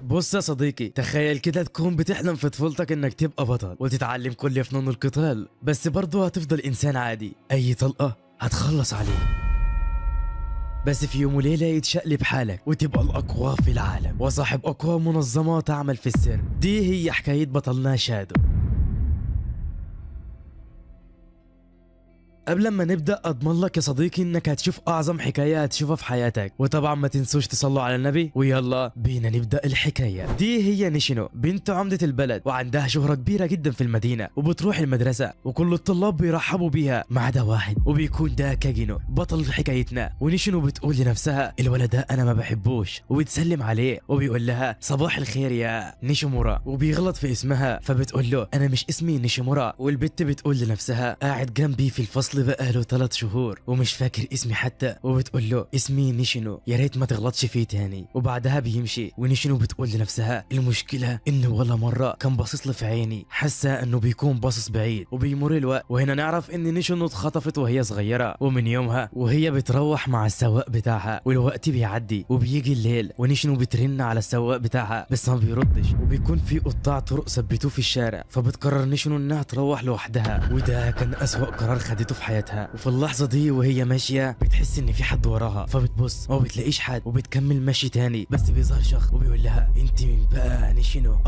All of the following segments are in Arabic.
بص يا صديقي، تخيل كده تكون بتحلم في طفولتك انك تبقى بطل وتتعلم كل فنون القتال، بس برضه هتفضل انسان عادي، اي طلقة هتخلص عليه. بس في يوم وليلة يتشقلب حالك وتبقى الأقوى في العالم وصاحب أقوى منظمة تعمل في السر. دي هي حكاية بطلنا شادو. قبل ما نبدأ أضمن لك يا صديقي إنك هتشوف أعظم حكاية هتشوفها في حياتك، وطبعا ما تنسوش تصلوا على النبي، ويلا بينا نبدأ الحكاية. دي هي نيشينو، بنت عمدة البلد وعندها شهرة كبيرة جدا في المدينة، وبتروح المدرسة وكل الطلاب بيرحبوا بيها ما عدا واحد، وبيكون ده كاجينو بطل حكايتنا. ونيشينو بتقول لنفسها الولد ده أنا ما بحبوش، وبتسلم عليه وبيقول لها صباح الخير يا نيشيمورا، وبيغلط في اسمها فبتقول له أنا مش اسمي نيشيمورا. والبت بتقول لنفسها قاعد جنبي في الفصل بقاله 3 شهور ومش فاكر اسمي حتى، وبتقول له اسمي نيشينو، يا ريت ما تغلطش فيه تاني. وبعدها بيمشي ونيشينو بتقول لنفسها المشكله انه ولا مره كان باصص لي في عيني، حاسه انه بيكون باصص بعيد. وبيمر الوقت وهنا نعرف ان نيشينو اتخطفت وهي صغيره، ومن يومها وهي بتروح مع السواق بتاعها، والوقت بيعدي وبيجي الليل ونيشينو بترن على السواق بتاعها بس ما بيردش، وبيكون في قطاع طرق ثبتوه في الشارع، فبتقرر نيشينو انها تروح لوحدها، وده كان اسوأ قرار خدته في حياتها. وفي اللحظه دي وهي ماشيه بتحس ان في حد وراها، فبتبص وما بتلاقيش حد وبتكمل ماشي تاني، بس بيظهر شخص وبيقول لها انت مين بقى نيشينو؟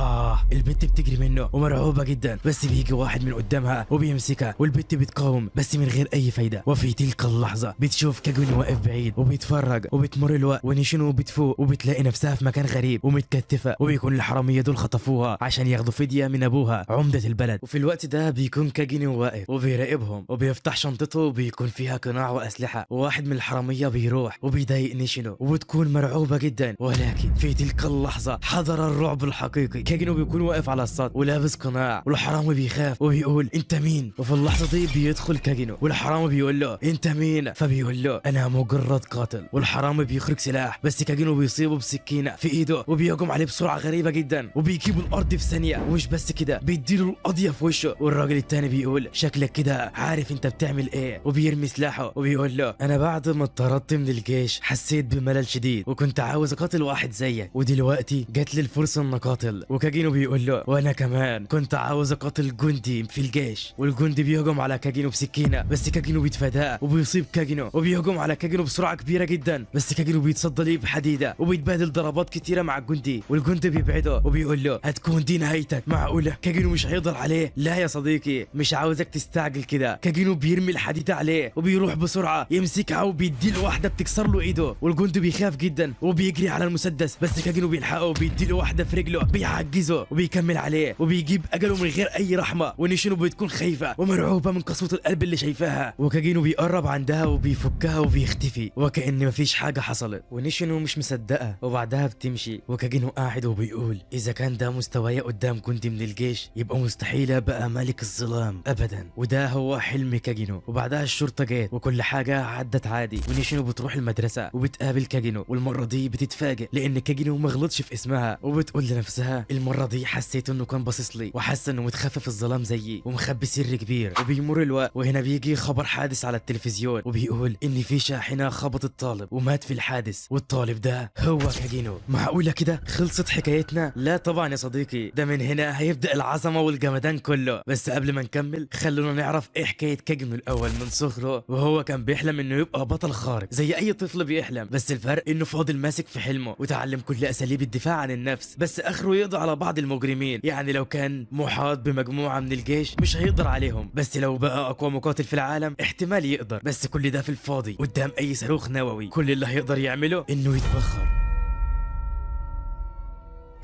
البت بتجري منه ومرعوبه جدا، بس بيجي واحد من قدامها وبيمسكها، والبت بتقاوم بس من غير اي فايده. وفي تلك اللحظه بتشوف كاجوني واقف بعيد وبيتفرج، وبتمر الوقت ونيشينو بتفوق وبتلاقي نفسها في مكان غريب ومتكتفه، وبيكون الحراميه دول خطفوها عشان ياخدوا فديه من ابوها عمده البلد. وفي الوقت ده بيكون كاجوني واقف وبيراقبهم، وبيفتح شنطته بيكون فيها قناع واسلحه، وواحد من الحراميه بيروح وبيضايق نيشينو وبتكون مرعوبه جدا. ولكن في تلك اللحظه حضر الرعب الحقيقي، كاجوني بيكون واقف على السطح ولابس قناع، والحرامي بيخاف وبيقول انت مين؟ وفي اللحظه دي بيدخل كاجوني والحرامي بيقول له انت مين؟ فبيقول له انا مجرد قاتل، والحرامي بيخرج سلاح بس كاجوني بيصيبه بسكينه في ايده وبيهجم عليه بسرعه غريبه جدا وبيجيبوا الارض في ثانيه، ومش بس كده بيديله القضيه في وشه. والراجل التاني بيقول شكلك كده عارف انت بتعمل ايه، وبيرمي سلاحه وبيقول له انا بعد ما اتطردت من الجيش حسيت بملل شديد وكنت عاوز اقاتل واحد زيك، ودلوقتي جات لي الفرصه ان اقاتل. وكاجينو بيقول له وانا كمان كنت عاوز اقاتل جندي في الجيش، والجندي بيهجم على كاجينو بسكينه بس كاجينو بيتفاداه وبيصيب كاجينو، وبيهجم على كاجينو بسرعه كبيره جدا بس كاجينو بيتصدى ليه بحديده وبيتبادل ضربات كتيره مع الجندي، والجندي بيبعده وبيقول له هتكون دي نهايتك. معقوله كاجينو مش هيقدر عليه؟ لا يا صديقي مش عاوزك تستعجل كده. كاجينو بيرمي الحديده عليه وبيروح بسرعه يمسكها وبيديله واحده بتكسر له ايده، والجندي بيخاف جدا وبيجري على المسدس بس كاجينو بيلحقه وبيديله واحده في رجله بيعجزه وبيكمل عليه وبيجيب اجله من غير اي رحمه. ونيشينو بتكون خايفه ومرعوبه من قسوه القلب اللي شايفاها، وكاجينو بيقرب عندها وبيفكها وبيختفي وكأن مفيش حاجه حصلت، ونيشينو مش مصدقه. وبعدها بتمشي وكاجينو قاعد وبيقول اذا كان ده مستواي قدام جندي من الجيش يبقى مستحيل ابقى ملك الظلام ابدا، وده هو حلم كاجينو. وبعدها الشرطه جت وكل حاجه عدت عادي، ونيشينو بتروح المدرسه وبتقابل كاجينو، والمره دي بتتفاجئ لان كاجينو ما غلطش في اسمها، وبتقول لنفسها المره دي حسيت انه كان باصص لي وحاسه انه متخفي في الظلام زيي ومخبي سر كبير. وبيمر الوقت وهنا بيجي خبر حادث على التلفزيون وبيقول ان في شاحنه خبطت طالب ومات في الحادث، والطالب ده هو كاجينو. معقوله كده خلصت حكايتنا؟ لا طبعا يا صديقي، ده من هنا هيبدا العظمه والجمدان كله. بس قبل ما نكمل خلونا نعرف ايه حكايه كاجينو الاول. من صغره وهو كان بيحلم انه يبقى بطل خارق زي اي طفل بيحلم، بس الفرق انه فاضل ماسك في حلمه وتعلم كل اساليب الدفاع عن النفس، بس اخره يقضي على بعض المجرمين. يعني لو كان محاط بمجموعه من الجيش مش هيقدر عليهم، بس لو بقى اقوى مقاتل في العالم احتمال يقدر، بس كل ده في الفاضي قدام اي صاروخ نووي. كل اللي هيقدر يعمله انه يتبخر.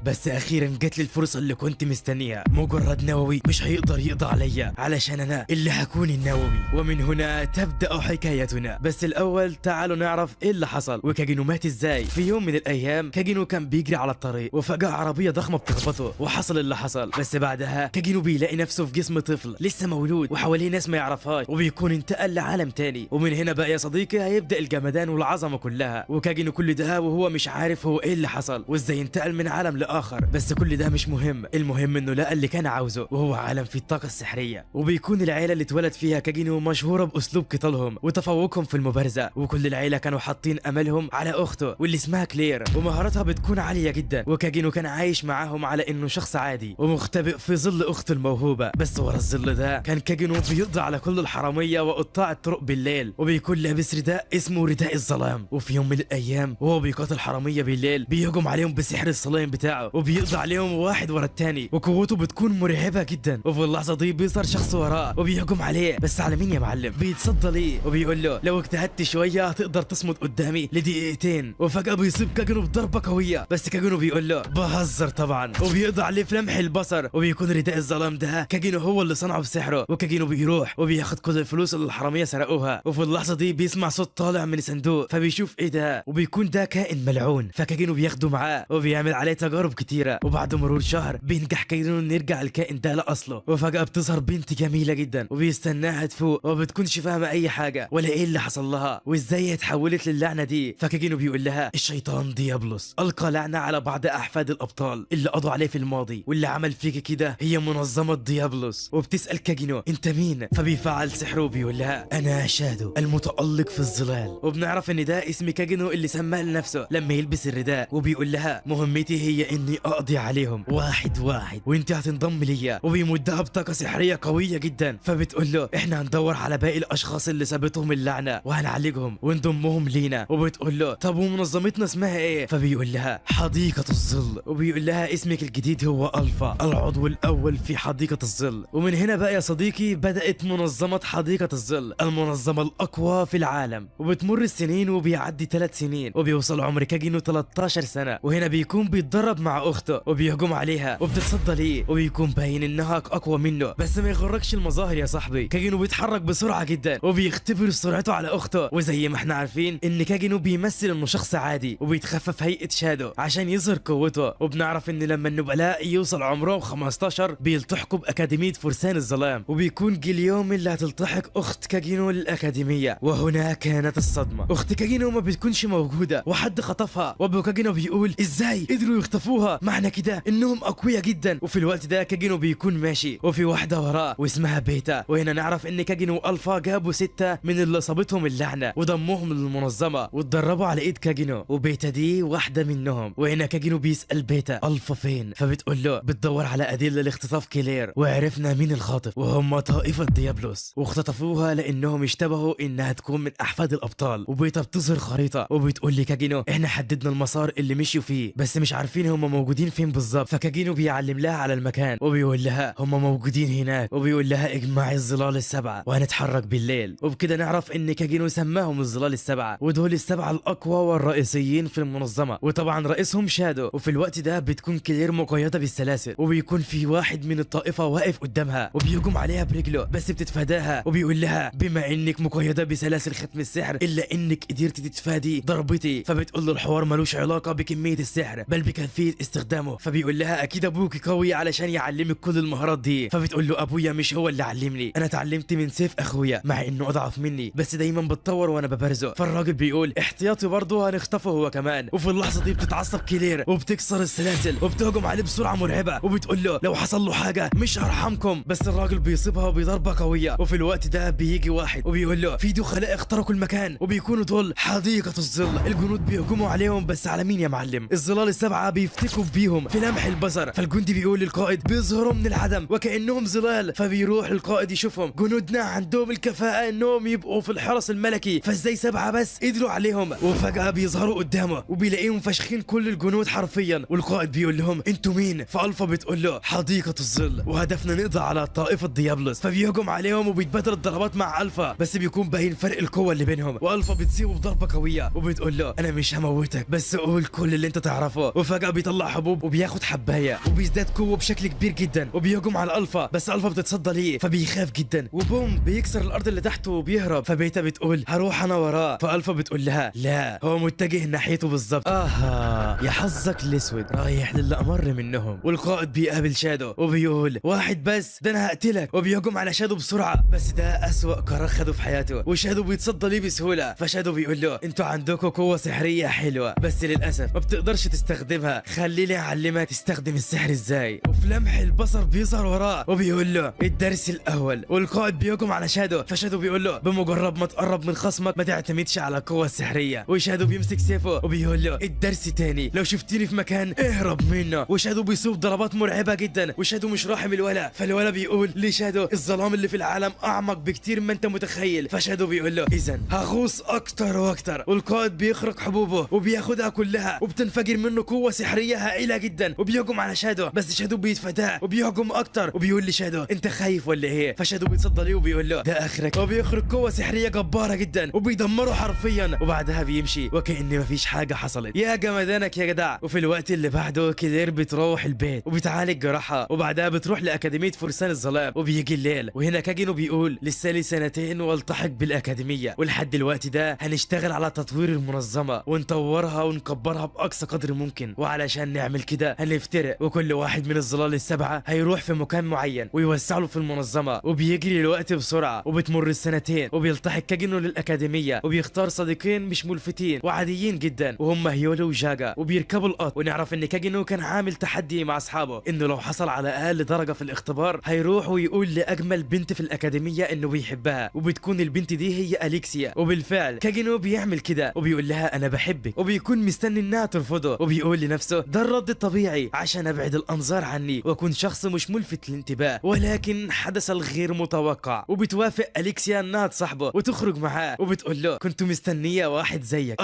بس اخيرا جات لي الفرصه اللي كنت مستنيها، مجرد نووي مش هيقدر يقضي عليا علشان انا اللي هكون النووي. ومن هنا تبدا حكايتنا، بس الاول تعالوا نعرف ايه اللي حصل وكاجينو مات ازاي. في يوم من الايام كاجينو كان بيجري على الطريق وفجاه عربيه ضخمه بتخبطه وحصل اللي حصل، بس بعدها كاجينو بيلاقي نفسه في جسم طفل لسه مولود وحواليه ناس ما يعرفهاش، وبيكون انتقل لعالم تاني. ومن هنا بقى يا صديقي هيبدا الجمدان والعظمه كلها، وكاجينو كل ده وهو مش عارف هو ايه اللي حصل وازاي انتقل من عالم لاخر، بس كل ده مش مهم. المهم انه لقى اللي كان عاوزه، وهو عالم فيه الطاقه السحريه. وبيكون العيله اللي اتولد فيها كاجينو مشهوره باسلوب قتالهم وتفوقهم في المبارزه، وكل العيله كانوا حاطين املهم على اخته واللي اسمها كلير، ومهاراتها بتكون عاليه جدا. وكاجينو كان عايش معاهم على انه شخص عادي ومختبئ في ظل اخته الموهوبه، بس ورا الظل ده كان كاجينو بيقضي على كل الحراميه وقطاع الطرق بالليل، وبيكون لابس رداء اسمه رداء الظلام. وفي يوم من الايام وهو بيقاتل حراميه بالليل بيهجم عليهم بسحر الظلام بتاعه، وبيقضي عليهم واحد ورا التاني، وقوته بتكون مرعبه جدا. وفي اللحظه دي بيظهر شخص وراه وبيهجم عليه، بس على مين يا معلم؟ بيتصدى ليه وبيقول له لو اجتهدت شويه هتقدر تصمد قدامي لدقيقتين. وفجاه بيصيب كاجينو بضربه قويه، بس كاجينو بيقول له بهزر طبعا، وبيقضي عليه في لمح البصر. وبيكون رداء الظلام ده كاجينو هو اللي صنعه بسحره، وكاجينو بيروح وبياخد كل الفلوس اللي الحراميه سرقوها. وفي اللحظه دي بيسمع صوت طالع من صندوق، فبيشوف ايه ده، وبيكون ده كائن ملعون. فكاجينو بياخده معاه وبيعمل عليه تجارب كتيره، وبعد مرور شهر بينجح كاجينو انه يرجع الكائن ده لاصله. وفجاه بتظهر بنت جميله جدا وبيستناها تفوق، وبتكونش فاهمه اي حاجه ولا ايه اللي حصل لها وازاي اتحولت للعنه دي. فكاجينو بيقول لها الشيطان ديابلوس القى لعنه على بعض احفاد الابطال اللي قضوا عليه في الماضي، واللي عمل فيك كده هي منظمه ديابلوس. وبتسال كاجينو انت مين؟ فبيفعل سحره وبيقول لها انا شادو المتالق في الظلال. وبنعرف ان ده اسم كاجينو اللي سماه لنفسه لما يلبس الرداء. وبيقول لها مهمتي هي اني اقضي عليهم واحد واحد وانت هتنضم ليا، وبيمدها بطاقه سحريه قويه جدا. فبتقول له احنا هندور على باقي الاشخاص اللي سابتهم اللعنه وهنعالجهم ونضمهم لينا. وبتقول له طب ومنظمتنا اسمها ايه؟ فبيقول لها حديقه الظل. وبيقول لها اسمك الجديد هو الفا، العضو الاول في حديقه الظل. ومن هنا بقى يا صديقي بدات منظمه حديقه الظل، المنظمه الاقوى في العالم. وبتمر السنين وبيعدي 3 سنين وبيوصل عمر كاجينو 13 سنه، وهنا بيكون بيتدرب مع اخته وبيهجم عليها وبتتصدى ليه، وبيكون باين انها اقوى منه. بس ما يغركش المظاهر يا صاحبي، كاجينو بيتحرك بسرعه جدا وبيختبر سرعته على اخته. وزي ما احنا عارفين ان كاجينو بيمثل انه شخص عادي وبيتخفف هيئه شادو عشان يظهر قوته. وبنعرف ان لما النبلاء يوصل عمرهم 15 بيلتحقوا باكاديميه فرسان الظلام، وبيكون جه اليوم اللي هتلتحق اخت كاجينو للاكاديميه. وهنا كانت الصدمه، اخت كاجينو ما بتكونش موجوده وحد خطفها. وابو كاجينو بيقول ازاي قدروا يخطفوها؟ معنى كده انهم اقوياء جدا. وفي الوقت ده كاجينو بيكون ماشي وفي واحده وراه واسمها بيتا. وهنا نعرف ان كاجينو والفا جابوا 6 من اللي صابتهم اللعنه وضموهم للمنظمه واتدربوا على ايد كاجينو، وبيتا دي واحده منهم. وهنا كاجينو بيسال بيتا الفا فين؟ فبتقول له بتدور على ادله لاختطاف كلير، وعرفنا مين الخاطف وهم طائفه ديابلوس، واختطفوها لانهم اشتبهوا انها تكون من احفاد الابطال. وبيتا بتظهر خريطه وبتقول لي كاجينو احنا حددنا المسار اللي مشيوا فيه بس مش عارفين هم موجودين فين بالظبط. فكاجينو بيعلم لها على المكان وبيقول لها هم موجودين هناك، وبيقول لها اجمعي الظلال السبعه وهنتحرك بالليل. وبكده نعرف ان كاجينو سماهم الظلال السبعه، ودول السبعه الاقوى والرئيسيين في المنظمه، وطبعا رئيسهم شادو. وفي الوقت ده بتكون كلير مقيده بالسلاسل، وبيكون في واحد من الطائفه واقف قدامها وبيهجم عليها برجله بس بتتفاداها. وبيقول لها بما انك مقيده بسلاسل ختم السحر الا انك قدرتي تتفادي ضربتي. فبتقول له الحوار ملوش علاقه بكميه السحر بل بكيفيه استخدامه. فبيقول لها اكيد ابوك قوي علشان يعلمك كل المهارات دي. فبتقول له ابويا مش هو اللي علمني، انا اتعلمت من سيف اخويا مع انه اضعف مني بس دايما بتطور وانا ببرزه. فالراجل بيقول احتياطي برضه هنخطفه هو كمان. وفي اللحظه دي بتتعصب كلير وبتكسر السلاسل وبتهجم عليه بسرعه مرعبه، وبتقول له لو حصل له حاجه مش هرحمكم. بس الراجل بيصيبها بضربه قويه. وفي الوقت ده بيجي واحد وبيقول له في دخلاء اخترقوا المكان وبيكونوا دول حديقه الظل. الجنود بيهجموا عليهم بس على مين يا معلم؟ الظلال السبعه بيفتكوا بيهم في لمح البصر. فالجندي بيقول للقائد بيظهروا من العدم وكانهم ظلال. فبيروح القائد يشوفهم، جنودنا عندهم الكفاءه انهم يبقوا في الحرس الملكي، فازاي 7 بس قدروا عليهم؟ وفجاه بيظهروا قدامه وبيلاقيهم فاشخين كل الجنود حرفيا. والقائد بيقول لهم انتوا مين؟ فالفا بتقول له حديقه الظل وهدفنا نقضي على طائفه ديابلوس. فبيهجم عليهم وبيتبادل الضربات مع الفا بس بيكون باين فرق القوه اللي بينهم. والفا بتصيبه بضربه قويه وبتقول له انا مش هموتك بس قول كل اللي انت تعرفه. وفجاه بيطلع حبوب وبياخد حبايه وبيزداد قوه بشكل كبير جدا وبيهجم على الفا بس الفا بتتصدى ليه فبيخاف جدا وبوم بيكسر الارض اللي تحته وبيهرب. فبيتا بتقول هروح انا وراه. فالفا بتقول لها لا هو متجه ناحيته بالظبط. يا حظك الاسود رايح للي امر منهم. والقائد بيقابل شادو وبيقول واحد بس ده انا هقتلك، وبيهجم على شادو بسرعه بس ده اسوأ قرار خده في حياته وشادو بيتصدى ليه بسهوله. فشادو بيقول له انتوا عندكم قوه سحريه حلوه بس للاسف ما بتقدرش تستخدمها، خليني اعلمك تستخدم السحر ازاي. وفي لمح البصر بيظهر وراه وبيقول له الدرس الاول، والقائد بيهجم على شادو، فشادو بيقول له بمجرد ما تقرب من خصمك ما تعتمدش على القوه السحريه. وشادو بيمسك سيفه وبيقول له الدرس تاني، لو شفتني في مكان اهرب منه. وشادو بيصوب ضربات مرعبه جدا، وشادو مش راحم الولا، فالولا بيقول لشادو الظلام اللي في العالم اعمق بكتير ما انت متخيل. فشادو بيقول له اذا هغوص اكتر واكتر. والقائد بيخرج حبوبه وبياخدها كلها، وبتنفجر منه قوه سحريه هائله جدا، وبيهجم على شادو، بس شادو بيتفاداه وبيهجم اكتر، وبيقول لشادو انت خايف ولا ايه؟ فشادو بيتصدى ليه وبيقول له ده اخرك، وبيخرج قوه سحريه جباره جدا وبيدمره حرفيا، وبعدها بيمشي وكأن مفيش حاجه حصلت. يا جمدانك يا جدع. وفي الوقت اللي بعده كلير بتروح البيت وبتعالج جراحها، وبعدها بتروح لاكاديميه فرسان الظلام. وبيجي الليل وهنا كاجينو بيقول لسه لي سنتين والتحق بالاكاديميه، ولحد الوقت ده هنشتغل على تطوير المنظمه ونطورها ونكبرها باقصى قدر ممكن، وعلشان نعمل كده هنفترق، وكل واحد من الظلال السبعه هيروح في مكان معين ويوسع له في المنظمه. وبيجري الوقت بسرعه وبتمر السنتين، وبيلتحق كاجينو للاكاديميه وبيختار صديقين مش ملفتين وعاديين جدا، وهم هيولو وجاجا. وبيركبوا القطر، ونعرف ان كاجينو كان عامل تحدي مع اصحابه انه لو حصل على اقل درجه في الاختبار هيروح ويقول لاجمل بنت في الاكاديميه انه بيحبها، وبتكون البنت دي هي اليكسيا. وبالفعل كاجينو بيعمل كده وبيقول لها انا بحبك، وبيكون مستني انها ترفضه، وبيقول لنفسه ده الرد الطبيعي عشان ابعد الانظار عني واكون شخص مش ملفت للانتباه. ولكن حدث الغير متوقع، وبتوافق اليكسيا انها تصاحبه وتخرج معاه، وبتقول له كنت مستنيه واحد زيك.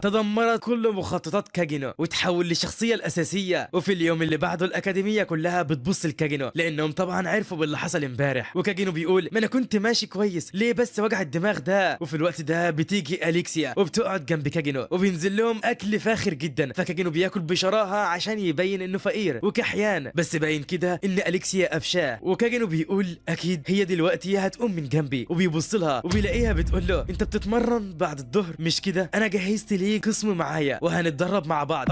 تدمرت كل مخططات كاجينو وتحول للشخصيه الاساسيه. وفي اليوم اللي بعده الاكاديميه كلها بتبص لكاجينو لانهم طبعا عرفوا باللي حصل امبارح. وكاجينو بيقول ما انا كنت ماشي كويس، ليه بس وجع الدماغ ده؟ وفي الوقت ده بتيجي اليكسيا وبتقعد جنب كاجينو وبينزل لهم اكل فاخر جدا، فكاجينو بياكل بشراهه عشان يبين انه فقير وكحيان، بس باين كده ان اليكسيا قفشاه. وكاجينو بيقول اكيد هي دلوقتي هتقوم من جنبي، وبيبص لها وبيلاقيها بتقول له انت بتتمرن بعد الظهر مش كده؟ انا جهزت ليه قسم معايا وهنتدرب مع بعض.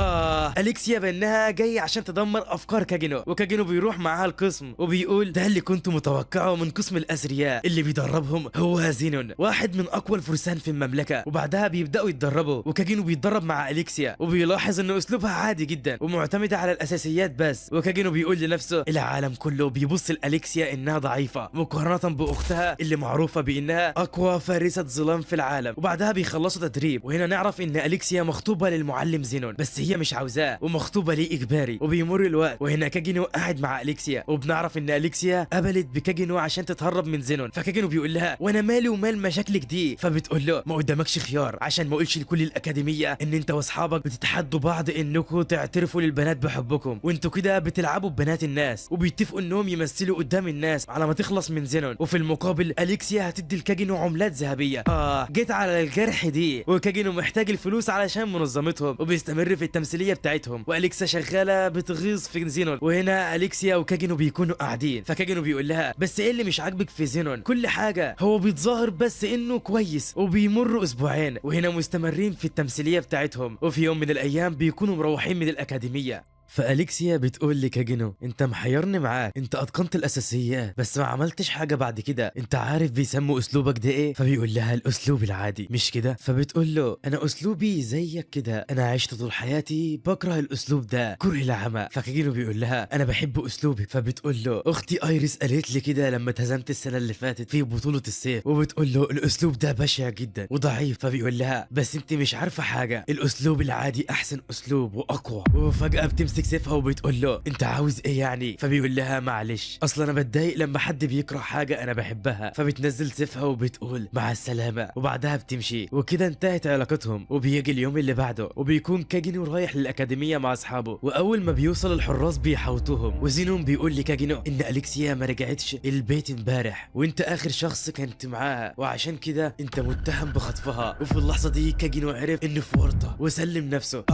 اليكسيا بانها جايه عشان تدمر افكار كاجينو، وكاجينو بيروح معاها القسم وبيقول ده اللي كنت متوقعه من قسم الاثرياء، اللي بيدربهم هو زينون واحد من اقوى الفرسان في المملكه. وبعدها بيبداوا يتدربوا، وكاجينو بيتدرب مع اليكسيا وبيلاحظ انه اسلوبها عادي جدا ومعتمده على الاساسيات بس. وكاجينو بيقول لنفسه العالم كله بيبص لاليكسيا انها ضعيفه مقارنه باختها اللي معروفه بانها اقوى فارسه ظلام في العالم. وبعدها بيخلصوا تدريب، وهنا نعرف ان اليكسيا مخطوبه للمعلم زينون، بس هي مش عاوزاه ومخطوبه ليه اجباري. وبيمر الوقت وهنا كاجينو قاعد مع اليكسيا، وبنعرف ان اليكسيا قبلت بكاجينو عشان تتهرب من زينون. فكاجينو بيقول لها وانا مالي ومال مشاكلك دي؟ فبتقول له ما قدامكش خيار عشان ما اقولش لكل الاكاديميه ان انت واصحابك بتتحدوا بعض انكم تعترفوا للبنات بحبكم، وانتوا كده بتلعبوا ببنات الناس، وبيتفقوا انهم يمثلوا قدام الناس على ما تخلص من زينون. وفي المقابل اليكسيا هتدي لكاجينو عملات ذهبيه. جيت على الجرح دي. وكاجينو محتاج الفلوس علشان منظمتهم، وبيستمر في التمثيليه بتاعتهم، واليكسا شغاله بتغيظ في زينون. وهنا اليكسيا وكاجينو بيكونوا قاعدين، فكاجينو بيقول لها بس ايه اللي مش عاجبك في زينون؟ كل حاجه هو بيتظاهر بس انه كويس. وبيمروا اسبوعين وهنا مستمرين في التمثيليه بتاعتهم، وفي يوم من الايام بيكونوا مروحين من الاكاديميه. فاليكسيا بتقول لكاجينو انت محيرني معاك، انت اتقنت الاساسيات بس ما عملتش حاجه بعد كده، انت عارف بيسموا اسلوبك ده ايه؟ فبيقول لها الاسلوب العادي مش كده؟ فبتقول له انا اسلوبي زيك كده، انا عشت طول حياتي بكره الاسلوب ده كره العمى. فكاجينو بيقول لها انا بحب اسلوبك. فبتقول له اختي ايريس قالت لي كده لما اتهزمت السنه اللي فاتت في بطوله السيف، وبتقول له الاسلوب ده بشع جدا وضعيف. فبيقول لها بس انت مش عارفه حاجه، الاسلوب العادي احسن اسلوب واقوى. وفجاه بتمسك سيفها وبتقول له انت عاوز ايه يعني؟ فبيقول لها معلش اصلا انا بتضايق لما حد بيكره حاجه انا بحبها. فبتنزل سيفها وبتقول مع السلامه، وبعدها بتمشي. وكده انتهت علاقتهم. وبيجي اليوم اللي بعده وبيكون كاجينو رايح للاكاديميه مع اصحابه، واول ما بيوصل الحراس بيحوطوهم، وزينون بيقول لكاجينو ان اليكسيا ما رجعتش البيت امبارح وانت اخر شخص كنت معاها، وعشان كده انت متهم بخطفها. وفي اللحظه دي كاجينو عرف انه في ورطه وسلم نفسه.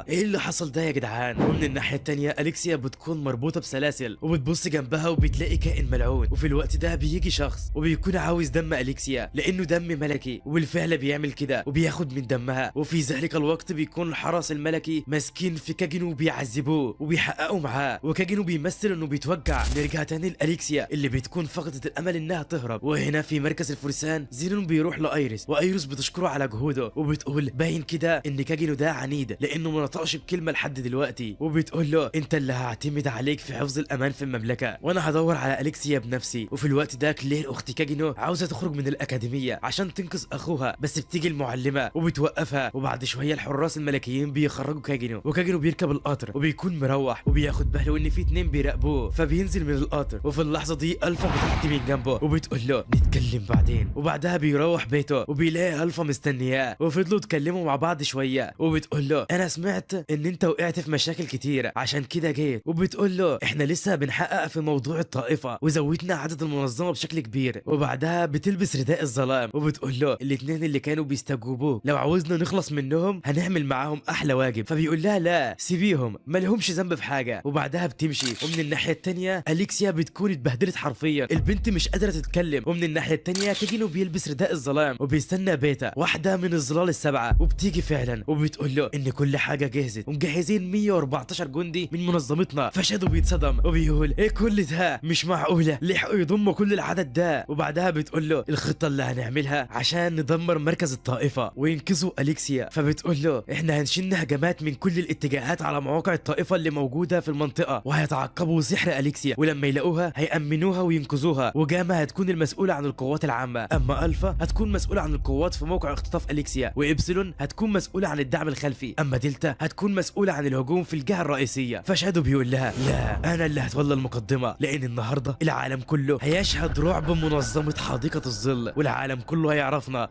ايه اللي حصل ده يا جدعان؟ ومن الناحيه التانيه اليكسيا بتكون مربوطه بسلاسل وبتبص جنبها وبتلاقي كائن ملعون. وفي الوقت ده بيجي شخص وبيكون عاوز دم اليكسيا لانه دم ملكي، وبالفعل بيعمل كده وبياخد من دمها. وفي ذلك الوقت بيكون الحرس الملكي ماسكين في كاجينو وبيعذبوه وبيحققوا معاه، وكاجينو بيمثل انه بيتوجع. نرجع تاني لاليكسيا اللي بتكون فقدت الامل انها تهرب. وهنا في مركز الفرسان زينون بيروح لايريس، وايريس بتشكره على جهوده وبتقول باين كده ان كاجينو ده عنيد لانه ما نطقش بكلمه لحد دلوقتي. وبتقول له انت اللي هعتمد عليك في حفظ الامان في المملكه، وانا هدور على اليكسيا بنفسي. وفي الوقت ده كلير اخت كاجينو عاوزه تخرج من الاكاديميه عشان تنقذ اخوها، بس بتيجي المعلمه وبتوقفها. وبعد شويه الحراس الملكيين بيخرجوا كاجينو، وكاجينو بيركب القطر وبيكون مروح وبياخد باله ان في اتنين بيراقبوه، فبينزل من القطر. وفي اللحظه دي الفا بتعدي من جنبه وبتقول له نتكلم بعدين. وبعدها بيروح بيته وبيلاقي الفا مستنياه، وفضلوا يتكلموا مع بعض شويه. وبتقول له انا سمعت ان انت وقعت في مشاكل كتير عشان كده جيت. وبتقول له احنا لسه بنحقق في موضوع الطائفه وزودنا عدد المنظمه بشكل كبير. وبعدها بتلبس رداء الظلام وبتقول له الاتنين اللي كانوا بيستجوبوه لو عاوزنا نخلص منهم هنعمل معاهم احلى واجب. فبيقول لها لا سيبيهم ما لهمش ذنب في حاجه. وبعدها بتمشي. ومن الناحيه التانيه اليكسيا بتكون اتبهدلت حرفيا، البنت مش قادره تتكلم. ومن الناحيه التانيه كاجينو بيلبس رداء الظلام وبيستنى بيتا واحده من الظلال السبعه، وبتيجي فعلا وبتقول له ان كل حاجه جهزت ومجهزين 114 جندي من منظمتنا. فشادو بيتصدم وبيقول ايه كل ده، مش معقوله لحقوا يضموا كل العدد ده. وبعدها بتقول له الخطه اللي هنعملها عشان ندمر مركز الطائفه وينقذوا اليكسيا. فبتقول له احنا هنشن هجمات من كل الاتجاهات على مواقع الطائفه اللي موجوده في المنطقه، وهيتعقبوا سحر اليكسيا، ولما يلاقوها هيأمنوها وينقذوها. وجاما هتكون المسؤوله عن القوات العامه، اما الفا هتكون مسؤوله عن القوات في موقع اختطاف اليكسيا، وابسلون هتكون مسؤوله عن الدعم الخلفي، اما دلتا هتكون مسؤوله عن الهجوم في الجهه الرئيسيه. فشادو بيقول لها لا انا اللي هتولى المقدمه، لان النهارده العالم كله هيشهد رعب منظمه حديقه الظل، والعالم كله هيعرفنا.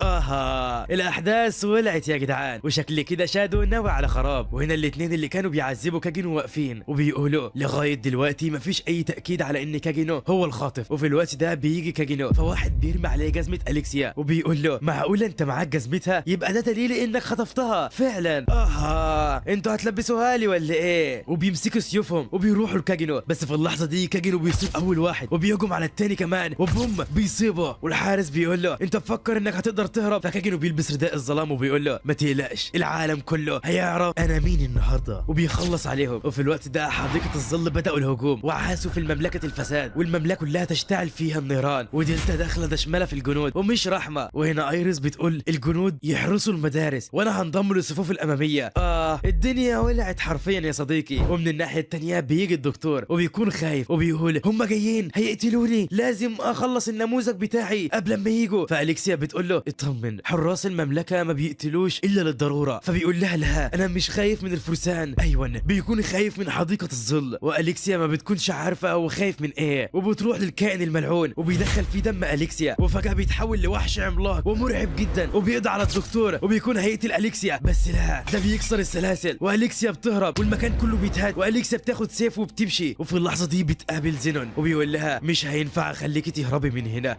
الاحداث ولعت يا جدعان، وشكل كده شادو ناوي على خراب. وهنا الاتنين اللي كانوا بيعذبوا كاجينو واقفين وبيقولوا لغايه دلوقتي مفيش اي تاكيد على ان كاجينو هو الخاطف. وفي الوقت ده بيجي كاجينو، فواحد بيرمي عليه جزمه اليكسيا وبيقول له معقوله انت معاك جزمتها؟ يبقى ده دليل انك خطفتها فعلا. انتوا هتلبسوها لي ولا ايه؟ وبيمسكوا سيوفهم وبيروحوا لكاجينو، بس في اللحظه دي كاجينو بيصيب اول واحد وبيهجم على التاني كمان وبوم بيصيبه. والحارس بيقول له انت مفكر انك هتقدر تهرب؟ فكاجينو بيلبس رداء الظلام وبيقول له ما تقلقش العالم كله هيعرف انا مين النهارده، وبيخلص عليهم. وفي الوقت ده حديقه الظل بداوا الهجوم وعاسوا في المملكه الفساد، والمملكه كلها تشتعل فيها النيران، ودلتا داخله دشمله في الجنود ومش رحمه. وهنا ايريس بتقول الجنود يحرسوا المدارس وانا هنضم للصفوف الاماميه. الدنيا ولعت حرفيا يا صديقي. ومن الناحيه التانيه بيجي الدكتور وبيكون خايف وبيقول هم جايين هيقتلوني، لازم اخلص النموذج بتاعي قبل ما يجوا. فاليكسيا بتقول له اطمن حراس المملكه ما بيقتلوش الا للضروره. فبيقول لها لا انا مش خايف من الفرسان، ايوه بيكون خايف من حديقه الظل. واليكسيا ما بتكونش عارفه هو خايف من ايه، وبتروح للكائن الملعون وبيدخل فيه دم اليكسيا، وفجاه بيتحول لوحش عملاق ومرعب جدا وبيقضي على الدكتور وبيكون هيقتل اليكسيا. بس لا ده بيكسر السلاسل واليكسيا بتهرب والمكان كله بيتهد، واليكسيا بتاخد سيف وبتمشي. وفي اللحظه دي بتقابل زينون وبيقول لها مش هينفع اخليكي تهربي من هنا.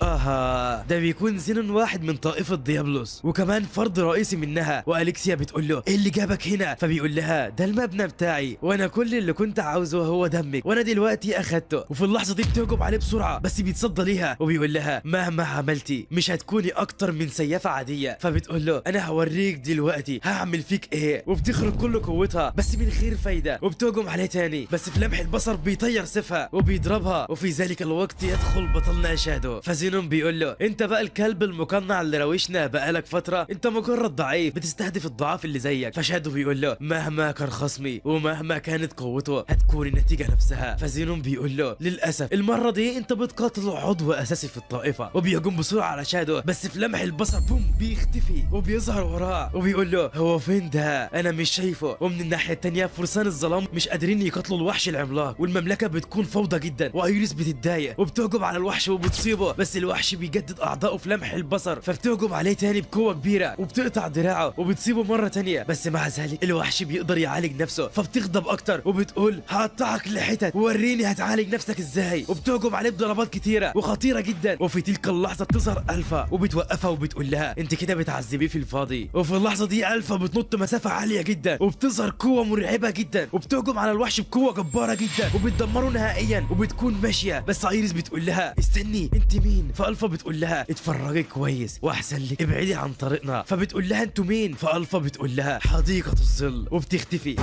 ده بيكون زينون واحد من طائفه ديابلوس وكمان فرد رئيسي منها. واليكسيا بتقول له ايه اللي جابك هنا؟ فبيقول لها ده المبنى بتاعي وانا كل اللي كنت عاوزه هو دمك وانا دلوقتي اخدته. وفي اللحظه دي بتهجم عليه بسرعه بس بيتصدى ليها وبيقول لها مهما عملتي مش هتكوني اكتر من سيافه عاديه. فبتقول له انا هوريك دلوقتي هعمل فيك ايه، وبتخرج كل قوتها بس من غير فايده وبتهجم عليه تاني، بس في لمح البصر بيطير سيفها وبيضربها. وفي ذلك الوقت يدخل بطلنا شادو، فزينون بيقول له انت بقى الكلب المقنع اللي روشنا بقالك فتره، انت مجرد ضعيف بتستهدف الضعاف اللي زيك. فشادو بيقول له مهما كان خصمي ومهما كانت قوته هتكون النتيجه نفسها. فزينون بيقول له للاسف المره دي انت بتقاتل عضو اساسي في الطائفه. وبيهجم بسرعه على شادو بس في لمح البصر بوم بيختفي وبيظهر وراه وبيقول له هو فين ده؟ انا مش شايفه. ومن الناحيه التانيه فرسان الظلام مش قادرين يقاتلوا الوحش العملاق، والمملكه بتكون فوضى جدا. وايريس بتتضايق وبتهجم على الوحش وبتصيبه، بس الوحش بيجدد اعضائه في لمح البصر، فبتهجم عليه تاني بقوه كبيره وبتقطع دراعه وبتصيبه مره تانيه. بس مع ذلك الوحش بيقدر يعالج نفسه، فبتغضب اكتر وبتقول هقطعك لحتت وريني هتعالج نفسك ازاي، وبتهجم عليه بضربات كتيره وخطيره جدا. وفي تلك اللحظه بتظهر الفا وبتوقفها وبتقول لها انت كده بتعذبيه في الفاضي. وفي اللحظه دي الفا بتنط مسافه عاليه جدا وبتظهر قوه مرعبه جدا وبتهجم على الوحش بقوه جباره جدا وبتدمره نهائيا وبتكون ماشيه. بس ايريس بتقول لها استني انت مين؟ فالفا بتقول لها اتفرجي كويس واحسن لك ابعدي عن طريقنا. فبتقول لها انتوا مين؟ فالفا بتقول لها حديقه الظل وبتختفي.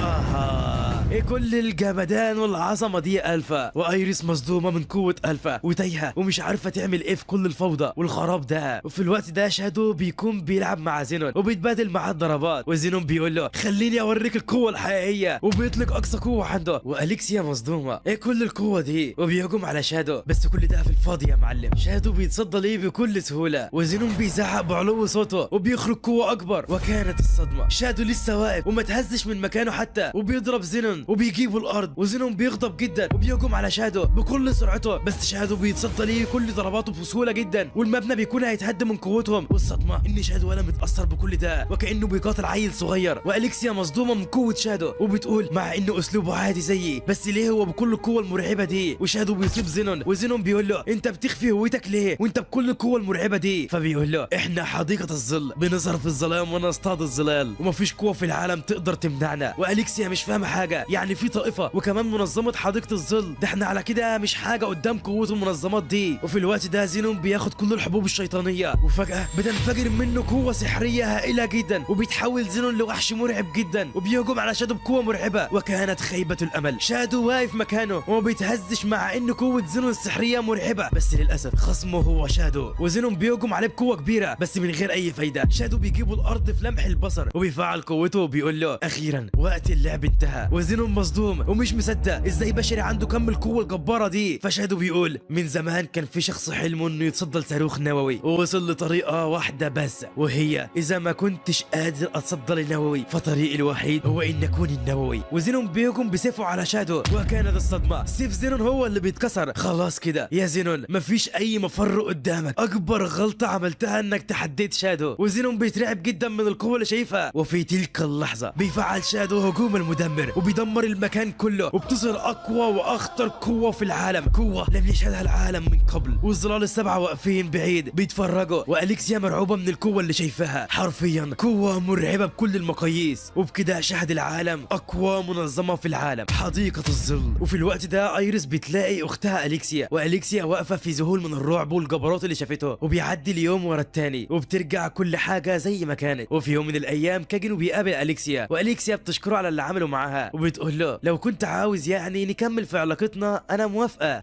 ايه كل الجمدان والعظمه دي يا الفا؟ وايريس مصدومه من قوه الفا وتايهه ومش عارفه تعمل ايه في كل الفوضى والخراب ده. وفي الوقت ده شادو بيكون بيلعب مع زينون وبيتبادل معاه الضربات وزينون بيقول له خليني اوريك القوه الحقيقيه وبيطلق اقصى قوه عنده. واليكسيا مصدومه ايه كل القوه دي وبيهجم على شادو. بس كل ده في الفاضي يا معلم. شادو بيتصدى ليه بكل سهوله وزينون بيزعق بعلو صوته وبيخرج قوه اكبر. وكانت الصدمه شادو لسه واقف وما تهزش من مكانه حتى وبيضرب زينون وبيجيبه الارض وزينون بيغضب جدا وبيهجم على شادو بكل سرعته. بس شادو بيتصدى ليه كل ضرباته بسهوله جدا والمبنى بيكون هيتهد من قوتهم. والصدمه ان شادو ولا متاثر بكل ده وكانه بيقاتل عيل صغير. واليكسيا مصدومه من قوه شادو وبتقول مع انه اسلوبه عادي زيي بس ليه هو بكل القوه المرعبه دي؟ وشادو بيصيب زينون وزينون بيقول له انت بتخفي هويتك ليه وانت بكل القوه المرعبه دي؟ فبيقول له احنا حديقه الظل بنظهر في الظلام ونصطاد الظلال ومفيش قوه في العالم تقدر تمنعنا. واليكسيا مش فاهمه حاجه يعني في طائفه وكمان منظمه حديقه الظل ده احنا على كده مش حاجه قدام قوه المنظمات دي. وفي الوقت ده زينون بياخد كل الحبوب الشيطانيه وفجاه بتنفجر منه قوه سحريه هائله جدا وبيتحول زينون لوحش مرعب جدا وبيهجم على شادو بقوه مرعبه. وكانت خيبه الامل. شادو واقف مكانه وما بيتهزش مع ان قوه زينون السحريه مرعبه. بس للاسف خصمه هو شادو وزينون بيهجم عليه بقوه كبيره بس من غير اي فايده. شادو بيجيبه الارض في لمح البصر وبيفعل قوته وبيقول له اخيرا وقت اللعب انتهى. وزينون مصدوم ومش مصدق ازاي بشري عنده كم القوه الجباره دي. فشادو بيقول من زمان كان في شخص حلمه انه يتصدى لصاروخ نووي ووصل لطريقه واحده بس وهي اذا ما كنتش قادر اتصدى للنووي فطريقي الوحيد هو ان اكون النووي. وزينون بيهجم بسيفه على شادو وكانت الصدمه سيف زينون هو اللي بيتكسر. خلاص كده يا زينون مفيش اي مفر قدامك. اكبر غلطه عملتها انك تحديت شادو. وزينون بيترعب جدا من القوه اللي شايفها. وفي تلك اللحظه بيفعل شادو هجوم المدمر وبيدمر المكان كله وبتظهر اقوى واخطر قوه في العالم. قوه لم يشهدها العالم من قبل والظلال السبعه واقفين بعيد بيتفرجوا. واليكسيا مرعوبه من القوه اللي شايفاها. حرفيا قوه مرعبه بكل المقاييس. وبكده شهد العالم اقوى منظمه في العالم حديقه الظل. وفي الوقت ده ايريس بتلاقي اختها اليكسيا واليكسيا واقفه في ذهول من الرعب والجبروت اللي شافته. وبيعدي اليوم ورا التاني وبترجع كل حاجه زي ما كانت. وفي يوم من الايام كاجينو بيقابل اليكسيا واليكسيا بتشكره على اللي عمله معاها وبتقول له لو كنت عاوز يعني نكمل في علاقتنا انا موافقه.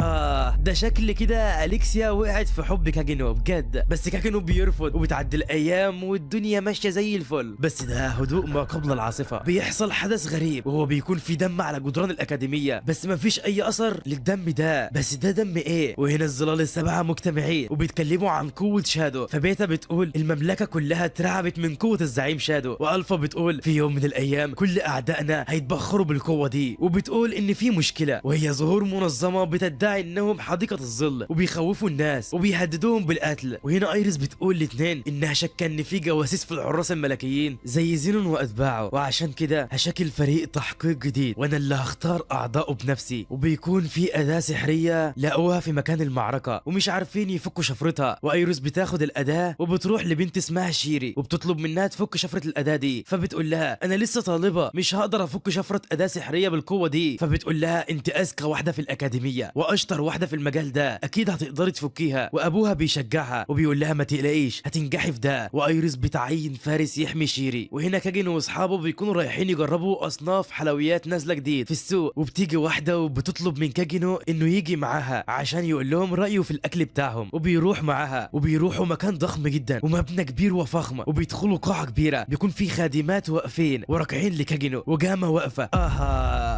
ده شكل كده اليكسيا وقعت في حب كاجينو بجد. بس كاجينو بيرفض وبتعدي الايام والدنيا ماشيه زي الفل. بس ده هدوء ما قبل العاصفه. بيحصل حدث غريب وهو بيكون في دم على جدران الاكاديميه بس مفيش اي اثر للدم ده. بس ده دم ايه؟ وهنا الظلال السبعه مجتمعين وبيتكلموا عن قوه شادو. فبيتا بتقول المملكه كلها اترعبت من قوه الزعيم شادو. والفا بتقول في يوم من الايام كل اعدائنا هيتبخروا بالقوه دي. وبتقول ان في مشكله وهي ظهور منظمه بتدعي انهم حديقه الظل وبيخوفوا الناس وبيهددوهم بالقتل. وهنا ايريس بتقول الاثنين انها شاكه ان في جواسيس في الحراس الملكيين زي زينون واتباعه وعشان كده هشكل فريق تحقيق جديد وانا اللي هختار اعضائه بنفسي. وبيكون في اداه سحريه لقوها في مكان المعركه ومش عارفين يفكوا شفرتها. وايريس بتاخد الاداه وبتروح لبنت اسمها شيري وبتطلب منها تفك شفره الاداه دي. فبتقول لها انا لسه طالبه مش هقدر افك شفره اداه سحريه بالقوه دي. فبتقول لها انت اذكى واحده في الاكاديميه واشطر واحده في المجال ده اكيد هتقدري تفكيها. وابوها بيشجعها وبيقول لها ما تقلقيش هتنجحي في ده. وايريس بتعين فارس يحمي شيري. وهنا كاجينو واصحابه بيكونوا رايحين يجربوا اصناف حلويات نازله جديد في السوق. وبتيجي واحده وبتطلب من كاجينو انه يجي معاها عشان يقول لهم رايه في الاكل بتاعهم. وبيروح معاها وبيروحوا مكان ضخم جدا ومبنى كبير وفخم وبيدخلوا قاعه كبيره بيكون في خادمات واقفين وراكعين لكاجينو وجاما واقفه.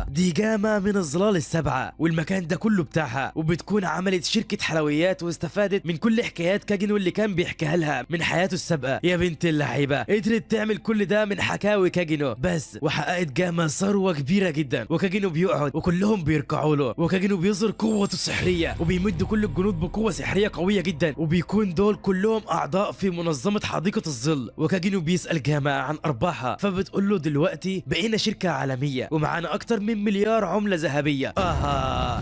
دي جاما من الظلال السبعه والمكان ده كله بتاعها. وبتكون عملت شركه حلويات واستفادت من كل حكايات كاجينو اللي كان بيحكيها لها من حياته السابقه. يا بنت اللعيبه قدرت تعمل كل ده من حكاوي كاجينو بس. وحققت جاما ثروه كبيره جدا. وكاجينو بيقعد وكلهم بيركعوا له. وكاجينو بيظهر قوته السحريه وبيمد كل الجنود بقوه سحريه قويه جدا. وبيكون دول كلهم اعضاء في منظمه حديقه الظل. وكاجينو بيسال جاما عن ارباحها فبتقول له دلوقتي بقينا شركه عالميه ومعانا اكتر من مليار عمله ذهبيه.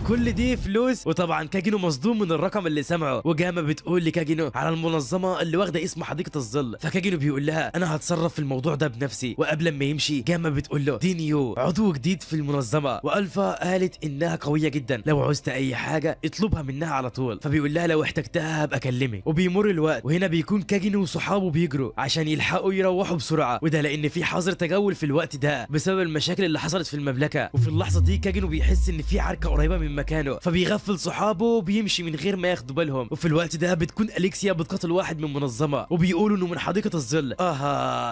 كل دي فلوس. وطبعا كاجينو مصدوم من الرقم اللي سمعه. وجاما بتقول لكاجينو على المنظمه اللي واخده اسم حديقه الظل. فكاجينو بيقول لها انا هتصرف في الموضوع ده بنفسي. وقبل ما يمشي جاما بتقول له دي نيو عضو جديد في المنظمه، والفا قالت انها قويه جدا، لو عوزت اي حاجه اطلبها منها على طول. فبيقول لها لو احتجتها هبقى اكلمك. وبيمر الوقت وهنا بيكون كاجينو وصحابه بيجروا عشان يلحقوا يروحوا بسرعه، وده لان في حظر تجول في الوقت ده بسبب المشاكل اللي حصلت في المملكه. وفي اللحظه دي كاجينو بيحس ان في عركه قريبه من مكانه، فبيغفل صحابه وبيمشي من غير ما ياخدوا بالهم. وفي الوقت ده بتكون اليكسيا بتقاتل واحد من منظمه، وبيقولوا انه من حديقه الظل.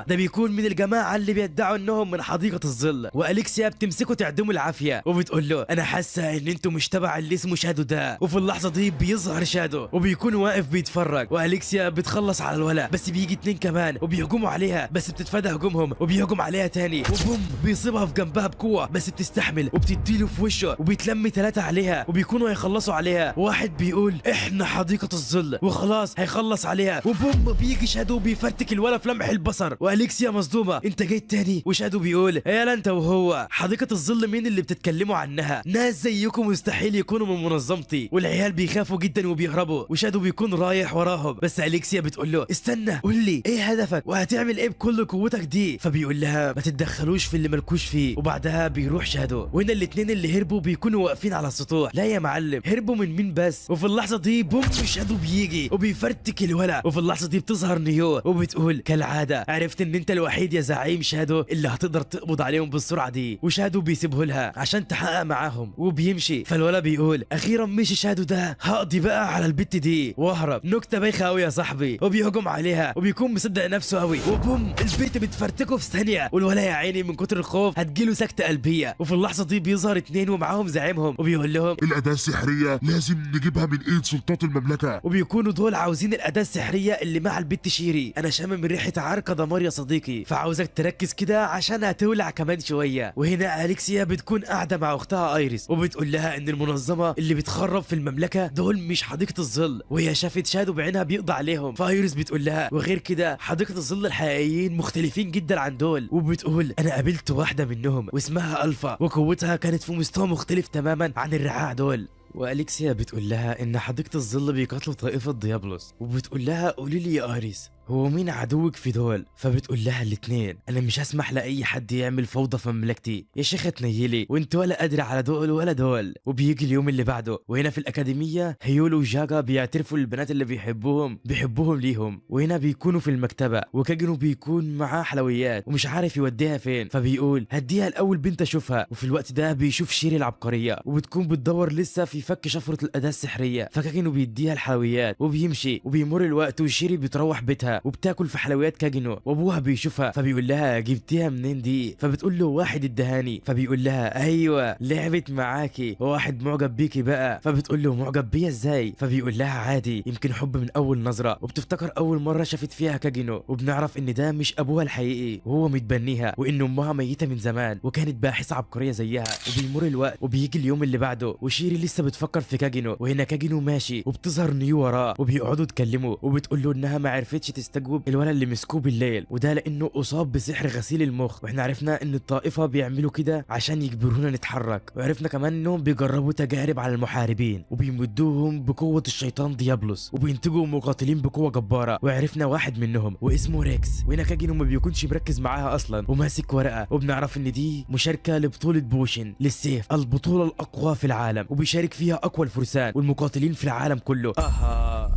ده بيكون من الجماعه اللي بيدعوا انهم من حديقه الظل. واليكسيا بتمسكه تعدمه العافيه وبتقول له انا حاسه ان انتوا مش تبع اللي اسمه شادو ده. وفي اللحظه دي بيظهر شادو وبيكون واقف بيتفرج، واليكسيا بتخلص على الولا، بس بيجي 2 كمان وبيهجموا عليها، بس بتتفادى هجومهم وبيهجم عليها تاني، وبوم بيصيبها في جنبها بقوه، بس بتستحمل وبتديله في وشه، وبيتلم 3 عليها وبيكونوا هيخلصوا عليها. واحد بيقول احنا حديقه الظل وخلاص هيخلص عليها، وبوم بيجي شادو بيفرتك الولا في لمح البصر. واليكسيا مصدومه انت جيت تاني؟ وشادو بيقول يا انت وهو حديقه الظل مين اللي بتتكلموا عنها؟ ناس زيكم مستحيل يكونوا من منظمتي. والعيال بيخافوا جدا وبيهربوا، وشادو بيكون رايح وراهم، بس اليكسيا بتقول له استنى قول لي ايه هدفك وهتعمل ايه بكل قوتك دي؟ فبيقول لها ما تتدخلوش في اللي مالكوش فيه. وبعدها بيروح شادو، وهنا الاتنين اللي هربوا بيكونوا واقفين على السطوح. لا يا معلم هربوا من مين بس؟ وفي اللحظه دي بوم شادو بيجي وبيفرتك الولا. وفي اللحظه دي بتظهر نيو وبتقول كالعاده عرفت ان انت الوحيد يا زعيم شادو اللي هتقدر تقبض عليهم بالسرعه دي. وشادو بيسيبه لها عشان تحقق معاهم وبيمشي. فالولا بيقول اخيرا مشي شادو ده، هقضي بقى على البت دي واهرب. نكته بايخه قوي يا صاحبي. وبيهجم عليها وبيكون مصدق نفسه قوي، وبوم البت بتفرتكه في ثانيه. والولا يا عيني من كتر الخوف هتجيله سكته قلبيه. وفي اللحظه دي بيظهر 2 ومعاهم زعيمهم وبيقول لهم الأداة السحرية لازم نجيبها من ايد سلطات المملكة. وبيكونوا دول عاوزين الاداه السحريه اللي مع البت شيري. انا شامم ريحه عركه دمار يا صديقي، فعاوزك تركز كده عشان هتولع كمان شويه. وهنا اليكسيا بتكون قاعده مع اختها ايريس وبتقول لها ان المنظمه اللي بتخرب في المملكه دول مش حديقه الظل، وهي شافت شادو بعينها بيقضي عليهم. فايريس بتقول لها وغير كده حديقه الظل الحقيقيين مختلفين جدا عن دول. وبتقول انا قابلت واحده منهم واسمها الفا، وقوتها كانت في مستوى مختلف تماما عن الرعاع دول. واليكسيا بتقول لها ان حديقه الظل بيقاتلوا طائفه ديابلوس، وبتقول لها قولي لي يا ايريس هو مين عدوك في دول؟ فبتقول لها الاتنين، انا مش هسمح لاي حد يعمل فوضى في مملكتي يا شيخه تنيلي، وانت ولا قادره على دول ولا دول. وبيجي اليوم اللي بعده وهنا في الاكاديميه هيولو وجاجا بيعترفوا للبنات اللي بيحبوهم ليهم. وهنا بيكونوا في المكتبه وكاجنو بيكون معاه حلويات ومش عارف يوديها فين، فبيقول هديها الاول بنت اشوفها. وفي الوقت ده بيشوف شيري العبقريه وبتكون بتدور لسه في فك شفره الاداه السحريه، فكاجنو بيديها الحلويات وبيمشي. وبيمر الوقت وشيري بتروح بيتها وبتاكل في حلويات كاجنو، وابوها بيشوفها فبيقول لها جبتيها منين دي؟ فبتقول له واحد ادهاني. فبيقول لها ايوه لعبت معاكي وواحد معجب بيكي بقى. فبتقول له معجب بيا ازاي؟ فبيقول لها عادي يمكن حب من اول نظره. وبتفتكر اول مره شافت فيها كاجنو، وبنعرف ان ده مش ابوها الحقيقي وهو متبنيها، وان امها ميته من زمان وكانت باحثه عبقريه زيها. وبيمر الوقت وبيجي اليوم اللي بعده وشيري لسه بتفكر في كاجنو، وهنا كاجنو ماشي وبتظهر نيو وراه وبيقعدوا يتكلموا، وبتقول له انها ما عرفتش تستجوب الولد اللي مسكوه بالليل، وده لانه اصاب بسحر غسيل المخ. واحنا عرفنا ان الطائفه بيعملوا كده عشان يجبرونا نتحرك، وعرفنا كمان انهم بيجربوا تجارب على المحاربين وبيمدوهم بقوه الشيطان ديابلوس وبينتجوا مقاتلين بقوه جباره. وعرفنا واحد منهم واسمه ريكس، وهنا كاجنو ما بيكونش مركز معاها اصلا وماسك ورقه، وبنعرف ان دي مشاركه لبطوله بوشن للسيف، البطوله الاقوى في العالم، وبيشارك فيها اقوى الفرسان والمقاتلين في العالم كله.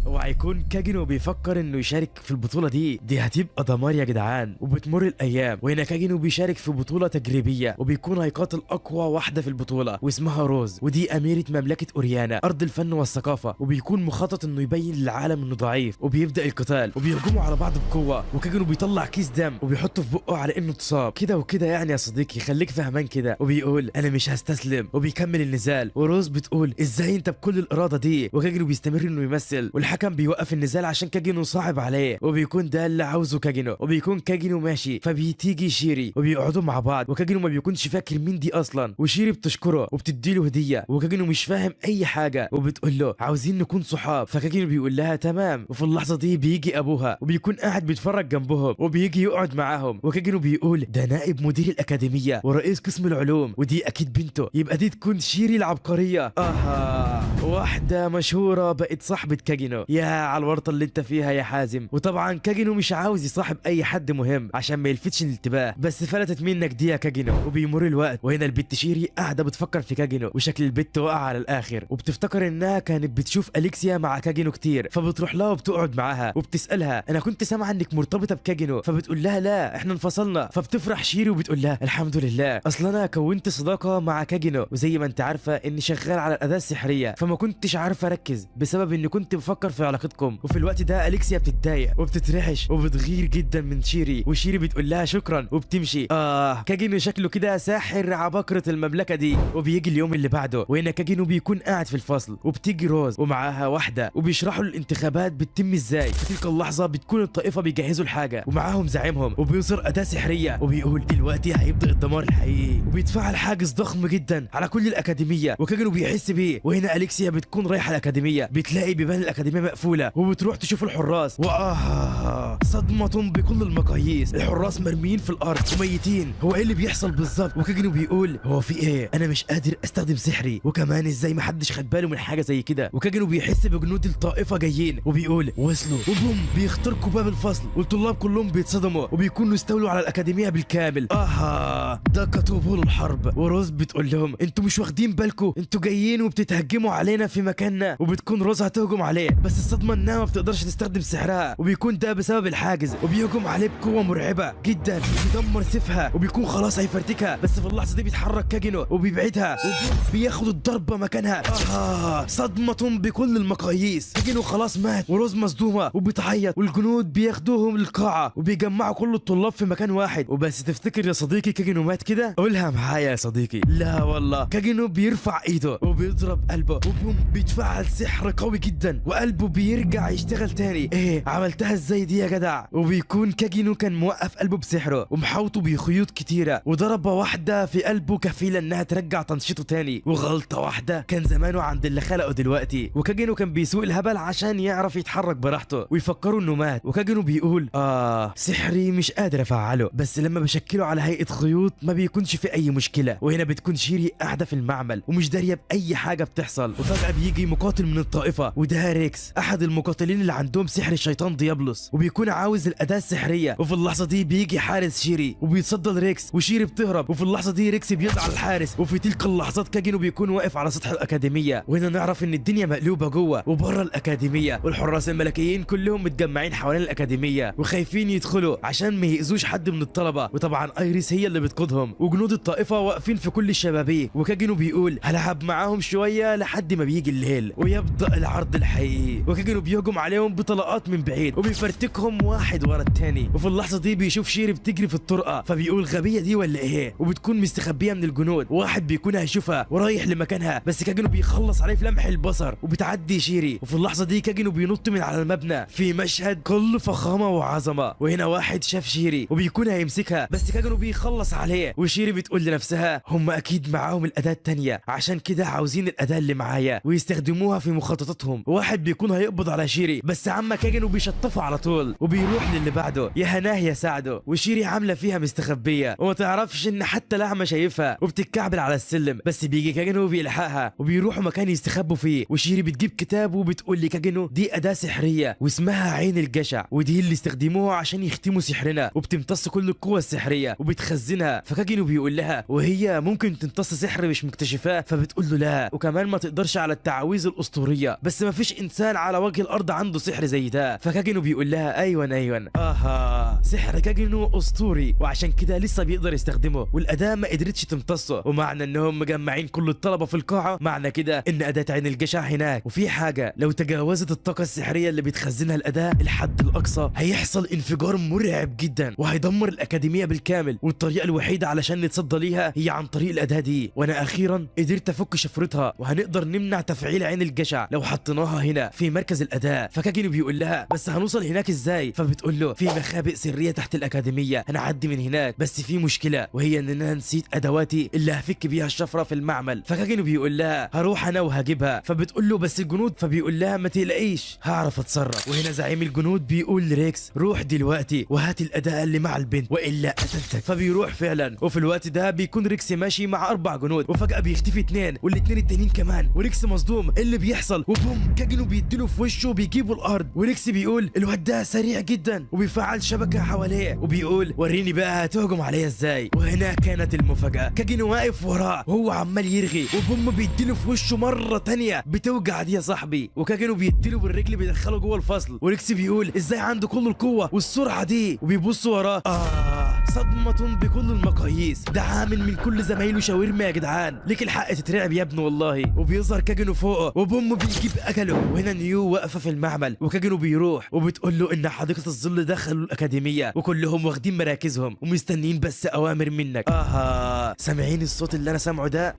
وهيكون كاجنو بيفكر انه يشارك في البطوله دي هتبقى دمار يا جدعان. وبتمر الايام وهنا كاجنو بيشارك في بطوله تجريبيه، وبيكون هيقاتل اقوى واحده في البطوله واسمها روز، ودي اميره مملكه اوريانا ارض الفن والثقافه. وبيكون مخطط انه يبين للعالم انه ضعيف، وبيبدا القتال وبيهجموا على بعض بقوه، وكاجنو بيطلع كيس دم وبيحطه في بقه على انه اتصاب كده وكده. يعني يا صديقي خليك فهمان كده. وبيقول انا مش هستسلم، وبيكمل النزال. وروز بتقول ازاي انت بكل الاراده دي؟ وكاجنو بيستمر انه يمثل، والحكم بيوقف النزال عشان كاجنو صعب عليه، وبيكون ده اللي عاوزه كاجنو. وبيكون كاجنو ماشي فبيتيجي شيري وبيقعدوا مع بعض، وكاجنو ما بيكونش فاكر مين دي اصلا، وشيري بتشكره وبتديله هديه، وكاجنو مش فاهم اي حاجه وبتقول له عاوزين نكون صحاب. فكاجنو بيقول لها تمام. وفي اللحظه دي بيجي ابوها وبيكون قاعد بيتفرج جنبهم وبيجي يقعد معاهم، وكاجنو بيقول ده نائب مدير الاكاديميه ورئيس قسم العلوم، ودي اكيد بنته، يبقى دي تكون شيري العبقريه. واحده مشهوره بقت صاحبه كاجنو. كاجينو. يا على الورطه اللي انت فيها يا حازم. وطبعا كاجينو مش عاوز يصاحب اي حد مهم عشان ما يلفتش الانتباه، بس فلتت منك دي يا كاجينو. وبيمر الوقت وهنا البت شيري قاعده بتفكر في كاجينو، وشكل البت واقع على الاخر، وبتفتكر انها كانت بتشوف اليكسيا مع كاجينو كتير، فبتروح لها وبتقعد معاها وبتسالها انا كنت سامعه انك مرتبطه بكاجينو، فبتقول لها لا احنا انفصلنا. فبتفرح شيري وبتقول لها الحمد لله، اصل انا كونت صداقه مع كاجينو، وزي ما انت عارفه اني شغال على الاداه السحريه، فما كنتش عارفه اركز بسبب اني كنت بفكر في علاقتكم. وفي الوقت ده اليكسيا بتتضايق وبتترعش وبتغير جدا من شيري، وشيري بتقول لها شكرا وبتمشي. كاجينو شكله كده ساحر عباقرة المملكه دي. وبيجي اليوم اللي بعده وهنا كاجينو بيكون قاعد في الفصل، وبتيجي روز ومعاها واحده وبيشرحوا الانتخابات بتتم ازاي. في تلك اللحظه بتكون الطائفه بيجهزوا الحاجه ومعاهم زعيمهم، وبيظهر اداه سحريه وبيقول دلوقتي هيبدا الدمار الحقيقي، وبيتفعل حاجز ضخم جدا على كل الاكاديميه، وكاجينو بيحس بيه. وهنا اليكسيا بتكون رايحه الاكاديميه، بتلاقي بيبان الاكاديميه مقفوله، وبتروح تشوف الحراس صدمه بكل المقاييس. الحراس مرميين في الارض وميتين. هو ايه اللي بيحصل بالظبط؟ وكاجينو بيقول هو في ايه؟ انا مش قادر استخدم سحري، وكمان ازاي ما حدش خد باله من حاجه زي كده. وكاجينو بيحس بجنود الطائفه جايين وبيقول وصلوا، وبوم بيخترقوا باب الفصل، والطلاب كلهم بيتصدموا وبيكونوا استولوا على الاكاديميه بالكامل. ده كتبوا له الحرب. وروز بتقول لهم انتوا مش واخدين بالكم، انتوا جايين وبتتهجموا علينا في مكاننا. وبتكون روز هتهجم عليه، بس الصدمه انها ما بتقدرش تستخدم سحرها، وبيكون ده بسبب الحاجز، وبيهجم عليه بقوه مرعبه جدا، بيدمر سيفها وبيكون خلاص هيفرتكها. بس في اللحظه دي بيتحرك كاجينو وبيبعدها وبياخد الضربه مكانها. صدمه بكل المقاييس. كاجينو خلاص مات، وروز مصدومه وبتعيط، والجنود بياخدوهم للقاعه وبيجمعوا كل الطلاب في مكان واحد. وبس تفتكر يا صديقي كاجينو مات كده؟ قولها معايا يا صديقي. لا والله، كاجينو بيرفع ايده وبيضرب قلبه، وبوم بيتفعل سحر قوي جدا، وقلبه بيرجع يشتغل تاني. ايه عملتها ازاي دي يا جدع؟ وبيكون كاجينو كان موقف قلبه بسحره ومحاوطه بخيوط كتيره، وضربه واحده في قلبه كفيله انها ترجع تنشيطه تاني، وغلطه واحده كان زمانه عند اللي خلقه دلوقتي. وكاجينو كان بيسوق الهبل عشان يعرف يتحرك براحته، ويفكروا انه مات. وكاجينو بيقول سحري مش قادر افعله، بس لما بشكله على هيئه خيوط ما بيكونش في اي مشكله. وهنا بتكون شيري قاعده في المعمل ومش داريه باي حاجه بتحصل، وفجاه بيجي مقاتل من الطائفه، وده ريكس احد المقاتلين اللي عندهم سحر الشيطان ديابلوس، وبيكون عاوز الاداه السحريه. وفي اللحظه دي بيجي حارس شيري وبيتصدى لريكس، وشيري بتهرب. وفي اللحظه دي ريكس بيزعل الحارس. وفي تلك اللحظات كاجينو بيكون واقف على سطح الاكاديميه، وهنا نعرف ان الدنيا مقلوبه جوه وبره الاكاديميه، والحراس الملكيين كلهم متجمعين حوالين الاكاديميه وخايفين يدخلوا عشان ما يأذوش حد من الطلبه. وطبعا ايريس هي اللي بتقودهم، وجنود الطائفه واقفين في كل الشبابيك. وكاجينو بيقول هلعب معاهم شويه لحد ما بيجي الليل ويبدا العرض الحقيقي. وكاجينو بيهجم عليهم بطلقات من بعيد وبيفرتكهم واحد ورا التاني. وفي اللحظه دي بيشوف شيري بتجري في الطرقه، فبيقول غبيه دي ولا ايه؟ وبتكون مستخبيه من الجنود، واحد بيكون هيشوفها ورايح لمكانها، بس كاجينو بيخلص عليه في لمح البصر وبتعدي شيري. وفي اللحظه دي كاجينو بينط من على المبنى في مشهد كله فخامه وعظمه. وهنا واحد شاف شيري وبيكون هيمسكها، بس كاجينو بيخلص عليه. وشيري بتقول لنفسها هم اكيد معاهم الاداه التانيه، عشان كده عاوزين الاداه اللي معايا ويستخدموها في مخططاتهم. واحد بيكون هيقبض على شيري، بس عم كاجينو بيشطفه على طول وبيروح للي بعده يا هناه يا سعده. وشيري عامله فيها مستخبيه وما تعرفش ان حتى لعمه شايفها، وبتتكعبل على السلم. بس بيجي كاجينو وبيلحقها وبيروحوا مكان يستخبوا فيه. وشيري بتجيب كتاب وبتقول لكاجينو دي اداه سحريه واسمها عين الجشع، ودي اللي استخدموها عشان يختموا سحرنا، وبتمتص كل القوه السحريه وبتخزنها. فكاجينو بيقول لها وهي ممكن تمتص سحر مش مكتشفاه؟ فبتقول له لا، وكمان ما تقدرش على التعاويذ الاسطوريه، بس ما فيش انسان على وجه الارض عنده سحر زي ده. فكاجينو بيقول لها ايوه سحر كاجينو اسطوري، وعشان كده لسه بيقدر يستخدمه، والاداه ما قدرتش تمتصه. ومعنى انهم مجمعين كل الطلبه في القاعه، معنى كده ان اداه عين الجشع هناك. وفي حاجه، لو تجاوزت الطاقه السحريه اللي بتخزنها الاداه الحد الاقصى هيحصل انفجار مرعب جدا وهيدمر الاكاديميه بالكامل، والطريقه الوحيده علشان نتصدى ليها هي عن طريق الاداه دي. وانا اخيرا قدرت افك شفرتها، وهنقدر نمنع تفعيل عين الجشع لو حطيناها هنا في مركز الاداه. فكاجينو بيقول لها بس هنوصل هناك ازاي؟ فبتقول له في مخابئ سريه تحت الاكاديميه، هنعدي من هناك، بس في مشكله، وهي ان انا نسيت ادواتي اللي هفك بيها الشفره في المعمل. فكاجينو بيقول لها هروح انا وهجيبها. فبتقول له بس الجنود، فبيقول لها ما تقلقيش هعرف اتصرف. وهنا زعيم الجنود بيقول لريكس روح دلوقتي وهات الاداه اللي مع البنت والا قتلتك. فبيروح فعلا. وفي الوقت ده بيكون ريكس ماشي مع 4 جنود، وفجاه بيختفي 2 والاتنين التانيين كمان، وريكس مصدوم ايه اللي بيحصل؟ وبوم كاجينو بيديله بيديله في وشه وبيجيبوا الارض. وريكس بيقول الواد ده سريع جدا وبيفعل شبكه حواليه، وبيقول وريني بقى هتهجم عليا ازاي. وهنا كانت المفاجاه، كاجينو واقف وراه وهو عمال يرغي، وبوم بيديله في وشه مره تانية بتوجع دي يا صاحبي، وكاجينو بيديله بالرجل بيدخله جوه الفصل. وريكس بيقول ازاي عنده كل القوه والسرعه دي، وبيبص وراه صدمة بكل المقاييس، ده عامل من كل زمايله شاورما يا جدعان، ليك الحق تترعب يا ابني والله. وبيظهر كاجينو فوقه وبوم بيجيب اكله. وهنا نيو واقفه في المعمل وكاجينو بيروح وبتقول له ان حديقه الظل دخلوا الاكاديميه وكلهم واخدين مراكزهم ومستنيين بس اوامر منك. سامعين الصوت اللي انا سامعه ده؟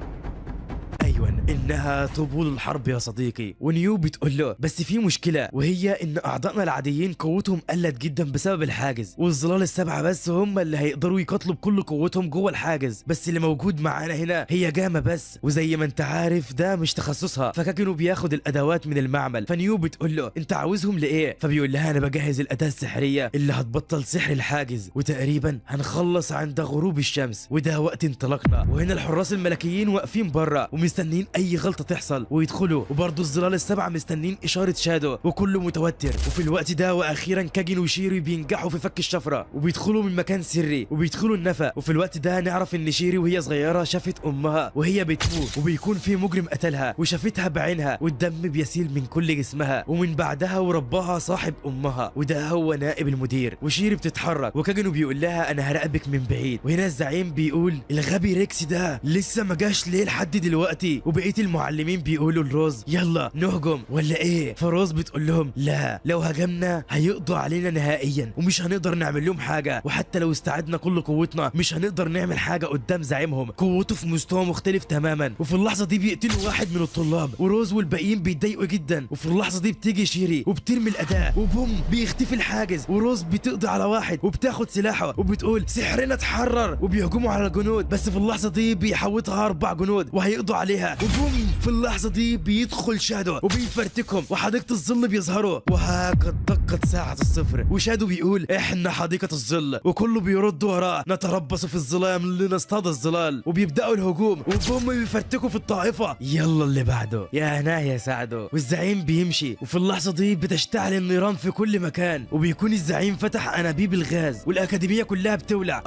ايوه انها طبول الحرب يا صديقي. ونيو بتقول له بس في مشكله، وهي ان اعضائنا العاديين قوتهم قلت جدا بسبب الحاجز، والظلال السبعه بس هم اللي هيقدروا يقاتلوا بكل قوتهم جوه الحاجز، بس اللي موجود معانا هنا هي جامه بس، وزي ما انت عارف ده مش تخصصها. فكاجينو بياخد الادوات من المعمل. فنيو بتقول له انت عاوزهم لايه؟ فبيقول لها انا بجهز الاداه السحريه اللي هتبطل سحر الحاجز، وتقريبا هنخلص عند غروب الشمس، وده وقت انطلاقنا. وهنا الحراس الملكيين واقفين بره ومستنيين اي غلطه تحصل ويدخلوا، وبرضه الظلال السبعه مستنيين اشاره شادو، وكله متوتر. وفي الوقت ده واخيرا كاجينو وشيري بينجحوا في فك الشفره وبيدخلوا من مكان سري وبيدخلوا النفق. وفي الوقت ده نعرف ان شيري وهي صغيره شافت امها وهي بتموت، وبيكون في مجرم قتلها وشافتها بعينها والدم بيسيل من كل جسمها، ومن بعدها ورباها صاحب امها وده هو نائب المدير. وشيري بتتحرك وكاجينو بيقول لها انا هراقبك من بعيد. وهنا الزعيم بيقول الغبي ريكس ده لسه ما جاش ليه لحد دلوقتي؟ وبقيه المعلمين بيقولوا لروز يلا نهجم ولا ايه؟ فروز بتقول لهم لا، لو هجمنا هيقضوا علينا نهائيا ومش هنقدر نعمل لهم حاجه، وحتى لو استعدنا كل قوتنا مش هنقدر نعمل حاجه قدام زعيمهم، قوته في مستوى مختلف تماما. وفي اللحظه دي بيقتلوا واحد من الطلاب، وروز والباقيين بيتضايقوا جدا. وفي اللحظه دي بتيجي شيري وبترمي الاداه وبوم بيختفي الحاجز، وروز بتقضي على واحد وبتاخد سلاحه وبتقول سحرنا اتحرر، وبيهجموا على الجنود. بس في اللحظه دي بيحوطها 4 جنود وهيقضوا عليها، وبوم في اللحظه دي بيدخل شادو وبيفرتكهم وحديقه الظل بيظهروا. وهكذا دقت ساعه الصفر، وشادو بيقول احنا حديقه الظل، وكله بيرد وراه نتربص في الظلام لنصطاد الظلال، وبيبداوا الهجوم وبوم بيفرتكوا في الطائفه. يلا اللي بعده يا هناه يا سعدو. والزعيم بيمشي، وفي اللحظه دي بتشتعل النيران في كل مكان، وبيكون الزعيم فتح انابيب الغاز والاكاديميه كلها بتولع.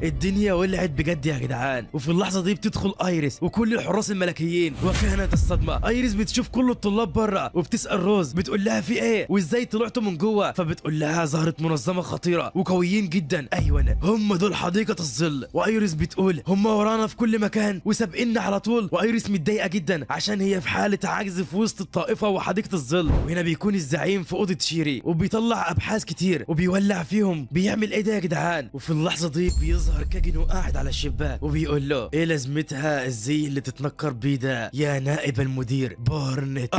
الدنيا ولعت بجد يا جدعان. وفي اللحظه دي بتدخل ايريس وكل الحراس الملكيين، وكانت الصدمه. ايريس بتشوف كل الطلاب بره وبتسال روز بتقول لها في ايه وازاي طلعتوا من جوه؟ فبتقول لها ظهرت منظمه خطيره وقويين جدا، ايوه هم دول حديقه الظل. وايريس بتقول هم ورانا في كل مكان وسابقنا على طول. وايريس متضايقه جدا عشان هي في حاله عجز في وسط الطائفه وحديقه الظل. وهنا بيكون الزعيم في اوضه شيري وبيطلع ابحاث كتير وبيولع فيهم. بيعمل ايه ده يا جدعان؟ وفي اللحظه دي بيظهر كاجينو قاعد على الشباك وبيقول له ايه لازمتها الزي اللي تتنكر بيه ده يا نائب المدير بارنت؟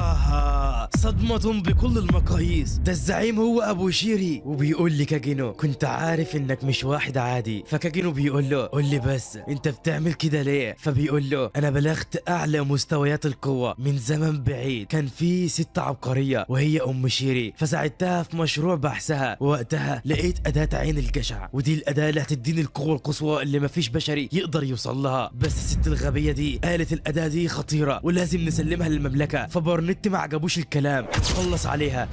صدمة بكل المقاييس، ده الزعيم هو ابو شيري. وبيقول لي كاجينو كنت عارف انك مش واحد عادي. فكاجينو بيقول له قول لي بس انت بتعمل كده ليه؟ فبيقول له انا بلغت اعلى مستويات القوة من زمن بعيد، كان في ست عبقرية وهي ام شيري، فساعدتها في مشروع بحثها، ووقتها لقيت اداة عين الجشع، ودي الاداة اللي هتديني القوة القصوى اللي مفيش بشري يقدر يوصل لها. بس الست الغبية دي قالت الاداة دي خطيرة ولازم نسلمها للمملكة. فبارنت ما عجبوش الكلام وخلص عليها.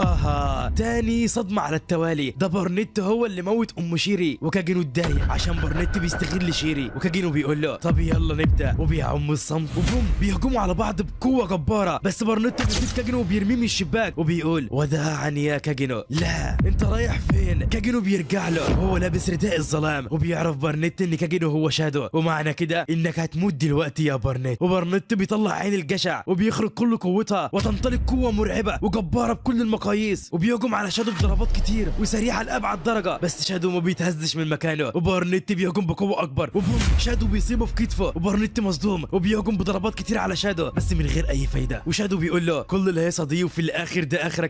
تاني صدمة على التوالي، ده بارنت هو اللي موت ام شيري. وكاجينو اتضايق عشان بارنت بيستغل شيري، وكاجينو بيقول له طب يلا نبدا، وبيعم الصمت وبوم بيهجموا على بعض بقوة جبارة. بس بارنت بيسيب كاجينو وبيرميه من الشباك وبيقول وداعا يا كاجينو. لا انت رايح فين؟ كاجينو بيرجع له وهو لابس رداء الظلام، وبيعرف بارنت ان كاجينو هو شادو، ومعنى كده انك هتموت دلوقتي يا بارنت. وبارنت بيطلع عين الجشع وبيخرج كل قوتها وتنطلق قوة مرعبة وجبارة بكل المقاييس، وبيهجم على شادو بضربات كتير وسريعة لأبعد درجة. بس شادو ما بيتهزش من مكانه، وبارنت بيهجم بقوة أكبر وبوم شادو بيصيبه في كتفه، وبارنت مصدوم وبيهجم بضربات كتير على شادو بس من غير أي فايدة. وشادو بيقول له كل الهيصة دي وفي الآخر ده آخرك.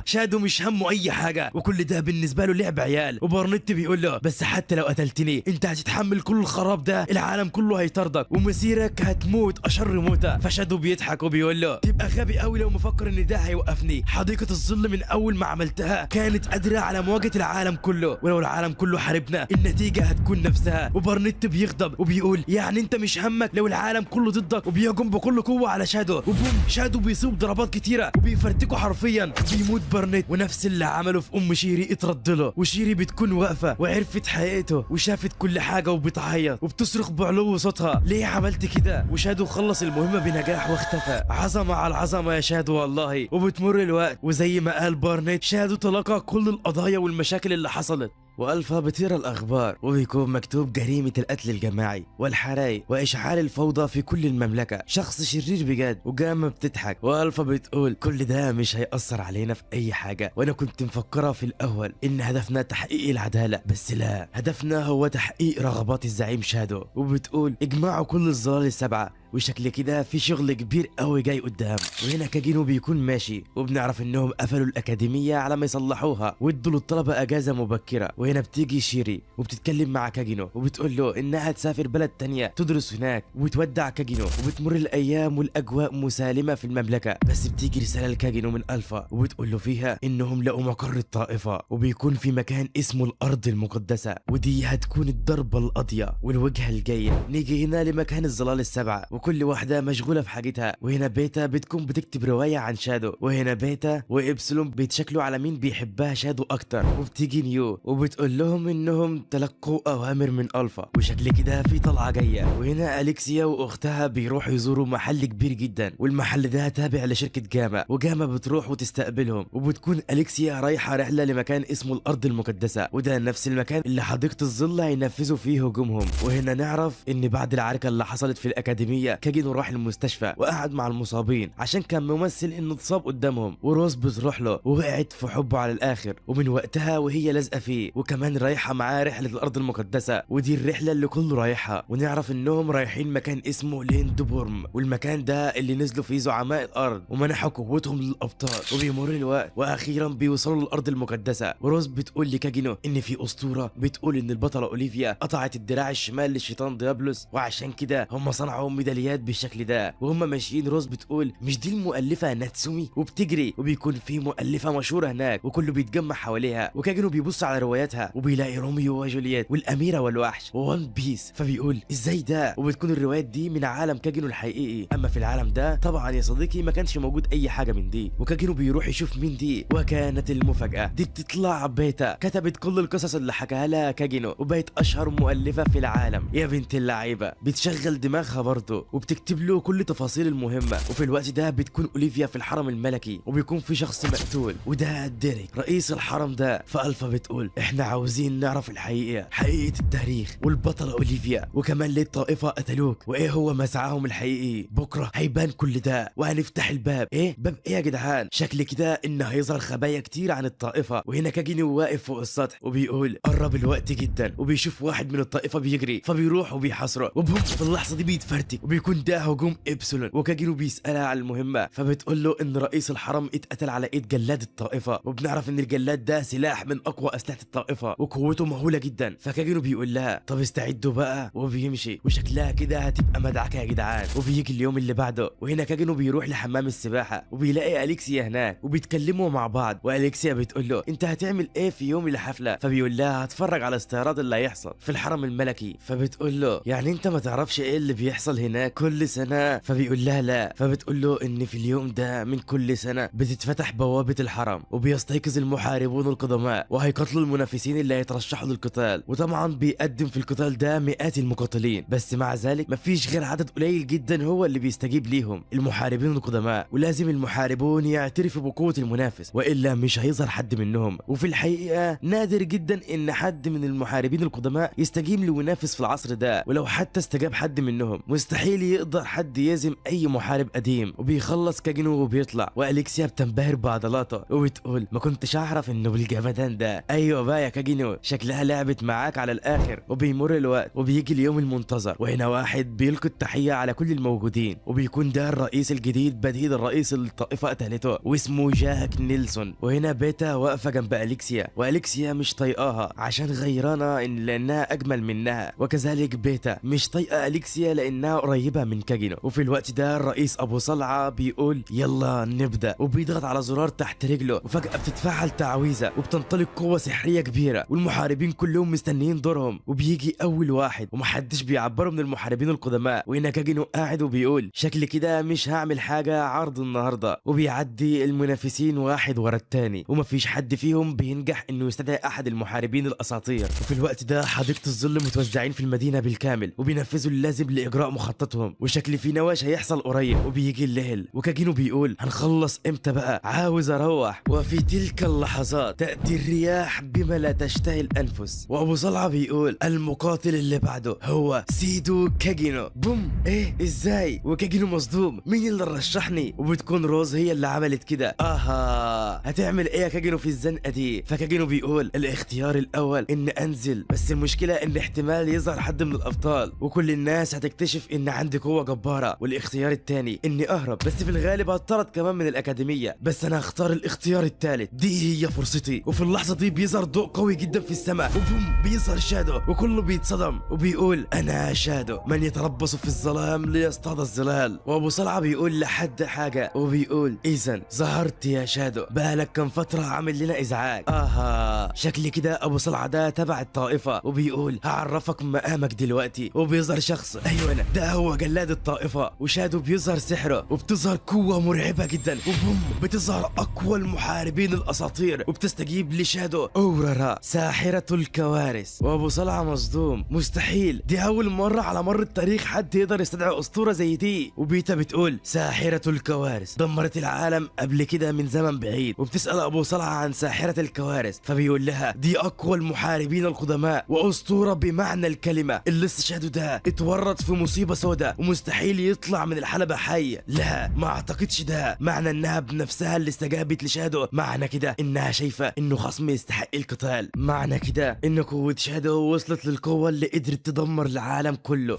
شادو مش همه أي حاجة، وكل ده بالنسبة له لعب عيال. وبارنت بيقول له بس حتى لو قتلتني يعني انت هتتحمل كل الخراب ده؟ العالم كله هيطردك ومسيرك هتموت اشر موتة. فشادو بيضحك وبيقول له تبقى غبي قوي لو مفكر ان ده هيوقفني. حديقة الظل من اول ما عملتها كانت قادرة على مواجهة العالم كله، ولو العالم كله حاربنا النتيجة هتكون نفسها. وبارنيت بيغضب وبيقول يعني انت مش همك لو العالم كله ضدك؟ وبيهجم بكل قوة على شادو، وبوم شادو بيصيب ضربات كتيرة وبيفرتكه حرفيا. بيموت بارنيت، ونفس اللي عمله في ام شيري اترد له. وشيري بتكون واقفة وعرفت حقيقته وشافت كل حاجة وبتعيط وبتصرخ بعلو صوتها ليه عملت كده؟ وشادو خلص المهمة بنجاح واختفى. عظمة على العظمة يا شادو والله. وبتمر الوقت وزي ما قال بارنيت شادو تلقى كل القضايا والمشاكل اللي حصلت. وألفا بتقرا الأخبار وبيكون مكتوب جريمة القتل الجماعي والحرايق وإشعال الفوضى في كل المملكة. شخص شرير بجد. وجاما بتضحك وألفا بتقول كل ده مش هيأثر علينا في أي حاجة، وأنا كنت مفكرة في الأول إن هدفنا تحقيق العدالة، بس لا، هدفنا هو تحقيق رغبات الزعيم شادو. وبتقول اجمعوا كل الظلال السبعة وشكل كده في شغل كبير قوي جاي قدام. وهنا كاجينو بيكون ماشي وبنعرف انهم قفلوا الاكاديميه على ما يصلحوها وادوا للطلبه اجازه مبكره. وهنا بتيجي شيري وبتتكلم مع كاجينو وبتقول له انها تسافر بلد تانية تدرس هناك وتودع كاجينو. وبتمر الايام والاجواء مسالمه في المملكه، بس بتيجي رساله لكاجينو من الفا وبتقول له فيها انهم لقوا مقر الطائفه وبيكون في مكان اسمه الارض المقدسه، ودي هتكون الضربه القاضيه والوجهه الجايه. نيجي هنا لمكان الظلال السبعه وكل واحدة مشغولة في حاجتها. وهنا بيتا بتكون بتكتب رواية عن شادو، وهنا بيتا وإبسلون بيتشكلوا على مين بيحبها شادو أكتر. وبتيجي نيو وبتقول لهم إنهم تلقوا أوامر من ألفا وشكل كده في طلعة جاية. وهنا أليكسيا وأختها بيروحوا يزوروا محل كبير جدا، والمحل ده تابع لشركة جاما، وجاما بتروح وتستقبلهم. وبتكون أليكسيا رايحة رحلة لمكان اسمه الأرض المقدسة، وده نفس المكان اللي حديقة الظل هينفذوا فيه هجومهم. وهنا نعرف إن بعد العركة اللي حصلت في الأكاديمية كاجينو راح المستشفى وقعد مع المصابين عشان كان ممثل انه اتصاب قدامهم. وروز بتروح له ووقعت في حبه على الاخر، ومن وقتها وهي لازقه فيه. وكمان رايحه معاه رحله الارض المقدسه، ودي الرحله اللي كله رايحها. ونعرف انهم رايحين مكان اسمه ليندبورم، والمكان ده اللي نزلوا فيه زعماء الارض ومنحوا قوتهم للابطال. وبيمر الوقت واخيرا بيوصلوا للارض المقدسه. وروز بتقول لكاجينو ان في اسطوره بتقول ان البطله اوليفيا قطعت الدراع الشمال للشيطان ديابلوس، وعشان كده هم صنعوا ميداليات بالشكل ده. وهم ماشيين روز بتقول مش دي المؤلفه ناتسومي؟ وبتجري وبيكون في مؤلفه مشهوره هناك وكله بيتجمع حواليها. وكاجينو بيبص على رواياتها وبيلاقي روميو وجولييت والاميره والوحش وون بيس، فبيقول ازاي ده؟ وبتكون الروايات دي من عالم كاجينو الحقيقي. اما في العالم ده طبعا يا صديقي ما كانش موجود اي حاجه من دي. وكاجينو بيروح يشوف مين دي، وكانت المفاجاه دي بتطلع بيتا كتبت كل القصص اللي حكاها لها كاجينو وبقت اشهر مؤلفه في العالم. يا بنت اللعيبه بتشغل دماغها برضه وبتكتب له كل تفاصيل المهمه. وفي الوقت ده بتكون اوليفيا في الحرم الملكي وبيكون في شخص مقتول، وده ديريك رئيس الحرم ده. فالفا بتقول احنا عاوزين نعرف الحقيقه، حقيقه التاريخ والبطله اوليفيا، وكمان ليه الطائفه قتلوك وايه هو مسعاهم الحقيقي. بكره هيبان كل ده وهنفتح الباب. ايه باب ايه يا جدعان؟ شكل كده ان هيظهر خبايا كتير عن الطائفه. وهنا كاجينو واقف فوق السطح وبيقول قرب الوقت جدا، وبيشوف واحد من الطائفه بيجري فبيروح وبيحاصره. وبهم في اللحظه دي بيتفرتك وبيكون ده هجوم إبسلون. وكاجينو بيسألها على المهمة فبتقول له إن رئيس الحرم اتقتل على إيد جلاد الطائفة، وبنعرف إن الجلاد ده سلاح من أقوى أسلحة الطائفة وقوته مهولة جدا. فكاجينو بيقول لها طب استعدوا بقى، وبيمشي وشكلها كده هتبقى مدعكة يا جدعان. وبيجي اليوم اللي بعده، وهنا كاجينو بيروح لحمام السباحة وبيلاقي أليكسيا هناك وبيتكلموا مع بعض. وأليكسيا بتقول له أنت هتعمل إيه في يوم الحفلة؟ فبيقول لها هتفرج على استعراض اللي هيحصل في الحرم الملكي. فبتقول له يعني أنت ما تعرفش إيه اللي بيحصل هناك كل سنة؟ فبيقول لها لا. فبتقول له ان في اليوم ده من كل سنه بتتفتح بوابه الحرم وبيستيقظ المحاربون القدماء وهيقتلوا المنافسين اللي هيترشحوا للقتال. وطبعا بيقدم في القتال ده مئات المقاتلين، بس مع ذلك مفيش غير عدد قليل جدا هو اللي بيستجيب ليهم، المحاربين القدماء. ولازم المحاربون يعترفوا بقوه المنافس والا مش هيظهر حد منهم. وفي الحقيقه نادر جدا ان حد من المحاربين القدماء يستجيب لمنافس في العصر ده، ولو حتى استجاب حد منهم مستحيل مستحيل يقدر حد يهزم اي محارب قديم. وبيخلص كاجينو وبيطلع، واليكسيا بتنبهر بعضلاته وبتقول ما كنتش اعرف انه بالجمدان ده. ايوه بقى يا كاجينو، شكلها لعبت معاك على الاخر. وبيمر الوقت وبيجي اليوم المنتظر، وهنا واحد بيلقي التحيه على كل الموجودين، وبيكون ده الرئيس الجديد بديل الرئيس اللي الطائفه قتلته، واسمه جاك نيلسون. وهنا بيتا واقفه جنب اليكسيا، واليكسيا مش طايقاها عشان غيرانه لانها اجمل منها، وكذلك بيتا مش طايقه اليكسيا لانها قريبه من كاجينو. وفي الوقت ده الرئيس ابو صلعه بيقول يلا نبدا، وبيضغط على زرار تحت رجله، وفجاه بتتفعل تعويذه وبتنطلق قوه سحريه كبيره، والمحاربين كلهم مستنيين دورهم. وبيجي اول واحد ومحدش بيعبره من المحاربين القدماء، وهنا كاجينو قاعد وبيقول شكل كده مش هعمل حاجه عرض النهارده. وبيعدي المنافسين واحد ورا التاني، ومفيش حد فيهم بينجح انه يستدعي احد المحاربين الاساطير. وفي الوقت ده حديقه الظل متوزعين في المدينه بالكامل، وبينفذوا اللازم لاجراء مخططهم، وشكل في نواش هيحصل قريب. وبيجي الليل وكاجينو بيقول هنخلص امتى بقى، عاوز اروح. وفي تلك اللحظات تاتي الرياح بما لا تشتهي الانفس، وابو صلعه بيقول المقاتل اللي بعده هو سيدو كاجينو. بوم، ايه ازاي؟ وكاجينو مصدوم، مين اللي رشحني؟ وبتكون روز هي اللي عملت كده. هتعمل ايه يا كاجينو في الزنقه دي؟ فكاجينو بيقول الاختيار الاول ان انزل، بس المشكله ان احتمال يظهر حد من الابطال وكل الناس هتكتشف ان عندي قوه جباره. والاختيار الثاني اني اهرب، بس في الغالب هطرد كمان من الاكاديميه، بس انا هختار الاختيار الثالث، دي هي فرصتي. وفي اللحظه دي بيظهر ضوء قوي جدا في السماء، وبوم بيظهر شادو، وكله بيتصدم وبيقول انا شادو من يتربص في الظلام ليصطاد الظلال. وابو صلعه بيقول لحد حاجه وبيقول اذا ظهرت يا شادو، بقالك كم فتره عامل لنا ازعاج. شكلي كده ابو صلعه ده تبع الطائفه، وبيقول هعرفك مقامك دلوقتي. وبيظهر شخص، ايوه انا ده هو جلاد الطائفه. وشادو بيظهر سحره، وبتظهر قوه مرعبه جدا، وبوم بتظهر اقوى المحاربين الاساطير، وبتستجيب لشادو اورارا ساحره الكوارث. وابو صلعه مصدوم، مستحيل، دي اول مره على مر التاريخ حد يقدر يستدعي اسطوره زي دي. وبيتا بتقول ساحره الكوارث دمرت العالم قبل كده من زمن بعيد. وبتسال ابو صلعه عن ساحره الكوارث، فبيقول لها دي اقوى المحاربين القدماء واسطوره بمعنى الكلمه، اللي شادو ده اتورط في مصيبه سوداء ومستحيل يطلع من الحلبه حي. لا ما اعتقدش ده معنى انها بنفسها اللي استجابت لشادو، معنى كده انها شايفه انه خصم يستحق القتال، معنى كده ان قوه شادو وصلت للقوه اللي قدرت تدمر العالم كله.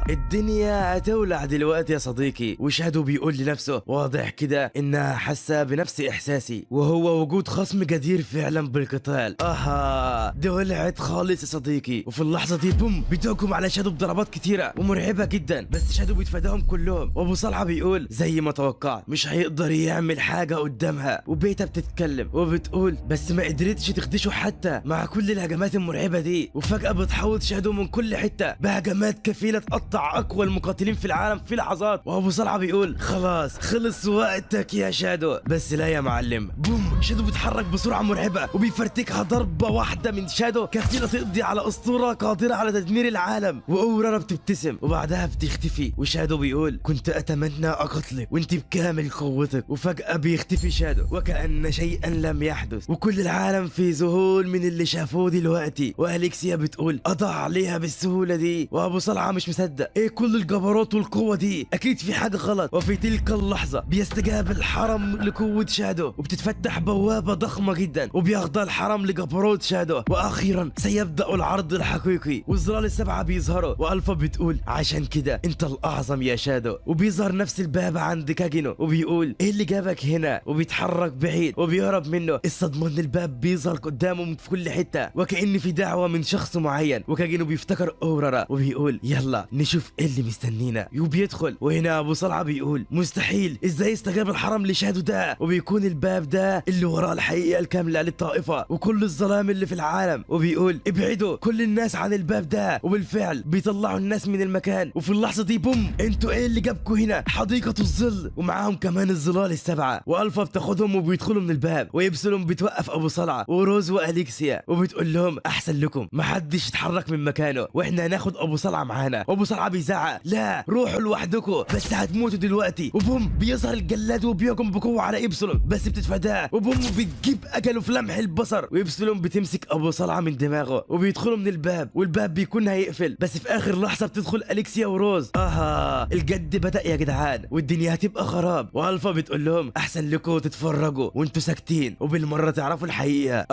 الدنيا هتولع دلوقتي يا صديقي. وشادو بيقول لنفسه واضح كده انها حاسه بنفس احساسي، وهو وجود خصم جدير فعلا بالقتال. دي ولعت خالص يا صديقي. وفي اللحظه دي بوم بتهجم على شادو بضربات كتيره ومرعبه جدا، بس شادو بيتفاداهم كلهم. وابو صلعه بيقول زي ما توقعت مش هيقدر يعمل حاجه قدامها. وبيتا بتتكلم وبتقول بس ما قدرتش تخدشه حتى مع كل الهجمات المرعبه دي. وفجاه بتحوط شادو من كل حته بهجمات كفيله تقطع اقوى المقاتلين في العالم في لحظات. وابو صلعه بيقول خلاص خلص وقتك يا شادو. بس لا يا معلم، بوم شادو بيتحرك بسرعه مرعبه وبيفرتكها ضربه واحده من شادو كفيله تقضي على اسطوره قادره على تدمير العالم. واورارا بتبتسم وبعدها بتختفي. وشادو بيقول كنت اتمنى اقتلك وانت بكامل قوتك. وفجاه بيختفي شادو وكأن شيئا لم يحدث، وكل العالم في ذهول من اللي شافوه دلوقتي. واليكسيا بتقول اضع عليها بالسهوله دي. وابو صلعه مش مصدق، ايه كل الجبروت والقوه دي؟ اكيد في حاجه غلط. وفي تلك اللحظه بيستجاب الحرم لقوه شادو، وبتتفتح بوابه ضخمه جدا وبيخضع الحرم لجبروت شادو. واخيرا سيبدا العرض الحقيقي، والظلال السبعه بيظهروا. والفا بتقول عشان كده انت الاعظم يا شادو. وبيظهر نفس الباب عند كاجينو وبيقول ايه اللي جابك هنا، وبيتحرك بعيد وبيهرب منه. الصدمه ان الباب بيظهر قدامه في كل حته وكأن في دعوه من شخص معين. وكاجينو بيفتكر اورارا وبيقول يلا نشوف ايه اللي مستنينا. وبيدخل، وهنا ابو صلعه بيقول مستحيل، ازاي استجاب الحرم لشادو ده؟ وبيكون الباب ده اللي وراه الحقيقه الكامله للطائفه وكل الظلام اللي في العالم. وبيقول ابعدوا كل الناس عن الباب ده. وبالفعل بيطلعوا الناس من المكان. وفي اللحظه دي بوم انتوا ايه اللي جابكوا هنا؟ حديقه الظل، ومعاهم كمان الظلال السبعه. والفا بتاخدهم وبيدخلوا من الباب. ويبسلهم بتوقف ابو صلعه وروز واليكسيا وبتقول لهم احسن لكم محدش يتحرك من مكانه واحنا هناخد ابو صلعه معانا. وابو صلعه بيزعق لا روحوا لوحدكم بس هتموتوا دلوقتي. وبوم بيظهر الجلاد وبيهجم بقوه على ابسلون بس بتتفاداه وبوم بتجيب اجله في لمح البصر، ويبسلون بتمسك ابو صلعه من دماغه وبيدخلوا من الباب، والباب بيكون هيقفل، بس في اخر لحظه بتدخل اليكسيا وروز. الجد بدا يا جدعان والدنيا هتبقى خراب. والفا بتقول لهم احسن لكم تتفرجوا وانتوا ساكتين وبالمره تعرفوا الحقيقه.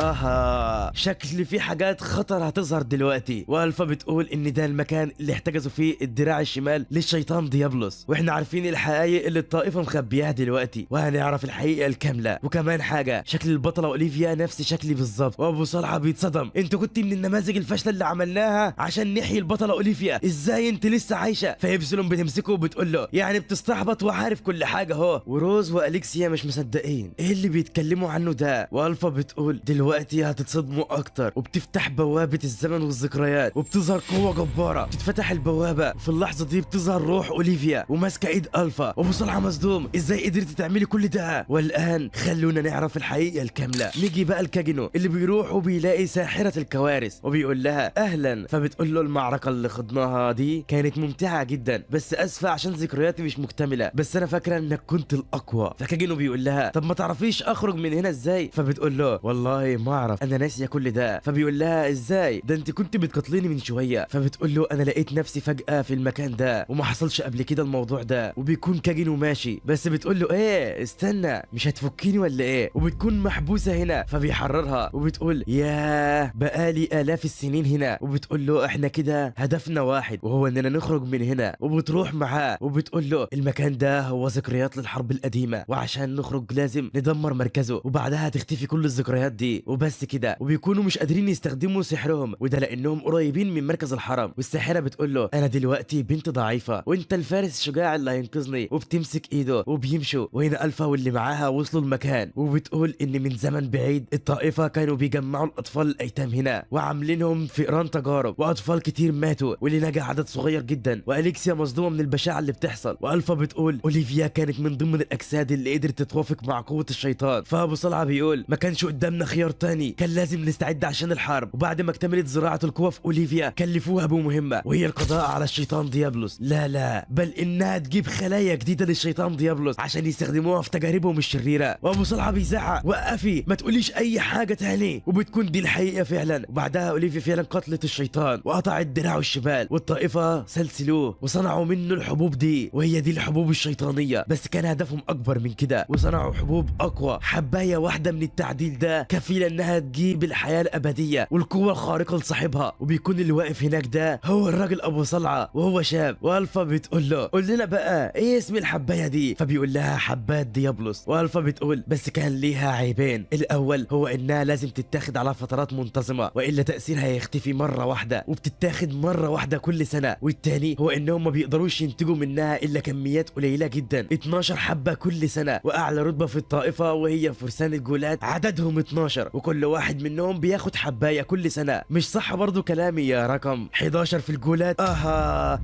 شكل في حاجات خطر هتظهر دلوقتي. والفا بتقول ان ده المكان اللي احتجزوا فيه الدراع الشمال للشيطان ديابلوس، واحنا عارفين الحقائق اللي الطائفه مخبياها دلوقتي، وهنعرف الحقيقه الكامله. وكمان حاجه، شكل البطله اوليفيا نفس شكلي بالظبط. وابو صلعه بيتصدم، انت كنت من النماذج الفاشله اللي عملناها عشان نحيي البطله اوليفيا، ازاي انت لسه عايشه؟ فيبسلون بتمسكه وبتقول له يعني بتستعبط وعارف كل حاجه اهو. وروز واليكسيا مش مصدقين ايه اللي بيتكلموا عنه ده. والفا بتقول دلوقتي هتتصدموا اكتر، وبتفتح بوابه الزمن والذكريات وبتظهر قوه جباره. بتتفتح البوابه، في اللحظه دي بتظهر روح اوليفيا وماسكه ايد الفا. وابو صلعه مصدوم، ازاي قدرتي تعملي كل ده؟ والان خلونا نعرف الحقيقه الكامله. نيجي بقى الكاجينو اللي بيروح وبيلاقي ساحره الكوارث وبيقول لها اهلا. فبتقول له المعركه اللي خضناها دي كانت ممتعه جدا، بس اسفه عشان ذكرياتي مش مكتمله، بس انا فاكره انك كنت الاقوى. فكاجينو بيقول لها طب ما تعرفيش اخرج من هنا ازاي؟ فبتقول له والله ما اعرف، انا ناسيه كل ده. فبيقول لها ازاي؟ ده انت كنت بتقتليني من شويه. فبتقول له انا لقيت نفسي فجاه في المكان ده وما حصلش قبل كده الموضوع ده. وبيكون كاجينو ماشي، بس بتقول له ايه استنى مش هتفكيني ولا ايه؟ وبتكون محبوسه هنا. فبيحررها وبتقول ياه بقالي الاف السنين هنا. وبتقول له احنا كده هدفنا واحد وهو اننا نخرج من هنا. وبتروح معاه وبتقول له المكان ده هو ذكريات للحرب القديمه، وعشان نخرج لازم ندمر مركزه وبعدها هتختفي كل الذكريات دي وبس كده. وبيكونوا مش قادرين يستخدموا سحرهم، وده لانهم قريبين من مركز الحرم. والساحره بتقول له انا دلوقتي بنت ضعيفه وانت الفارس الشجاع اللي هينقذني. وبتمسك ايده وبيمشوا، وهنا الفا واللي معاها وصلوا المكان. وبتقول ان من زمن بعيد الطائفه كانوا بيجمعوا الاطفال الايتام هنا وعاملينهم فئران تجارب، واطفال كتير ماتوا واللي نجا عدد صغير جدا. واليكسيا مصدومه من البشاعه اللي بتحصل. والفا بتقول اوليفيا كانت من ضمن الاجساد اللي قدرت تتوافق مع قوه الشيطان. فابو صلعه بيقول ما كانش قدامنا خيار تاني، كان لازم نستعد عشان الحرب. وبعد ما اكتملت زراعه القوه في اوليفيا كلفوها بمهمه، وهي القضاء على الشيطان ديابلوس. لا بل انها تجيب خلايا جديده للشيطان ديابلوس عشان يستخدموها في تجاربهم الشريره. وابو صلعه بيزعق وقفي ما تقوليش اي حاجه تاني. وبتكون دي الحقيقه فعلا. وبعدها اوليفيا فعلا قتلت الشيطان وقطعت دراعه الشمال، والطائفه سلسلوه وصنعوا منه الحبوب دي، وهي دي الحبوب الشيطانيه. بس كان هدفهم اكبر من كده وصنعوا حبوب اقوى. حبايه واحده من التعديل ده كفيله انها تجيب الحياه الابديه والقوه الخارقه لصاحبها. وبيكون اللي واقف هناك ده هو الراجل ابو صلعه وهو شاب. والفا بتقول له قول لنا بقى ايه اسم الحبايه دي؟ فبيقول لها حبات ديابلوس. والفا بتقول بس كان ليها عيبين، الاول هو انها لازم تتاخد على فترات منتظمه والا تاثيرها يختفي مره واحده، وبتتاخد مره واحده كل سنه. والتاني هو انهم ما بيقدروش ينتجوا منها الا كميات قليله جدا، 12 حبه كل سنه. واعلى رتبه في الطائفه وهي فرسان الجولات عددهم 12، وكل واحد منهم بياخد حبايه كل سنه. مش صح برضو كلامي يا رقم 11 في الجولات؟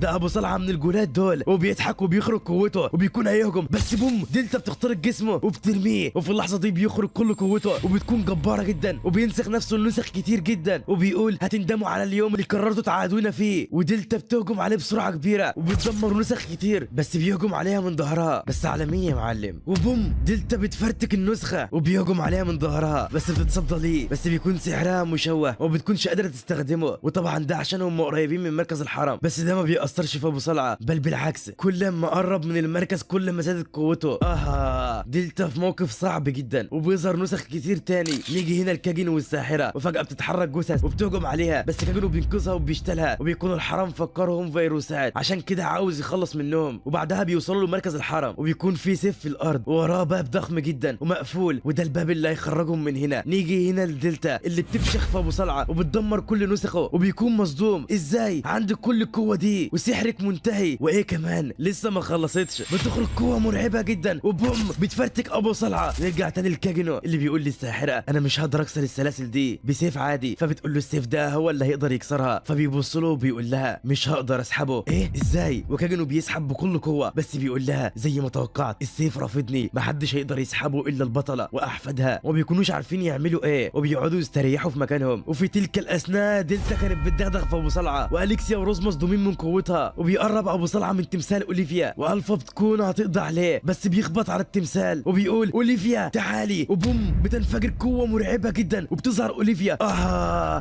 ده ابو صلعه من الجولات دول، وبيضحك وبيخرج قوته وبيكون هيهجم، بس بوم دلتا بتخترق جسمه وبترميه، وفي اللحظه دي بيخرج كل قوته وبتكون جباره جدا، وبينسخ نفسه النسخ كتير جدا، وبيقول هتندموا على اليوم اللي قررتوا تعادونا فيه. ودلتا بتهجم عليه بسرعه كبيره وبتدمر نسخ كتير، بس بيهجم عليها من ظهرها بس عالميه يا معلم. وبوم دلتا بتفرتك النسخه وبيهجم عليها من ظهرها بس بتتصدى ليه، بس بيكون سحرها مشوه وبتكونش قادره تستخدمه. وطبعا ده عشان هم قريبين من مركز الحرم، بس ده ما بيأثرش في ابو صلعه، بل بالعكس كل ما قرب من المركز كل ما زادت قوته. دلتا في موقف صعب جدا وبيظهر نسخ كتير تاني. نيجي هنا الكاجينو والساحره، وفجاه بتتحرك جثث وبتهجم عليها، بس كاجينو بينقذها وبيشتلها، وبيكون الحرم فكرهم فيروسات عشان كده عاوز يخلص منهم. وبعدها بيوصلوا لمركز الحرم وبيكون في سيف في الارض ووراه باب ضخم جدا ومقفول، وده الباب اللي هيخرجهم من هنا. نيجي هنا لدلتا اللي بتفشخ في ابو صلعه وبتدمر كل نسخه، وبيكون مصدوم ازاي عندك كل القوه دي وسحرك منتهي؟ وايه كمان لسه ما خلصتش، بتخرج قوه مرعبه جدا وبوم بتفرتك ابو صلعه. نرجع تاني للكاجينو اللي بيقول للساحره انا مش هقدر اكسر السلاسل دي بسيف عادي. فبتقول له السيف ده هو اللي هيقدر يكسرها. فبيبص له وبيقول لها مش هقدر اسحبه. ايه ازاي؟ وكاجينو بيسحب بكل قوه، بس بيقول لها زي ما توقعت السيف رافضني، محدش هيقدر يسحبه الا البطله واحفادها، وما بيكونوش عارفين يعملوا ايه وبيقعدوا يستريحوا في مكانهم. وفي تلك الاثناء دلتا كانت بتدغدغ في ابو صلعه، واليكسيا وروز مصدومين من قوتها، وبيقرب ابو صلعه من تمثال اوليفيا، والفا بتكون هتقضي عليه بس بيخبط على التمثال وبيقول اوليفيا تعالي عالي، وبوم بتنفجر قوة مرعبة جدا وبتظهر اوليفيا.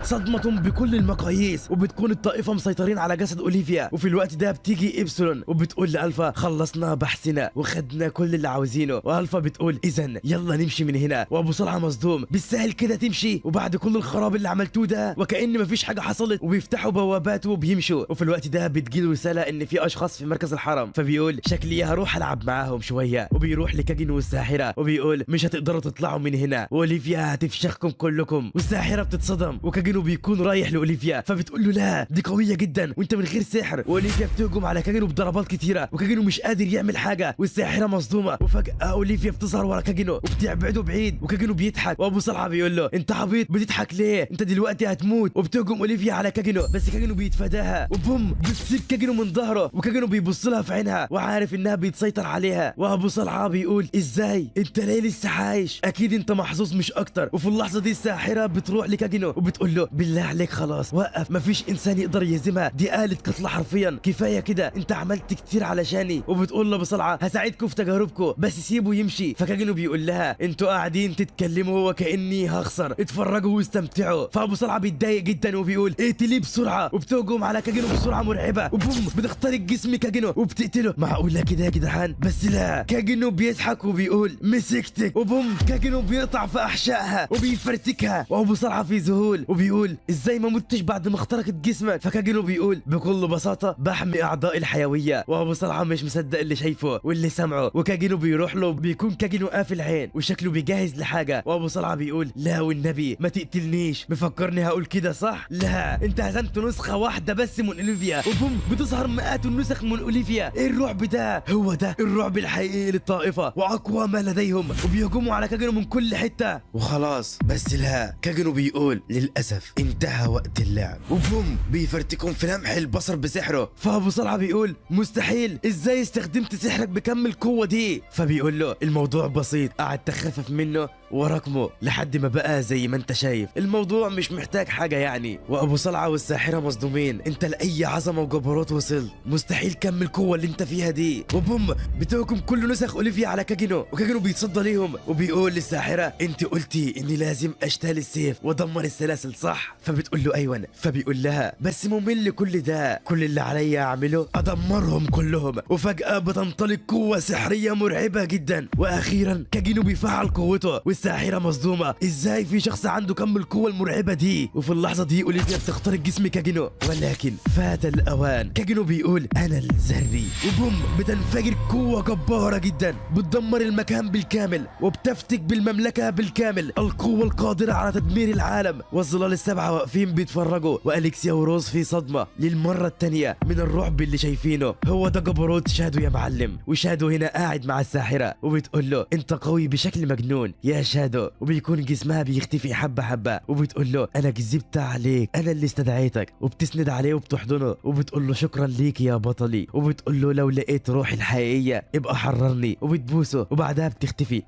صدمة بكل المقاييس، وبتكون الطائفة مسيطرين على جسد اوليفيا. وفي الوقت ده بتيجي إبسلون وبتقول لألفا خلصنا بحثنا وخدنا كل اللي عاوزينه. وألفا بتقول إذن يلا نمشي من هنا. وأبو صلعة مصدوم، بالسهل كده تمشي وبعد كل الخراب اللي عملتوه ده وكأن مفيش حاجة حصلت، وبيفتحوا بوابات وبيمشوا. وفي الوقت ده بتجيله رسالة إن في أشخاص في مركز الحرم، فبيقول شكلي هروح ألعب معاهم شوية. وبيروح لكاجن والساحرة وبيقول مش هتقدروا تطلعوا من هنا وأوليفيا هتفشخكم كلكم. والساحرة بتصدم وكاجن بيكون رايح لأوليفيا، فبتقول له لا دي قوية جدا وانت من غير سحر. وأوليفيا بتهجم على كاجن بضربات كتيرة وكاجن مش قادر يعمل حاجة، والساحرة مصدومة. وفجأة أوليفيا بتظهر ورا كاجن وبتبعده بعيد، وكاجن بيضحك. وأبو صلعة بيقول له انت عبيط بتضحك ليه؟ انت دلوقتي هتموت. وبتهجم أوليفيا على كاجن بس كاجن بيتفاداها، وبوم بتصيب كاجن من ظهره، وكاجن بيبص لها في عينها وعارف انها بيتسيطر عليها. وأبو صلعة بيقول ازاي انت ليه لسه عايش؟ اكيد انت محظوظ مش اكتر. وفي اللحظة دي الساحرة بتروح لكاجن وبتقول له بالله عليك خلاص وقف، مفيش انسان يقدر يهزمها، دي آلة قتل حرفيا، كفاية كده انت عملت كتير علشاني. وبتقول له بصلعة هساعدكم في تجاربكم بس سيبه يمشي. فكاجن بيقول لها انتوا قاعدين تتكلموا وكأني هخسر، اتفرجوا واستمتعوا. فابو صلعة بيتضايق جدا وبيقول اقتليه بسرعة، وبتهجم على كاجن بسرعة مرعبة وبوم بتخترق جسم كاجن وبتقتله. معقولة كده يا جدعان؟ بس لا، كاجن بيضحك وبيقول مسكتك، وبوم كاجن بيقطع في احشائها وبيفرتكها. وابو صلعة في ذهول وبيقول ازاي ما متش بعد ما اخترقت جسمك؟ فكاجن بيقول بكل بساطة بحمي اعضائي الحيوية. وابو صلعة مش مصدق اللي شايفه واللي سمعه، وكاجن بيروح له بيكون كاجن قافل عين وشكله بيجهز لحاجة. وابو صلعة بيقول لا والنبي ما تقتلنيش، مفكرني هقول كده صح؟ لا انت هزمت نسخة واحدة بس من اوليفيا، وبوم بتظهر مئات النسخ من اوليفيا. ايه الرعب ده؟ هو ده الرعب الحقيقي للطائفة واقوى ما لديهم، وبيهجموا على كاجن من كل حتة. وخلاص بس لا، كاجن بيقول للاسف انتهى وقت اللعب، وبوم بيفرتكم في لمح البصر بسحره. فابو صلعة بيقول مستحيل، ازاي استخدمت سحرك بكم القوة دي؟ فبيقول له الموضوع بسيط، قعد تخفف منه ورقمه لحد ما بقى زي ما انت شايف، الموضوع مش محتاج حاجة يعني. وابو صلعة والساحرة مصدومين، انت لأي عظمة وجبروت وصل؟ مستحيل كم القوة اللي انت فيها دي. وبوم بتهجم كل نسخ اوليفيا على كاجنو، وكاجنو بيتصدى ليهم وبيقول للساحرة انت قلتي اني لازم اشتغل السيف وادمر السلاسل صح؟ فبتقول له ايوه. فبيقول لها بس ممل كل ده، كل اللي عليا اعمله ادمرهم كلهم. وفجأة بتنطلق قوة سحرية مرعبة جدا، واخيرا كاجنو بيفعل قوته والساحرة مصدومة، ازاي في شخص عنده كم القوة المرعبة دي؟ وفي اللحظة دي اوليفيا بتخترق جسم كاجنو، ولكن فات الاوان. كاجنو بيقول انا الذري، وبوم بتنفجر قوة جبارة جدا بتدمر المكان بالكامل وبتفتك بالمملكة بالكامل، القوة القادرة على تدمير العالم. والظلال السبعة واقفين بيتفرجوا، واليكسيا وروز في صدمة للمرة التانية من الرعب اللي شايفينه. هو ده جبروت شادو يا معلم. وشادو هنا قاعد مع الساحرة وبتقول له انت قوي بشكل مجنون يا شادو، وبيكون جسمها بيختفي حبة حبة، وبتقول له انا كذبت عليك، انا اللي استدعيتك، وبتسند عليه وبتحضنه وبتقول له شكرا ليك يا بطلي، وبتقول له لو لقيت روحي الحقيقية ابقى حررني، وبتبوسه وبعدها بتختفي.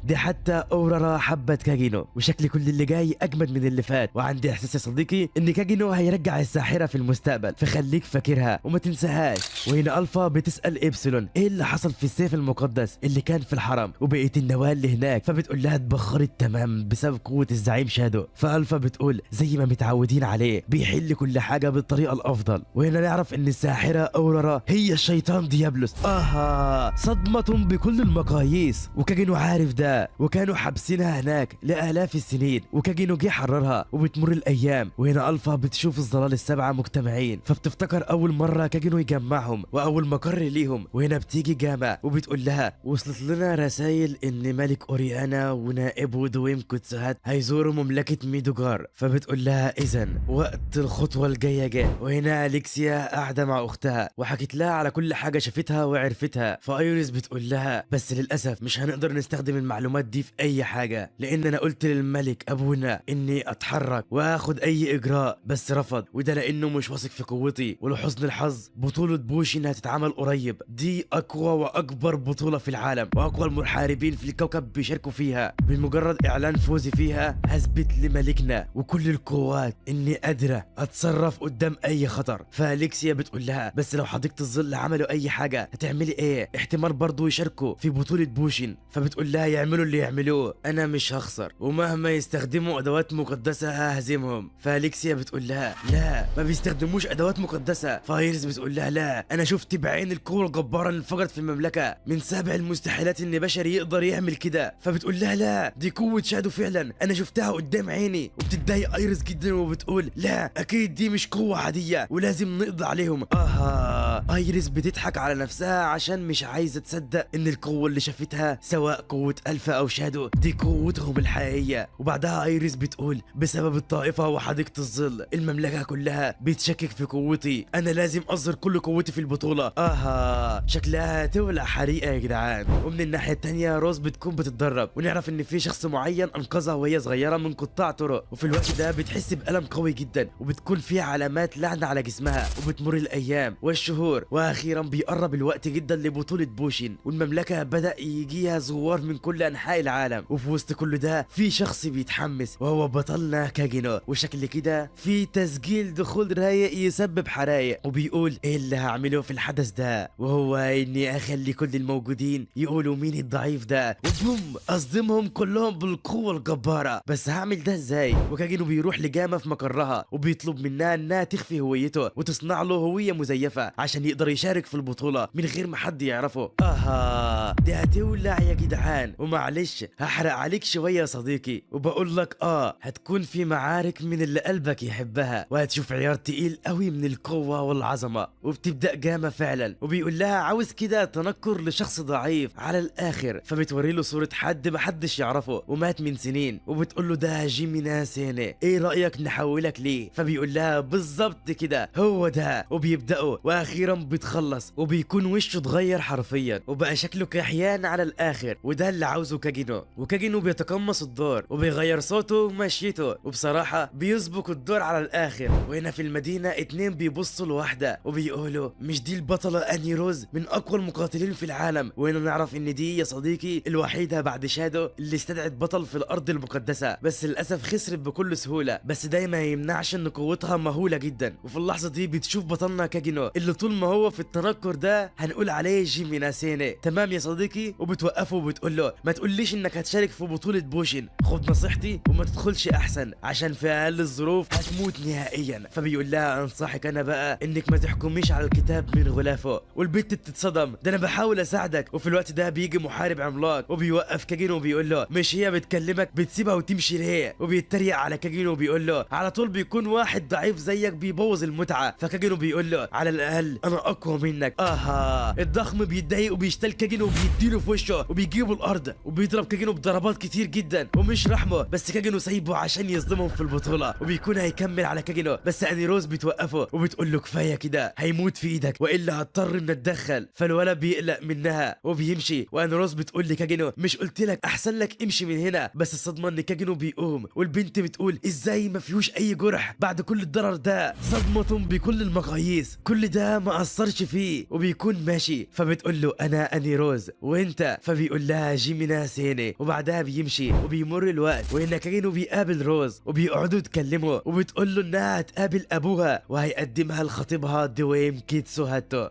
دي حتى اورارا حبت كاجينو، وشكل كل اللي جاي اجمد من اللي فات. وعندي احساس يا صديقي ان كاجينو هيرجع الساحرة في المستقبل، فخليك فاكرها وما تنساهاش. وهنا الفا بتسأل إبسلون ايه اللي حصل في السيف المقدس اللي كان في الحرم وبقية النواة اللي هناك، فبتقول لها اتبخرت تمام بسبب قوة الزعيم شادو. فالفا بتقول زي ما متعودين عليه بيحل كل حاجة بالطريقة الافضل. وهنا نعرف ان الساحرة اورارا هي الشيطان ديابلوس. صدمة بكل المقاييس، وكاجينو عارف ده، وكانوا حابسينها هناك لآلاف السنين، وكاجينو جه حررها. وبتمر الايام وهنا الفا بتشوف الظلال السبعة مجتمعين، فبتفتكر اول مرة كاجينو يجمعهم واول مقر ليهم. وهنا بتيجي جاما وبتقول لها وصلت لنا رسائل ان ملك اوريانا ونائبه دويم كوتسوهات هيزوروا مملكة ميدوغار. فبتقول لها اذا وقت الخطوة الجاية جه. وهنا اليكسيا قاعدة مع اختها وحكت لها على كل حاجة شافتها وعرفتها. فايريس بتقول لها بس للاسف مش هنقدر نستخدم المعلومات دي في اي حاجة، لان انا قلت للملك ابونا اني اتحرك واخد اي اجراء بس رفض، وده لانه مش واثق في قوتي. ولحسن الحظ بطولة بوشين هتتعمل قريب، دي اقوى واكبر بطولة في العالم، واقوى المحاربين في الكوكب بيشاركوا فيها. بمجرد اعلان فوزي فيها هثبت لملكنا وكل القوات اني قادرة اتصرف قدام اي خطر. فاليكسيا بتقول لها بس لو حديقة الظل عملوا اي حاجة هتعملي ايه؟ احتمال برضو يشاركوا في بطولة بوشين. فبتقول بتقول لها يعملوا اللي يعملوه انا مش هخسر، ومهما يستخدموا ادوات مقدسه ههزمهم. فاليكسيا بتقول لها لا ما بيستخدموش ادوات مقدسه. فايرس بتقول لها لا انا شفت بعين القوه الجباره اللي انفجرت في المملكه، من سابع المستحيلات ان بشري يقدر يعمل كده. فبتقول لها لا دي قوه شادو فعلا، انا شفتها قدام عيني. وبتتضايق ايرس جدا وبتقول لا اكيد دي مش قوه عاديه ولازم نقضي عليهم. ايرس بتضحك على نفسها عشان مش عايزه تصدق ان القوه اللي شافتها سواء قوه الفا او شادو دي قوتهم الحقيقيه. وبعدها ايرس بتقول بسبب الطائفه وحديقه الظل المملكه كلها بتشكك في قوتي، انا لازم اظهر كل قوتي في البطوله. شكلها تولع حريقه يا جدعان. ومن الناحيه التانيه روز بتكون بتتدرب، ونعرف ان في شخص معين انقذها وهي صغيره من قطاع طرق. وفي الوقت ده بتحس بالم قوي جدا، وبتكون في علامات لعنه على جسمها. وبتمر الايام والشهور، واخيرا بيقرب الوقت جدا لبطوله بوشين، والمملكه بدا يجيها زوار من كل انحاء العالم. وفي وسط كل ده في شخص بيتحمس وهو بطلنا كاجينو، وشكل كده في تسجيل دخول رايق يسبب حرايق. وبيقول ايه اللي هعمله في الحدث ده، وهو اني اخلي كل الموجودين يقولوا مين الضعيف ده، وبوم اصدمهم كلهم بالقوه الجباره. بس هعمل ده ازاي؟ وكاجينو بيروح لجامه في مقرها وبيطلب منها انها تخفي هويته وتصنع له هويه مزيفه عشان يقدر يشارك في البطوله من غير ما حد يعرفه. دي هتولع يا جدعان. ومعلش هحرق عليك شويه يا صديقي، وبقول لك هتكون في معارك من اللي قلبك يحبها، وهتشوف عيار تقيل قوي من القوه والعظمه. وبتبدا جامه فعلا، وبيقول لها عاوز كده تنكر لشخص ضعيف على الاخر. فبتوري له صوره حد محدش يعرفه ومات من سنين، وبتقول له ده جيمينا سيني، ايه رايك نحولك ليه؟ فبيقول لها بالظبط كده هو ده. وبيبداوا واخيرا بتخلص، وبيكون وشه اتغير حرفيا وبقى شكله كحيان على الاخر. وده اللي عاوزه كاجينو. وكاجينو بيتقمص الدور وبيغير صوته ومشيته، وبصراحه بيسبق الدور على الاخر. وهنا في المدينه اتنين بيبصوا لواحده وبيقولوا مش دي البطله اني روز من اقوى المقاتلين في العالم؟ وهنا نعرف ان دي يا صديقي الوحيده بعد شادو اللي استدعت بطل في الارض المقدسه، بس للاسف خسرت بكل سهوله. بس ده ما يمنعش ان قوتها مهوله جدا. وفي اللحظه دي بتشوف بطلنا كاجينو اللي طول ما هو في التنكر ده هنقول عليه جيمينا سيني، تمام يا صديقي؟ وبتوقفه وبتقول له ما تقوليش انك هتشارك في بطوله بوشين، خد نصيحتي وما تدخلش احسن عشان في اقل الظروف هتموت نهائيا. فبيقول لها انصحك انا بقى انك ما تحكميش على الكتاب من غلافه. والبنت بتتصدم، ده انا بحاول اساعدك. وفي الوقت ده بيجي محارب عملاق وبيوقف كاجينو وبيقول له مش هي بتكلمك بتسيبها وتمشي ليه؟ وبيتريق على كاجينو وبيقول له على طول بيكون واحد ضعيف زيك بيبوظ المتعه. فكاجينو بيقول له على الاقل انا اقوى منك. الضخم بيتضايق وبيشتل كاجينو وبيديله في وشه وبيجيبه الارض وبيضرب كاجينو بضربات كتير جدا ومش رحمه. بس كاجينو سايبه عشان يصدمهم في البطوله، وبيكون هيكمل على كاجينو. بس اني روز بتوقفه وبتقول له كفايه كده هيموت في ايدك والا هضطر ان اتدخل. فالولد بيقلق منها وبيمشي. واني روز بتقول لكاجينو مش قلت لك احسن لك امشي من هنا؟ بس الصدمه ان كاجينو بيقوم، والبنت بتقول ازاي ما فيهوش اي جرح بعد كل الضرر ده؟ صدمه بكل المقاييس، كل ده ما اثرش فيه. وبيكون ماشي. فبتقول له انا اني روز وانت؟ فبيقول لها جيمينا سيني. وبعدها بيمشي وبيمر الوقت، وهنا كاجينو بيقابل روز وبيقعدوا يتكلموا، وبتقول له انها هتقابل ابوها وهيقدمها لخطيبها دويم كيتسو هاتو.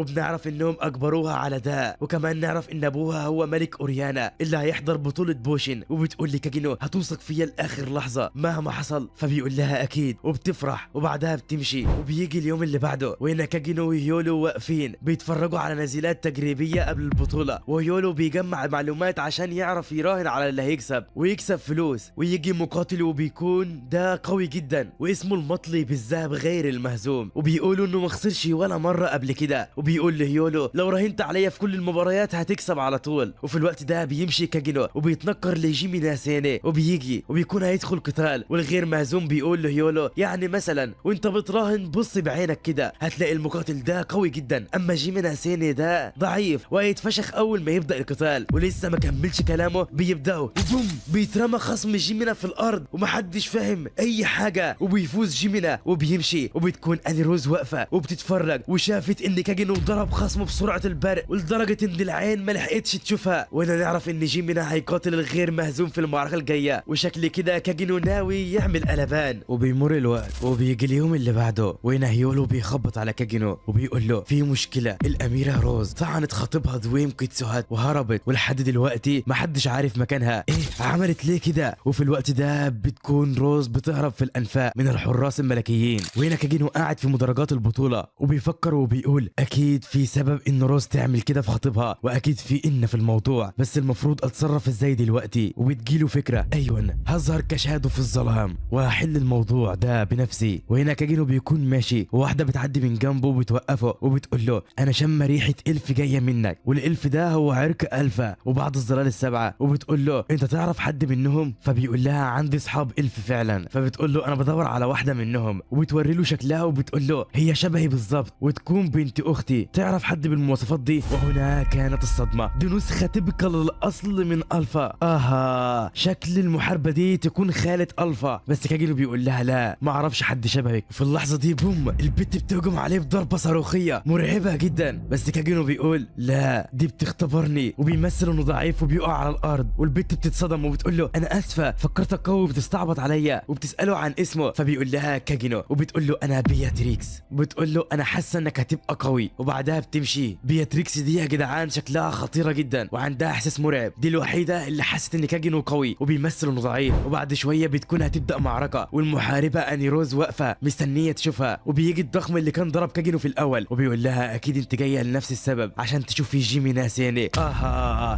وبنعرف انهم اجبروها على ده. وكمان نعرف ان ابوها هو ملك اوريانا اللي هيحضر بطولة بوشين. وبتقول لكاجينو هتوثق فيا لاخر لحظة مهما حصل؟ فبيقول لها اكيد وبتفرح. وبعدها بتمشي. وبيجي اليوم اللي بعده، وهنا كاجينو وهيولو واقفين بيتفرجوا على نزيلات تجريبية قبل البطولة. وهيولو بيجمع معلومات عشان يعرف يراهن على اللي هيكسب ويكسب فلوس. ويجي مقاتل وبيكون ده قوي جدا واسمه المطلي بالذهب غير المهزوم، وبيقولوا انه ما خسرش ولا مرة قبل كده. وبيقول لهيولو لو راهنت عليا في كل المباريات هتكسب على طول. وفي الوقت ده بيمشي كاجينو وبيتنكر لجيمينا سيني وبيجي وبيكون هيدخل قتال. والغير مهزوم بيقول لهيولو يعني مثلا وانت بتراهن بص بعينك كده هتلاقي المقاتل ده قوي جدا، اما جيمينا سيني ده ضعيف وهيتفشخ اول ما يبدا القتال. ولسه ما كملش كلامه بيبداوا وبوم بيترمى خصم جيمينا في الارض ومحدش فاهم اي حاجه. وبيفوز جيمينا وبيمشي. وبتكون اني روز واقفه وبتتفرج وشافت ان كاجينو ضرب خصمه بسرعه البرق ولدرجه ان العين ما لحقتش تشوفها. وهنا نعرف ان جيمينا هيقاتل الغير مهزوم في المعركه الجايه. وشكل كده كاجينو ناوي يعمل قلبان. وبيمر الوقت وبيجي اليوم اللي بعده، وهنا هيولو بيخبط على كاجينو وبيقول له في مشكله، الاميره روز طعنت خطيبها دويم كيتسوهات وهرب هربت ولحد دلوقتي محدش عارف مكانها ايه عملت ليه كده. وفي الوقت ده بتكون روز بتهرب في الانفاق من الحراس الملكيين، وهنا كاجينو قاعد في مدرجات البطوله وبيفكر وبيقول اكيد في سبب ان روز تعمل كده في خطيبها، واكيد في الموضوع، بس المفروض اتصرف ازاي دلوقتي. وبتجيله فكره ايوه هظهر كشهاده في الظلام وهحل الموضوع ده بنفسي. وهنا كاجينو بيكون ماشي وواحده بتعدي من جنبه وبتوقفه وبتقول له انا شم ريحه الف جايه منك، والالف ده هو عرق الفا وبعض الظلال السبعه. وبتقول له انت تعرف حد منهم؟ فبيقول لها عندي اصحاب الف فعلا. فبتقول له انا بدور على واحده منهم، وبتوري له شكلها وبتقول له هي شبهي بالظبط وتكون بنت اختي، تعرف حد بالمواصفات دي؟ وهنا كانت الصدمه، دي نسخه تبقى للاصل من الفا. شكل المحاربه دي تكون خاله الفا. بس كاجينو بيقول لها لا ما اعرفش حد شبهك. في اللحظه دي بوم البت بتهجم عليه بضربه صاروخيه مرعبه جدا، بس كاجينو بيقول لا دي بتختبرني، وبيمثل انه ضعيف وبيقع على الارض. والبت بتتصدم وبتقول له انا اسفه فكرتك قوي وبتستعبط عليا، وبتساله عن اسمه. فبيقول لها كاجينو وبتقول له انا بياتريكس. بتقول له انا حاسه انك هتبقى قوي، وبعدها بتمشي. بياتريكس دي يا جدعان شكلها خطيره جدا وعندها احساس مرعب، دي الوحيده اللي حست ان كاجينو قوي وبيمثل انه ضعيف. وبعد شويه بتكون هتبدا معركه، والمحاربه اني روز واقفه مستنيه تشوفها. وبيجي الضخم اللي كان ضرب كاجينو في الاول وبيقول لها اكيد انت جايه لنفس السبب عشان تشوفي جيمي ناسيني.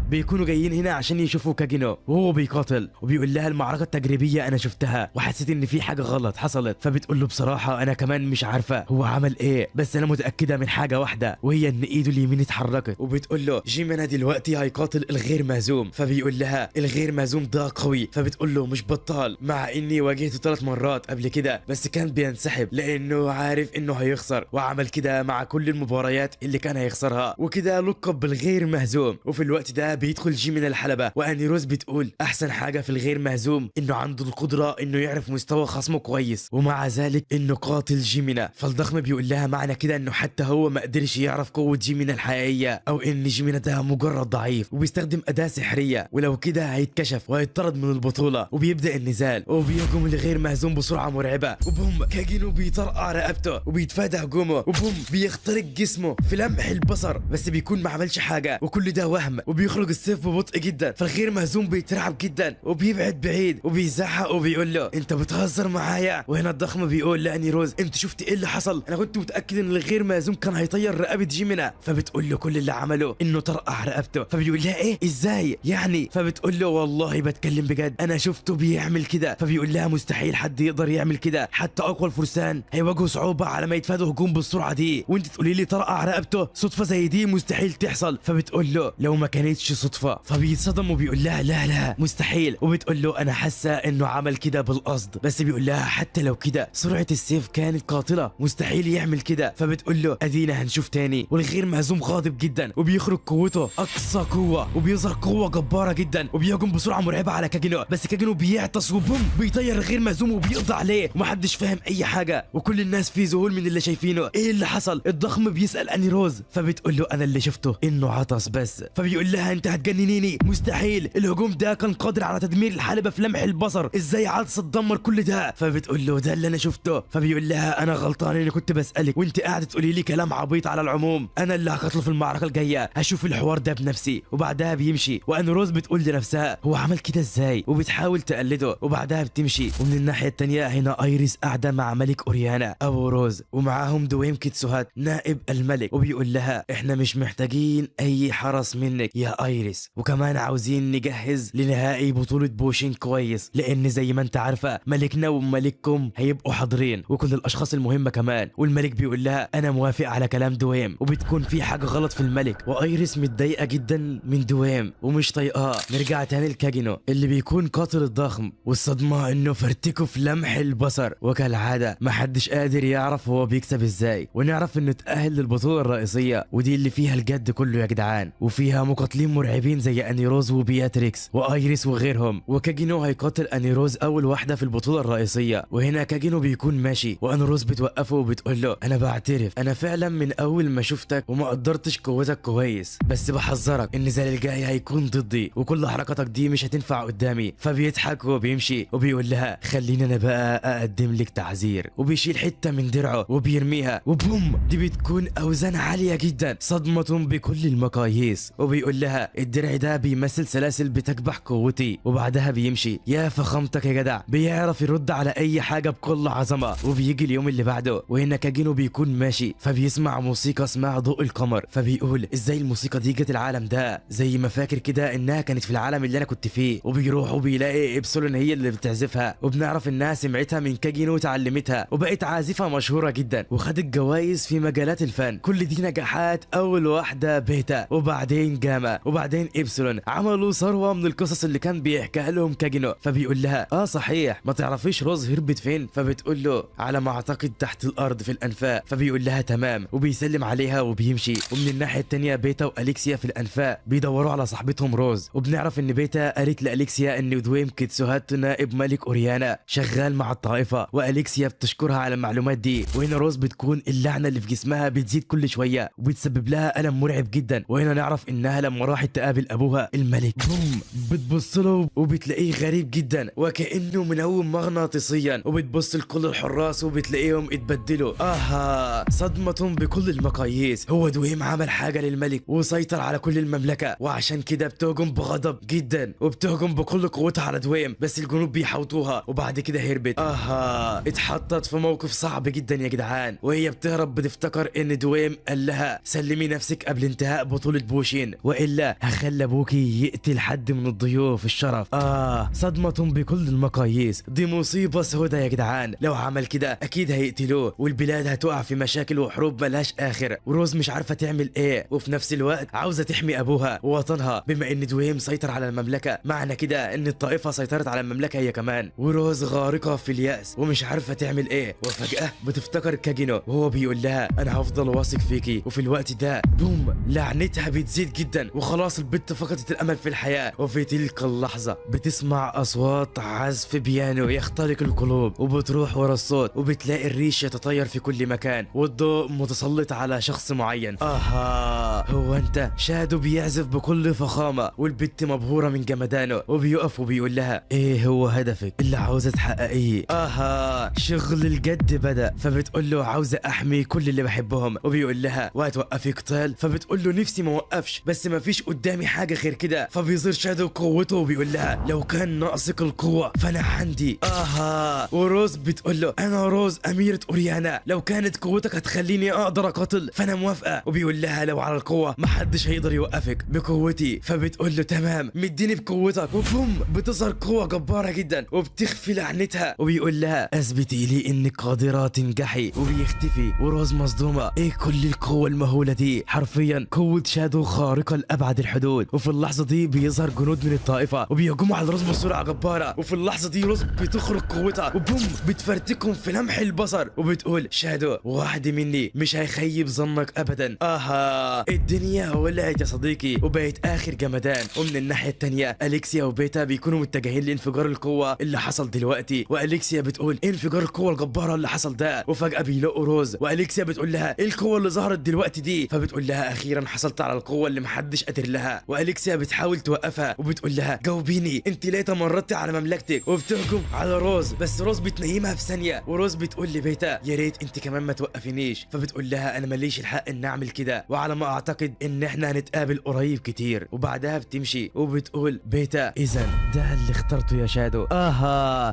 بيكونوا جايين هنا عشان يشوفوا كاجينو وهو بيقاتل. وبيقول لها المعركه التجريبيه انا شفتها وحسيت ان في حاجه غلط حصلت. فبتقول له بصراحه انا كمان مش عارفه هو عمل ايه، بس انا متاكده من حاجه واحده وهي ان ايده اليمين اتحركت. وبتقول له جيمي انا دلوقتي هيقاتل الغير مهزوم. فبيقول لها الغير مهزوم ده قوي. فبتقول له مش بطال، مع اني واجهته 3 مرات قبل كده بس كان بينسحب لانه عارف انه هيخسر، وعمل كده مع كل المباريات اللي كان هيخسرها، وكده لقب بالغير مهزوم. وفي الوقت ده بيدخل جيمي الحلبة، واني روز بتقول احسن حاجه في الغير مهزوم انه عنده القدره انه يعرف مستوى خصمه كويس، ومع ذلك انه قاتل جيمينا. فالضخم بيقول لها معنى كده انه حتى هو ما قدرش يعرف قوه جيمينا الحقيقيه، او ان جيمينا ده مجرد ضعيف وبيستخدم اداه سحريه، ولو كده هيتكشف وهيطرد من البطوله. وبيبدا النزال وبيهجم الغير مهزوم بسرعه مرعبه، وبوم كاجينو بيطرقع رقبته وبيتفادى هجومه، وبوم بيخترق جسمه في لمح البصر بس بيكون ما عملش حاجه، وكل ده وهم. وبيخرج السيف ببطء جدا، فالغير مهزوم بيترعب جدا وبيبعد بعيد وبيزعق وبيقول له انت بتهزر معايا. وهنا الضخم بيقول لاني روز انت شفت ايه اللي حصل؟ انا كنت متاكد ان الغير مهزوم كان هيطير رقبه جيمينا. فبتقول له كل اللي عمله انه طرقع رقبته. فبيقول لها ايه ازاي يعني؟ فبتقول له والله بتكلم بجد انا شفته بيعمل كده. فبيقول لها مستحيل حد يقدر يعمل كده، حتى اقوى الفرسان هيواجهوا صعوبه على ما يتفادوا هجوم بالسرعه دي، وانت تقولي لي طرقع رقبته؟ صدفه زي دي مستحيل تحصل. فبتقول له لو ما كانتش صدفه. فبيتصدم وبيقول لها لا مستحيل. وبتقول له انا حاسه انه عمل كده بالقصد، بس بيقول لها حتى لو كده سرعه السيف كانت قاتله مستحيل يعمل كده. فبتقول له ادينا هنشوف تاني. والغير مهزوم غاضب جدا وبيخرج قوته اقصى قوه، وبيظهر قوه جباره جدا وبيهجم بسرعه مرعبه على كاجينو. بس كاجينو بيعطس وبوم بيطير الغير مهزوم وبيقضي عليه، ومحدش فاهم اي حاجه وكل الناس في ذهول من اللي شايفينه. ايه اللي حصل؟ الضخم بيسال اني روز. فبتقول له انا اللي شفته انه عطس بس. فبيقول لها انت هتجننيني، مستحيل الهجوم ده كان قادر على تدمير الحلبة في لمح البصر، ازاي عطس تدمر كل ده؟ فبتقول له ده اللي انا شفته. فبيقول لها انا غلطان اني كنت بسالك وانت قاعده تقولي لي كلام عبيط. على العموم انا اللي هقتله في المعركه الجايه، هشوف الحوار ده بنفسي. وبعدها بيمشي، وان روز بتقول لنفسها هو عمل كده ازاي، وبتحاول تقلده. وبعدها بتمشي، ومن الناحيه التانيه هنا ايريس قاعده مع ملك اوريانا ابو روز، ومعاهم دويم كيتسوهات نائب الملك. وبيقول لها احنا مش محتاجين اي حرس منك يا ايريس، وكمان عاوزين نجهز لنهائي بطوله بوشين كويس، لان زي ما انت عارفه ملكنا وملككم هيبقوا حاضرين وكل الاشخاص المهمه كمان. والملك بيقول لها انا موافق على كلام دويم، وبتكون في حاجه غلط في الملك. وايريس متضايقه جدا من دويم ومش طايقاه. نرجع تاني لكاجينو اللي بيكون قاتل الضخم، والصدمه انه فرتكه في لمح البصر، وكالعاده محدش قادر يعرف هو بيكسب ازاي. ونعرف انه تأهل للبطوله الرئيسيه، ودي اللي فيها الجد كله يا جدعان، وفيها مقاتلين مرعبين زي اني روز وبياتريكس وايريس وغيرهم. وكاجينو هيقاتل اني روز اول واحده في البطوله الرئيسيه. وهنا كاجينو بيكون ماشي، واني روز بتوقفه وبتقول له انا بعترف انا فعلا من اول ما شفتك وما قدرتش قوتك كويس، بس بحذرك النزال الجاي هيكون ضدي وكل حركاتك دي مش هتنفع قدامي. فبيضحك وبيمشي، وبيقول لها خليني انا بقى اقدم لك تعذير. وبيشيل حته من درعه وبيرميها، وبوم دي بتكون اوزان عاليه جدا صدمه بكل المقاييس. وبيقول لها الدرع ده بيمثل سلاسل بتكبح قوتي. وبعدها بيمشي. يا فخامتك يا جدع، بيعرف يرد على اي حاجه بكل عظمه. وبيجي اليوم اللي بعده وهنا كاجينو بيكون ماشي، فبيسمع موسيقى اسمها ضوء القمر، فبيقول ازاي الموسيقى دي جت العالم ده، زي ما فاكر كده انها كانت في العالم اللي انا كنت فيه. وبيروح وبيلاقي ابسلون هي اللي بتعزفها، وبنعرف انها سمعتها من كاجينو وتعلمتها وبقت عازفه مشهوره جدا وخدت جوائز في مجالات الفن. كل دي نجاحات اول واحده بيتا وبعدين جاما وبعدين ابسلون عملوا ثروه من القصص اللي كان بيحكيها لهم كاجينو. فبيقول لها صحيح ما تعرفيش روز هربت فين؟ فبتقول له على ما اعتقد تحت الارض في الانفاق. فبيقول لها تمام وبيسلم عليها وبيمشي. ومن الناحيه التانيه بيتا واليكسيا في الانفاق بيدوروا على صاحبتهم روز. وبنعرف ان بيتا قالت لاليكسيا ان دويم كيتسوهاتو نائب ملك اوريانا شغال مع الطائفه، واليكسيا بتشكرها على المعلومات دي. وهنا روز بتكون اللعنه اللي في جسمها بتزيد كل شويه وبتسبب لها الم مرعب جدا. وهنا نعرف انها لما راحت تقابل ابوها الملك بوم بتبص له وبتلاقيه غريب جدا وكانه منوم مغناطيسيا، وبتبص لكل الحراس وبتلاقيهم اتبدلوا. صدمة بكل المقاييس. هو دويم عمل حاجه للملك وسيطر على كل المملكه، وعشان كده بتهجم بغضب جدا وبتهجم بكل قوتها على دويم، بس الجنود بيحوطوها. وبعد كده هربت. اتحطت في موقف صعب جدا يا جدعان. وهي بتهرب بتفتكر ان دويم قال لها سلمي نفسك قبل انتهاء بطولة بوشين والا هخلي ابوكي يقتل حد من الضيوف الشرف. صدمة بكل المقاييس. دي مصيبة سودة يا جدعان، لو عمل كده اكيد هيقتلوه والبلاد هتقع في مشاكل وحروب ملهاش اخر. وروز مش عارفة تعمل ايه وفي نفس الوقت عاوزة تحمي ابوها ووطنها. بما ان دويم سيطر على المملكة معنى كده ان الطائفة سيطرت على المملكة هي كمان. وروز غارقة في اليأس ومش عارفة تعمل ايه. وفجأة بتفتكر كاجينو وهو بيقول لها انا هفضل واثق فيكي. وفي الوقت ده بوم لعنتها بتزيد جدا وخلاص البت فقدت الامل في الحياة. وفي تلك اللحظة بتسمع اصوات عزف بيانو يخترق القلوب، وبتروح ورا الصوت وبتلاقي الريش يتطير في كل مكان والضوء متسلط على شخص معين. هو انت؟ شادو بيعزف بكل فخامة والبت مبهورة من جمدانه وبيقف وبيقول لها ايه هو هدفك اللي عاوزة تحققيه؟ شغل الجد بدأ. فبتقول له عاوزة احمي كل اللي بحبهم. وبيقول لها وهتوقفي قتال؟ فبتقول له نفسي ما اوقفش بس ما فيش قدامي حاجة غير كده. فبيظهر شادو قوته وبيقول لها لو كان ناقصك القوة فانا عندي. وروز بتقول له انا روز اميرة اوريانا، لو كانت قوتك هتخليني اقدر اقاتل فانا موافقة. وبيقول لها لو على القوة محدش هيقدر يوقفك بقوتي. فبتقول له تمام مديني بقوتك. وبوم بتظهر قوة جبارة جدا وبتخفي لعنتها. وبيقول لها اثبتي لي انك قادرة تنجحي. وبيختفي وروز مصدومة ايه كل القوة المهولة دي؟ حرفيا قوة شادو خارقة لأبعد الحدود. وفي اللحظة دي بيظهر جنود من الطائفة وبيهجموا على روز بسرعة جبارة. وفي اللحظة دي روز بتخرج قوتها وبوم بتفرتكهم في لمح البصر. وبتقول شادو واحد مني مش هيخيب ظنك ابدا. الدنيا ولعت يا صديقي وبقت اخر جمدان. ومن الناحية التانية اليكسيا وبيتا بيكونوا متجهين لانفجار القوة اللي حصل دلوقتي. واليكسيا بتقول ايه انفجار القوة الجبارة اللي حصل ده؟ وفجأة بيلاقوا روز واليكسيا بتقول لها ايه القوة اللي ظهرت دلوقتي دي؟ فبتقول لها اخيرا حصلت على القوة اللي محدش قادر لها. واليكسيا بتحاول توقفها وبتقول لها جاوبيني انت ليه تمردتي على مملكتك؟ وبتهجم على روز بس روز بتنيمها في ثانية. وروز بتقول لبيتا يا ريت انت كمان ما توقفينيش. فبتقول لها انا ماليش الحق ان اعمل كده وعلى ما اعتقد ان احنا هنتقابل قريب كتير. وبعدها بتمشي وبتقول بيتا اذا ده اللي اخترته يا شادو.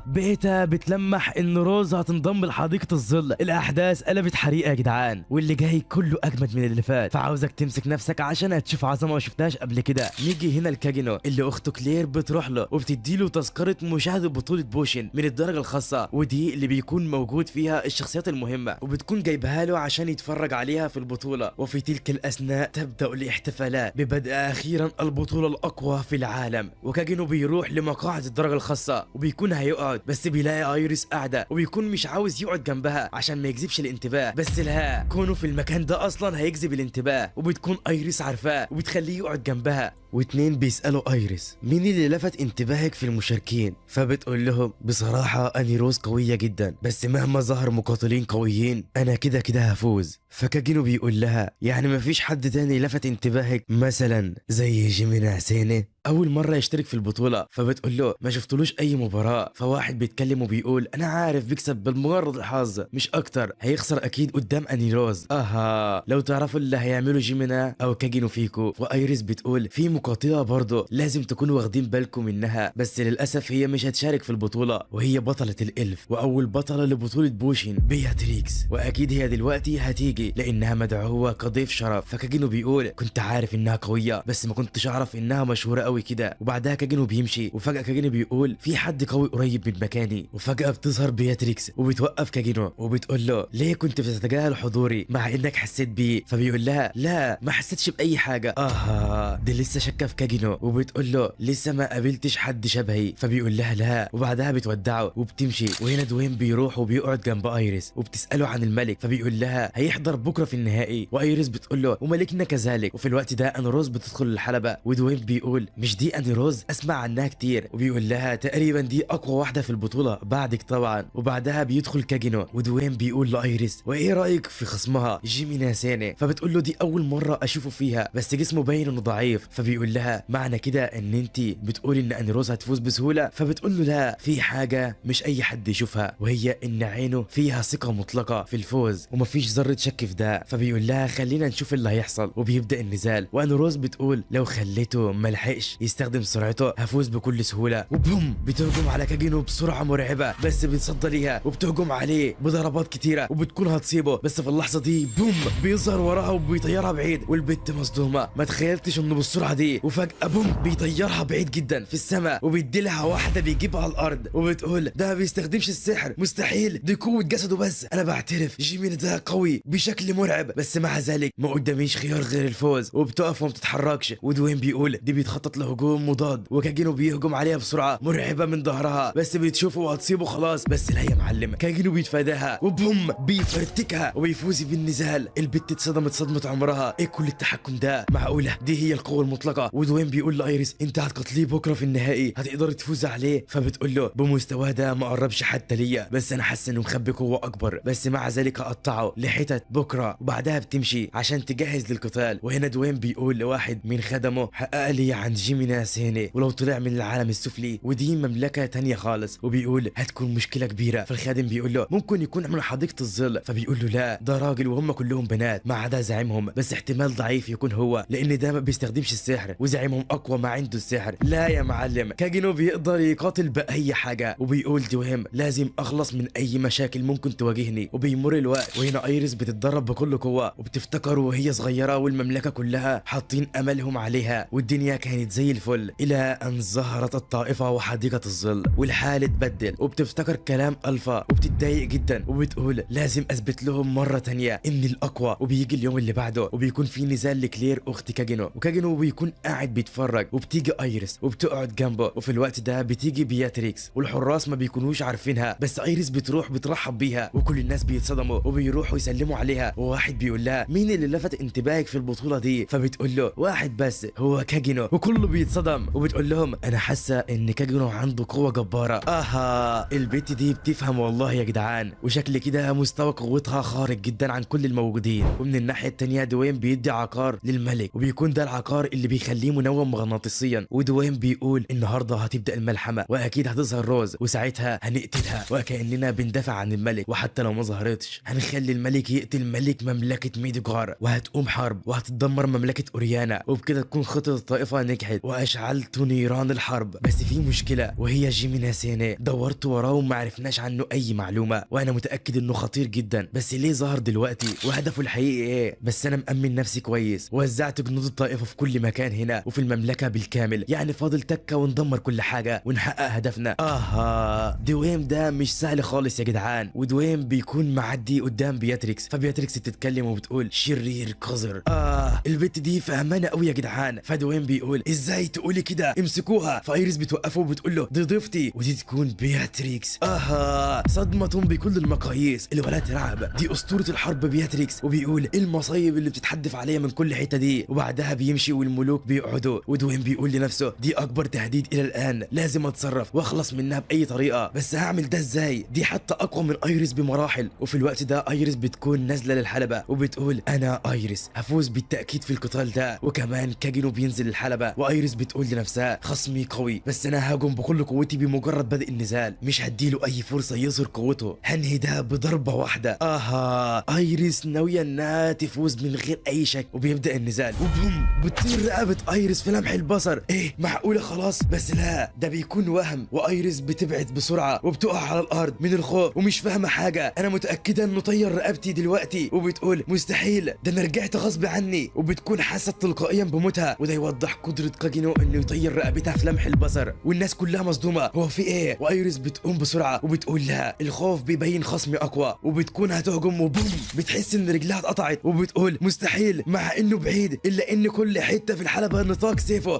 بيتا بتلمح ان روز هتنضم لحديقة الظل. الاحداث قلبت حريقة يا جدعان واللي جاي كله اجمد من اللي فات، فعاوزك تمسك نفسك عشان هتشوف عظمة ما شفناش قبل كده. نيجي هنا لكاجينو اللي اخته كلير بتروح له وبتديله تذكرة مشاهدة بطولة بوشن من الدرجة الخاصة، ودي اللي بيكون موجود فيها الشخصيات المهمة وبتكون جايبها له عشان يتفرج عليها في البطولة. وفي تلك الاثناء تبدأ الاحتفالات ببدء اخيرا البطولة الاقوى في العالم. وكاجينو بيروح لمقاعد الدرجة الخاصة وبيكون هيقعد بس بيلاقي ايريس قاعدة وبيكون مش عاوز يقعد جنبها عشان ما يجذبش الانتباه، بس لها كونه في المكان ده اصلا هيجذب الانتباه. وبتكون ايريس عارفاه وبتخليه يقعد جنبها. واتنين بيسألوا ايريس مين اللي لفت انتباهك في المشاركين؟ فبتقول لهم بصراحة اني روز قوية جدا بس مهما ظهر مقاتلين قويين انا كده كده هفوز. فكاجينو بيقول لها يعني مفيش حد تاني لفت انتباهك مثلا زي جيمينا سيني؟ اول مره يشترك في البطوله، فبتقول له ما شفتلوش اي مباراه. فواحد بيتكلم وبيقول انا عارف بيكسب بمجرد الحظ مش اكتر، هيخسر اكيد قدام انيروز. لو تعرفوا اللي هيعملوا جيمينا او كاجينو فيكو. وايريس بتقول في مقاتله برضه لازم تكونوا واخدين بالكم منها، بس للاسف هي مش هتشارك في البطوله، وهي بطله الالف واول بطله لبطوله بوشين بياتريكس، واكيد هي دلوقتي هتيجي لانها مدعوه كضيف شرف. فكاجينو بيقول كنت عارف انها قويه بس ما كنتش اعرف انها مشهوره قوي كده. وبعدها كاجينو بيمشي، وفجاه كاجينو بيقول في حد قوي قريب من مكاني. وفجاه بتظهر بياتريكس وبتوقف كاجينو وبتقول له ليه كنت بتتجاهل حضوري مع انك حسيت بيه؟ فبيقول لها لا ما حسيتش باي حاجه. دي لسه شاكه في كاجينو وبتقول له لسه ما قابلتش حد شبهي. فبيقول لها لا، وبعدها بتودعه وبتمشي. وهنا دوين بيروح وبيقعد جنب ايريس وبتساله عن الملك. فبيقول لها هيحضر بكره في النهائي. وايريس بتقول له وملكنا كذلك. وفي الوقت ده انيروز بتدخل الحلبه، ودوين بيقول مش دي انيروز؟ اسمع عنها كتير. وبيقول لها تقريبا دي اقوى واحده في البطوله بعدك طبعا. وبعدها بيدخل كاجينو، ودوين بيقول لايريس وايه رايك في خصمها جيمينا ساني؟ فبتقول له دي اول مره اشوفه فيها بس جسمه باين انه ضعيف. فبيقول لها معنى كده ان انت بتقولي ان انيروز هتفوز بسهوله؟ فبتقول له لا، في حاجه مش اي حد يشوفها، وهي ان عينه فيها ثقه مطلقه في الفوز ومفيش ذره شك في ده. فبيقول لها خلينا نشوف اللي هيحصل. وبيبدا النزال، وانيروز بتقول لو خليته ملحقش يستخدم سرعته هفوز بكل سهوله. وبوم بتهجم على كاجينو بسرعه مرعبه، بس بيتصدى ليها وبتهجم عليه بضربات كتيره وبتكون هتصيبه. بس في اللحظه دي بوم بيظهر وراها وبيطيرها بعيد، والبت مصدومه ما تخيلتش انه بالسرعه دي. وفجاه بوم بيطيرها بعيد جدا في السماء وبيديلها واحده بيجيبها على الارض. وبتقول ده ما بيستخدمش السحر، مستحيل، دي قوه جسده بس. انا بعترف جيمينا ده قوي بشكل مرعب، بس مع ذلك ما قداميش خيار غير الفوز. وبتقف وما بتتحركش. ودوين بيقول دي بيتخطط لهجوم مضاد، وكاجينو بيهجم عليها بسرعه مرعبه من ظهرها، بس بتشوفه وهتصيبه خلاص. بس لا يا معلم، كاجينو بيتفاداها وبوم بيفرتكها وبيفوز بالنزال. البت اتصدمت صدمه عمرها، ايه كل التحكم ده؟ معقوله دي هي القوه المطلقه؟ ودوين بيقول لايريس انت هتقتليه بكره في النهائي، هتقدر تفوز عليه؟ فبتقول له بمستواه ده ما قربش حتى ليا، بس انا حاسه انه مخبي قوه اكبر، بس مع ذلك هقطعه لحتت بكره. وبعدها بتمشي عشان تجهز للقتال. وهنا دوين بيقول لواحد من خدمه حقق لي عن جيمينا سيني، ولو طلع من العالم السفلي ودي مملكه تانية خالص. وبيقول هتكون مشكله كبيره. فالخادم بيقول له ممكن يكون من حديقه الظل. فبيقول له لا، ده راجل وهم كلهم بنات ما عدا زعيمهم، بس احتمال ضعيف يكون هو لان ده ما بيستخدمش السحر، وزعيمهم اقوى ما عنده السحر. لا يا معلم، كاجينو بيقدر يقاتل باي حاجه. وبيقول دوهم لازم اخلص من اي مشاكل ممكن تواجهني. وبيمر الوقت، وهنا ايريس بتتدرب بكل قوه وبتفتكر وهي صغيره والمملكه كلها حاطين املهم عليها والدنيا كانت زي الفل، الى ان ظهرت الطائفه وحديقه الظل والحال اتبدل. وبتفتكر كلام الفا وبتتضايق جدا وبتقول لازم اثبت لهم مره تانية اني الاقوى. وبيجي اليوم اللي بعده وبيكون في نزال لكلير اخت كاجينو، وكاجينو بيكون قاعد بيتفرج، وبتيجي ايريس وبتقعد جنبه. وفي الوقت ده بتيجي بياتريكس، والحراس ما بيكونوش عارفينها، بس ايريس بتروح بترحب بيها وكل الناس بيتصدموا وبيروحوا يسلموا عليها. وواحد بيقول لها مين اللي لفت انتباهك في البطوله دي؟ فبتقول له واحد بس هو كاجينو، وكله بيتصدم. وبتقول لهم انا حاسه ان كاجينو عنده قوه جباره. البت دي بتفهم والله يا جدعان، وشكل كده مستوى قوتها خارق جدا عن كل الموجودين. ومن الناحيه التانيه دوين بيدي عقار للملك، وبيكون ده العقار اللي بيخليه منوم مغناطيسيا. ودوين بيقول النهارده هتبدا الملحمه واكيد هتظهر روز، وساعتها هنقتلها وكاننا بندافع عن الملك، وحتى لو ما ظهرتش هنخلي الملك يقتل ملك مملكه ميدوغار، وهتقوم حرب وهتدمر مملكه اوريانا. وبكده تكون خطه الطائفه نجحت واشعلت نيران الحرب. بس في مشكله وهي جيمينا سيني، دورت وراه وما عرفناش عنه اي معلومه، وانا متاكد انه خطير جدا، بس ليه ظهر دلوقتي وهدفه الحقيقي ايه؟ بس انا مأمن نفسي كويس ووزعت جنود الطائفه في كل مكان هنا وفي المملكه بالكامل، يعني فاضل تكه وندمر كل حاجه ونحقق هدفنا. دويم ده مش سهل خالص يا جدعان. ودويم بيكون معدي قدام بياتريكس، فبياتريكس بتتكلم وبتقول شرير قذر. البت دي فهمانه قوي يا جدعان. فدويم بيقول ازاي تقولي كده، امسكوها. فايريس بتوقفه وبتقول له دي ضيفتي، ودي تكون بياتريكس. صدمه بكل المقاييس، الولد رعب، دي اسطوره الحرب بياتريكس. وبيقول ايه المصايب اللي بتتحدف عليا من كل حته دي. وبعدها بيمشي والملوك بيقعدوا، ودوين بيقول لنفسه دي اكبر تهديد الى الان، لازم اتصرف واخلص منها باي طريقه، بس هعمل ده ازاي؟ دي حتى اقوى من ايريس بمراحل. وفي الوقت ده ايريس بتكون نازله للحلبه وبتقول انا ايريس هفوز بالتاكيد في القتال ده. وكمان كاجينو بينزل الحلبه، ايريس بتقول لنفسها خصمي قوي بس انا هاجم بكل قوتي بمجرد بدء النزال، مش هديله اي فرصه يظهر قوته، هنهي ده بضربه واحده. ايريس ناويه انها تفوز من غير اي شك، وبيبدا النزال وبوم بتطير رقبه ايريس في لمح البصر. ايه معقوله خلاص؟ بس لا، ده بيكون وهم، وايريس بتبعد بسرعه وبتقع على الارض من الخوف ومش فاهمه حاجه. انا متاكده انه طير رقبتي دلوقتي، وبتقول مستحيل، ده انا رجعت غصب عني، وبتكون حاسه تلقائيا بموتها. وده يوضح قدره كاجينو انه يطير رقبتها في لمح البصر، والناس كلها مصدومه، هو في ايه؟ وايريس بتقوم بسرعه وبتقول لها الخوف بيبين خصمي اقوى، وبتكون هتهجم وبوم بتحس ان رجلها اتقطعت، وبتقول مستحيل مع انه بعيد، الا ان كل حته في الحلبه نطاق سيفه.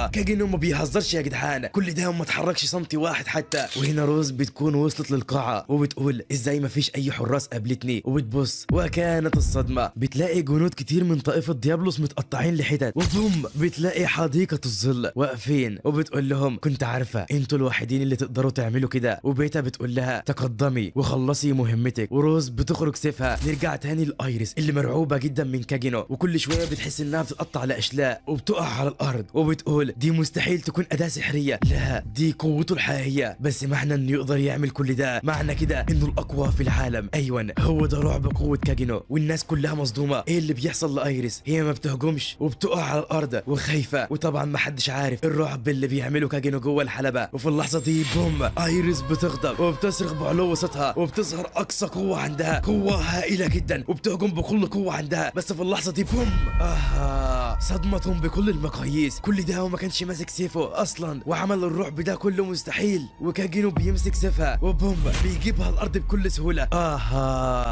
كاجينو ما بيهزرش يا جدعان، كل ده وما اتحركش سنتي واحد حتى. وهنا روز بتكون وصلت للقاعه وبتقول ازاي ما فيش اي حراس قابلتني، وبتبص وكانت الصدمه، بتلاقي جنود كتير من طائفه ديابلوس متقطعين لحتت، وبوم بتلاقي حديقه الظل واقفين، وبتقول لهم كنت عارفه انتوا الوحيدين اللي تقدروا تعملوا كده. وبيتا بتقول لها تقدمي وخلصي مهمتك. وروز بتخرج سيفها. نرجع تاني لايريس اللي مرعوبه جدا من كاجينو، وكل شويه بتحس انها بتتقطع لاشلاء وبتقع على الارض، وبتقول دي مستحيل تكون اداه سحريه، لا دي قوته الحقيقيه. بس معنى انه يقدر يعمل كل ده معنى كده انه الاقوى في العالم. ايوه هو ده رعب قوه كاجينو، والناس كلها مصدومه. ايه اللي بيحصل لايريس؟ هي ما بتهجمش وبتقع على الارض وخايفه، وطبعا ما حدش عارف الرعب اللي بيعمله كاجينو جوه الحلبه. وفي اللحظه دي بوم ايريس بتغضب وبتصرخ بعلو صوتها، وبتظهر اقصى قوه عندها، قوه هائله جدا، وبتهجم بكل قوه عندها. بس في اللحظه دي بوم صدمة بكل المقاييس. كل ده وما كانش ماسك سيفه اصلا، وعمل الرعب ده كله مستحيل. وكاجينو بيمسك سيفها وبوم بيجيبها الارض بكل سهوله.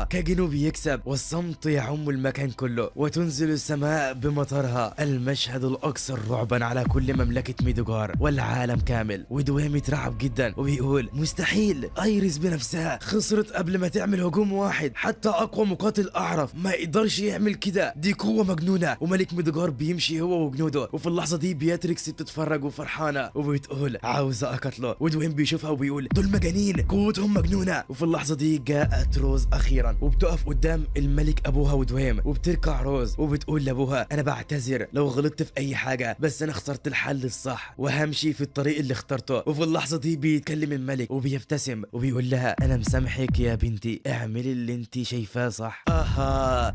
كاجينو بيكسب، والصمت يعم المكان كله، وتنزل السماء بمطرها. المشهد الاكثر رعبا على كل مملكه ميدوغار والعالم كامل. ودويم اترعب جدا وبيقول مستحيل، ايريس بنفسها خسرت قبل ما تعمل هجوم واحد، حتى اقوى مقاتل اعرف ما يقدرش يعمل كده، دي قوه مجنونه. وملك ميدوغار بيمشي هو وجنوده، وفي اللحظه دي بياتريكس بتتفرج وفرحانه وبتقول عاوزه اقتله. ودوين بيشوفها وبيقول دول مجانين، قوتهم مجنونه. وفي اللحظه دي جاءت روز اخيرا، وبتقف قدام الملك ابوها ودويم، وبتركع روز وبتقول لابوها انا بعتذر لو غلطت في اي حاجه، بس انا اخترت الحل الصح وهمشي في الطريق اللي اخترته. وفي اللحظه دي بيتكلم الملك وبيبتسم وبيقول لها انا مسامحك يا بنتي، اعملي اللي انت شايفاه صح.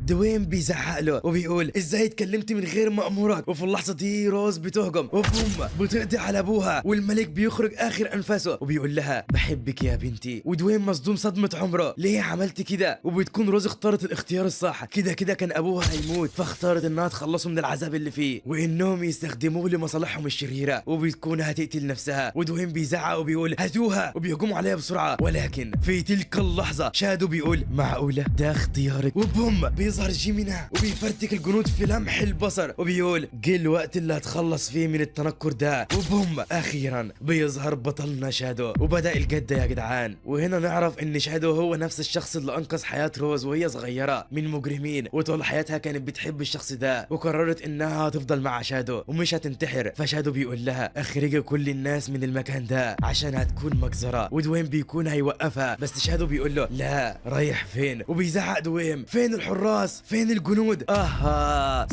دويم بيزعق له وبيقول ازاي اتكلمتي من غير ما امرك. وفي اللحظه دي روز بتهجم وبوم بتقضي على ابوها، والملك بيخرج اخر انفاسه وبيقول لها بحبك يا بنتي. ودويم مصدوم صدمه عمره، ليه عملت كده؟ وبتكون روز اختارت الاختيار الصح، كده كده كان ابوها هيموت، فاختارت انها تخلصه من العذاب اللي فيه وانهم يستخدموه لمصالحهم الشريره، وبتكون هتقتل نفسها. ودويم بيزعق وبيقول هاتوها، وبيهجموا عليها بسرعه. ولكن في تلك اللحظه شادو بيقول معقوله ده اختيارك؟ وبوم بيظهر جيمينا وبيفرتك الجنود في لمح البصر، وبيقول جه الوقت اللي هتخلص فيه من التنكر ده. وبوم اخيرا بيظهر بطلنا شادو، وبدا الجد يا جدعان. وهنا نعرف ان شادو هو نفس الشخص اللي انقذ حياه روز وهي صغيره من مجرمين، وطول حياتها كانت بتحب الشخص ده، وقررت انها هتفضل مع شادو ومش هتنتحر. فشادو بيقول لها اخرجي كل الناس من المكان ده عشان هتكون مجزره. ودويم بيكون هيوقفها، بس شادو بيقول له لا، رايح فين؟ وبيزعق دويم فين الحراس؟ فين الجنود؟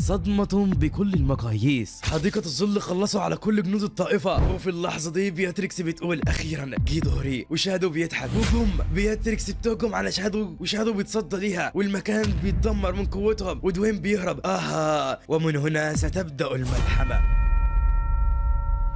صدمة بكل المقاييس. حديقة الظل خلصوا على كل جنود الطائفة. وفي اللحظة دي بياتريكس بتقول أخيرا جه ظهري. وشادو بيضحك وبوم بياتريكس بتهجم على شادو، وشادو بيتصدى ليها والمكان بيتدمر من قوتهم. ودوين بيهرب. ومن هنا ستبدأ الملحمة،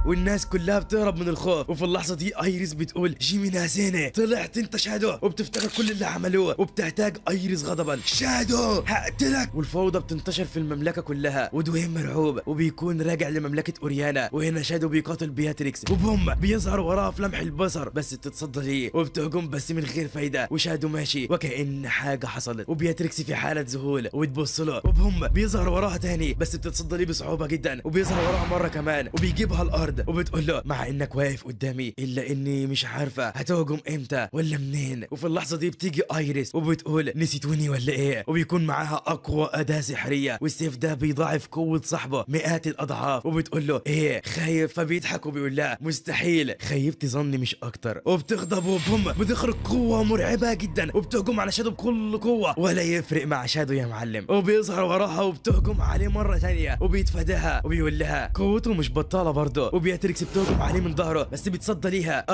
والناس كلها بتهرب من الخوف. وفي اللحظه دي ايريس بتقول جيمينا زينه طلعت انت شادو، وبتفتكر كل اللي عملوه، وبتحتاج ايريس غضبا شادو هقتلك. والفوضى بتنتشر في المملكه كلها، ودوين مرعوب وبيكون راجع لمملكه اوريانا. وهنا شادو بيقاتل بياتريكس، وبوم بيظهر وراه في لمح البصر، بس بتتصدى ليه وبتهجم بس من غير فايده. وشادو ماشي وكأن حاجه حصلت، وبياتريكس في حاله ذهول وبتبص له، وبوم بيظهر وراها تاني بس بتتصدى ليه بصعوبه جدا، وبيظهر وراها مره كمان وبيجيبها الارض. الارض وبتقول له مع انك واقف قدامي الا اني مش عارفه هتهجم امتى ولا منين. وفي اللحظه دي بتيجي ايريس وبتقول نسيتوني ولا ايه، وبيكون معاها اقوى اداه سحريه والسيف ده بيضاعف قوه صاحبه مئات الاضعاف. وبتقول له ايه خايف؟ فبيضحك وبيقول لها مستحيل، خيبت ظني مش اكتر. وبتغضب وبوم بتخرج قوه مرعبه جدا وبتهجم على شادو بكل قوه، ولا يفرق مع شادو يا معلم. وبيظهر وراها وبتهجم عليه مره ثانيه وبيتفاداها وبيقول لها قوته مش بطاله برضه. وبياتريكس بتهجم عليه من ظهره بس بيتصدى ليها.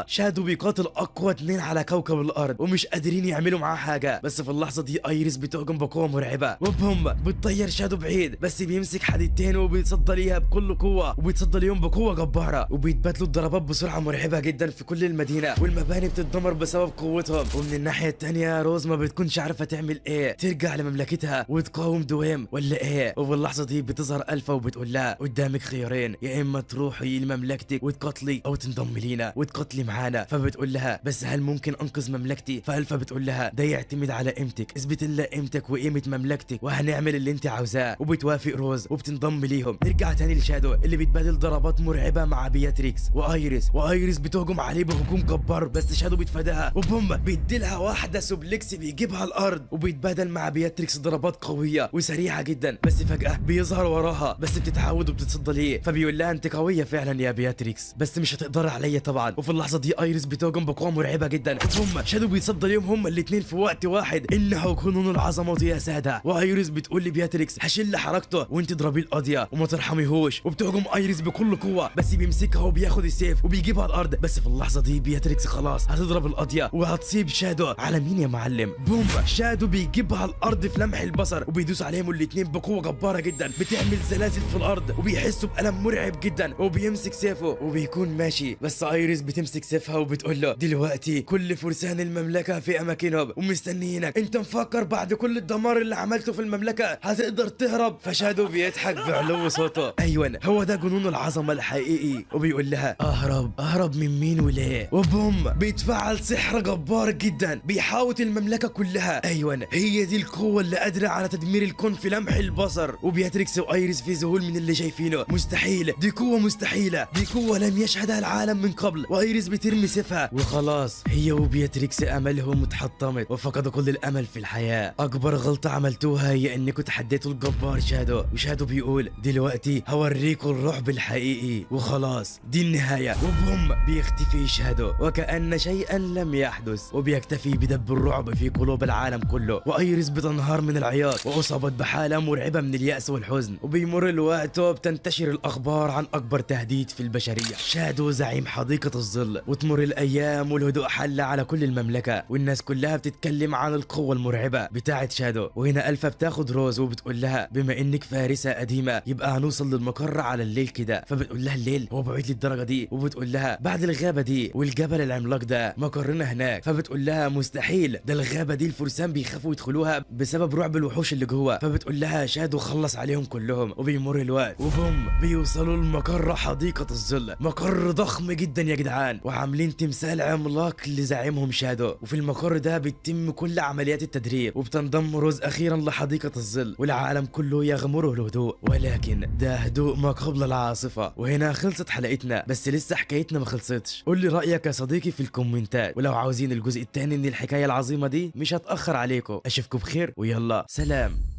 شادو بيقاتل اقوى اتنين على كوكب الارض ومش قادرين يعملوا معاه حاجه. بس في اللحظه دي ايريس بتهجم بقوه مرعبه وبوم بتطير شادو بعيد، بس بيمسك حديدتين وبيتصدى ليها بكل قوه وبيتصدى ليهم بقوه جباره، وبيتبادلوا الضربات بسرعه مرعبه جدا في كل المدينه والمباني بتتدمر بسبب قوتهم. ومن الناحيه الثانيه روز ما بتكونش عارفه تعمل ايه، ترجع لمملكتها وتقاوم دوام ولا ايه. وفي اللحظه دي بتظهر الفا وبتقول لها قدامك خيارين، يا اما تروحي لمملكتك وتقاتلي او تنضمي لينا وتقاتلي معانا. فبتقول لها بس هل ممكن انقذ مملكتي؟ فالفا بتقول لها ده يعتمد على قيمتك، اثبت لنا قيمتك وقيمه مملكتك وهنعمل اللي انت عاوزاه. وبتوافق روز وبتنضم ليهم. نرجع تاني لشادو اللي بيتبادل ضربات مرعبه مع بياتريكس وايريس بتهجم عليه بهجوم جبار، بس شادو بيتفاداها وبوم بيديلها واحده سوبلكس بيجيبها الارض. وبيتبادل مع بياتريكس ضربات قويه وسريعه جدا، بس فجاه بيظهر وراها بس بتتعود وبتتصدى ليه. فبيقول لها انت قويه فعلا يا بياتريكس بس مش هتقدر عليا طبعا. وفي اللحظه دي ايريس بتهجم بقوه مرعبه جدا وبوم شادو بيتصدى ليهم هما الاثنين في وقت واحد. انه جنون العظمه يا ساده. وايريس بتقول لبياتريكس هشيل حركته وانت اضربيه القاضيه وما ترحميهوش. وبتهجم ايريس بكل قوه بس بيمسكها وبياخد السيف وبيجيبها الارض. بس في اللحظه دي بياتريكس خلاص هتضرب القاضيه وهتصيب شادو على مين يا معلم. بوم شادو بيجيبها الارض في لمح البصر وبيدوس عليهم الاثنين بقوه جباره جدا، بتعمل زلازل في الارض وبيحسوا بالم مرعب جدا. وبيمسك سيفه وبيكون ماشي، بس ايريس بتمسك سيفها وبتقول له دلوقتي كل فرسان المملكه في اماكنهم ومستنيينك، انت مفكر بعد كل الدمار اللي عملته في المملكه هتقدر تهرب؟ فشادو بيضحك بعلو صوته. ايوه هو ده جنون العظمه الحقيقي. وبيقول لها اهرب من مين وليه؟ وبوم بيتفعل سحر جبار جدا بيحاوط المملكه كلها. ايوه هي دي القوه اللي قادره على تدمير الكون في لمح البصر. وبياتريكس وايريس في ذهول من اللي شايفينه. مستحيل، دي قوه مستحيله، دي قوه لم يشهدها العالم من قبل. وايريس بترمي سيفها وخلاص هي وبياتريكس املهم اتحطمت وفقدوا كل الامل في الحياه. اكبر غلطه عملتوها هي انكم تحديتوا الجبار شادو. وشادو بيقول دلوقتي هوريكم الرعب الحقيقي وخلاص دي النهايه. وبوم بيختفي شادو وكأن شيئا لم يحدث وبيكتفي بدب الرعب في قلوب العالم كله. وايريس بتنهار من العياط واصابت بحاله مرعبه من اليأس والحزن. وبيمر الوقت وبتنتشر الاخبار عن اكبر تهديد في البشريه، شادو زعيم حديقه الظل. وتمر الايام والهدوء حل على كل المملكه والناس كلها بتتكلم عن القوه المرعبه بتاعه شادو. وهنا الفا بتاخد روز وبتقول لها بما انك فارسه قديمه يبقى هنوصل للمقر على الليل كده. فبتقول لها الليل هو بعيد للدرجه دي؟ وبتقول لها بعد الغابه دي والجبل العملاق ده مقرنا هناك. فبتقول لها مستحيل، ده الغابه دي الفرسان بيخافوا يدخلوها بسبب رعب الوحوش اللي جوه. فبتقول لها شادو خلص عليهم كلهم. وبيمر الوقت وبوم بيوصلوا لمقر حديقه الظل، مقر ضخم جدا يا جدعان وعاملين تمثال عملاق لزعيمهم شادو. وفي المقر ده بيتم كل عمليات التدريب وبتنضم روز اخيرا لحديقه الظل والعالم كله يغمره الهدوء، ولكن ده هدوء ما قبل العاصفه. وهنا خلصت حلقتنا بس لسه حكايتنا ما خلصتش. قول لي رايك يا صديقي في الكومنتات، ولو عاوزين الجزء الثاني من الحكايه العظيمه دي مش هتاخر عليكم. اشوفكم بخير ويلا سلام.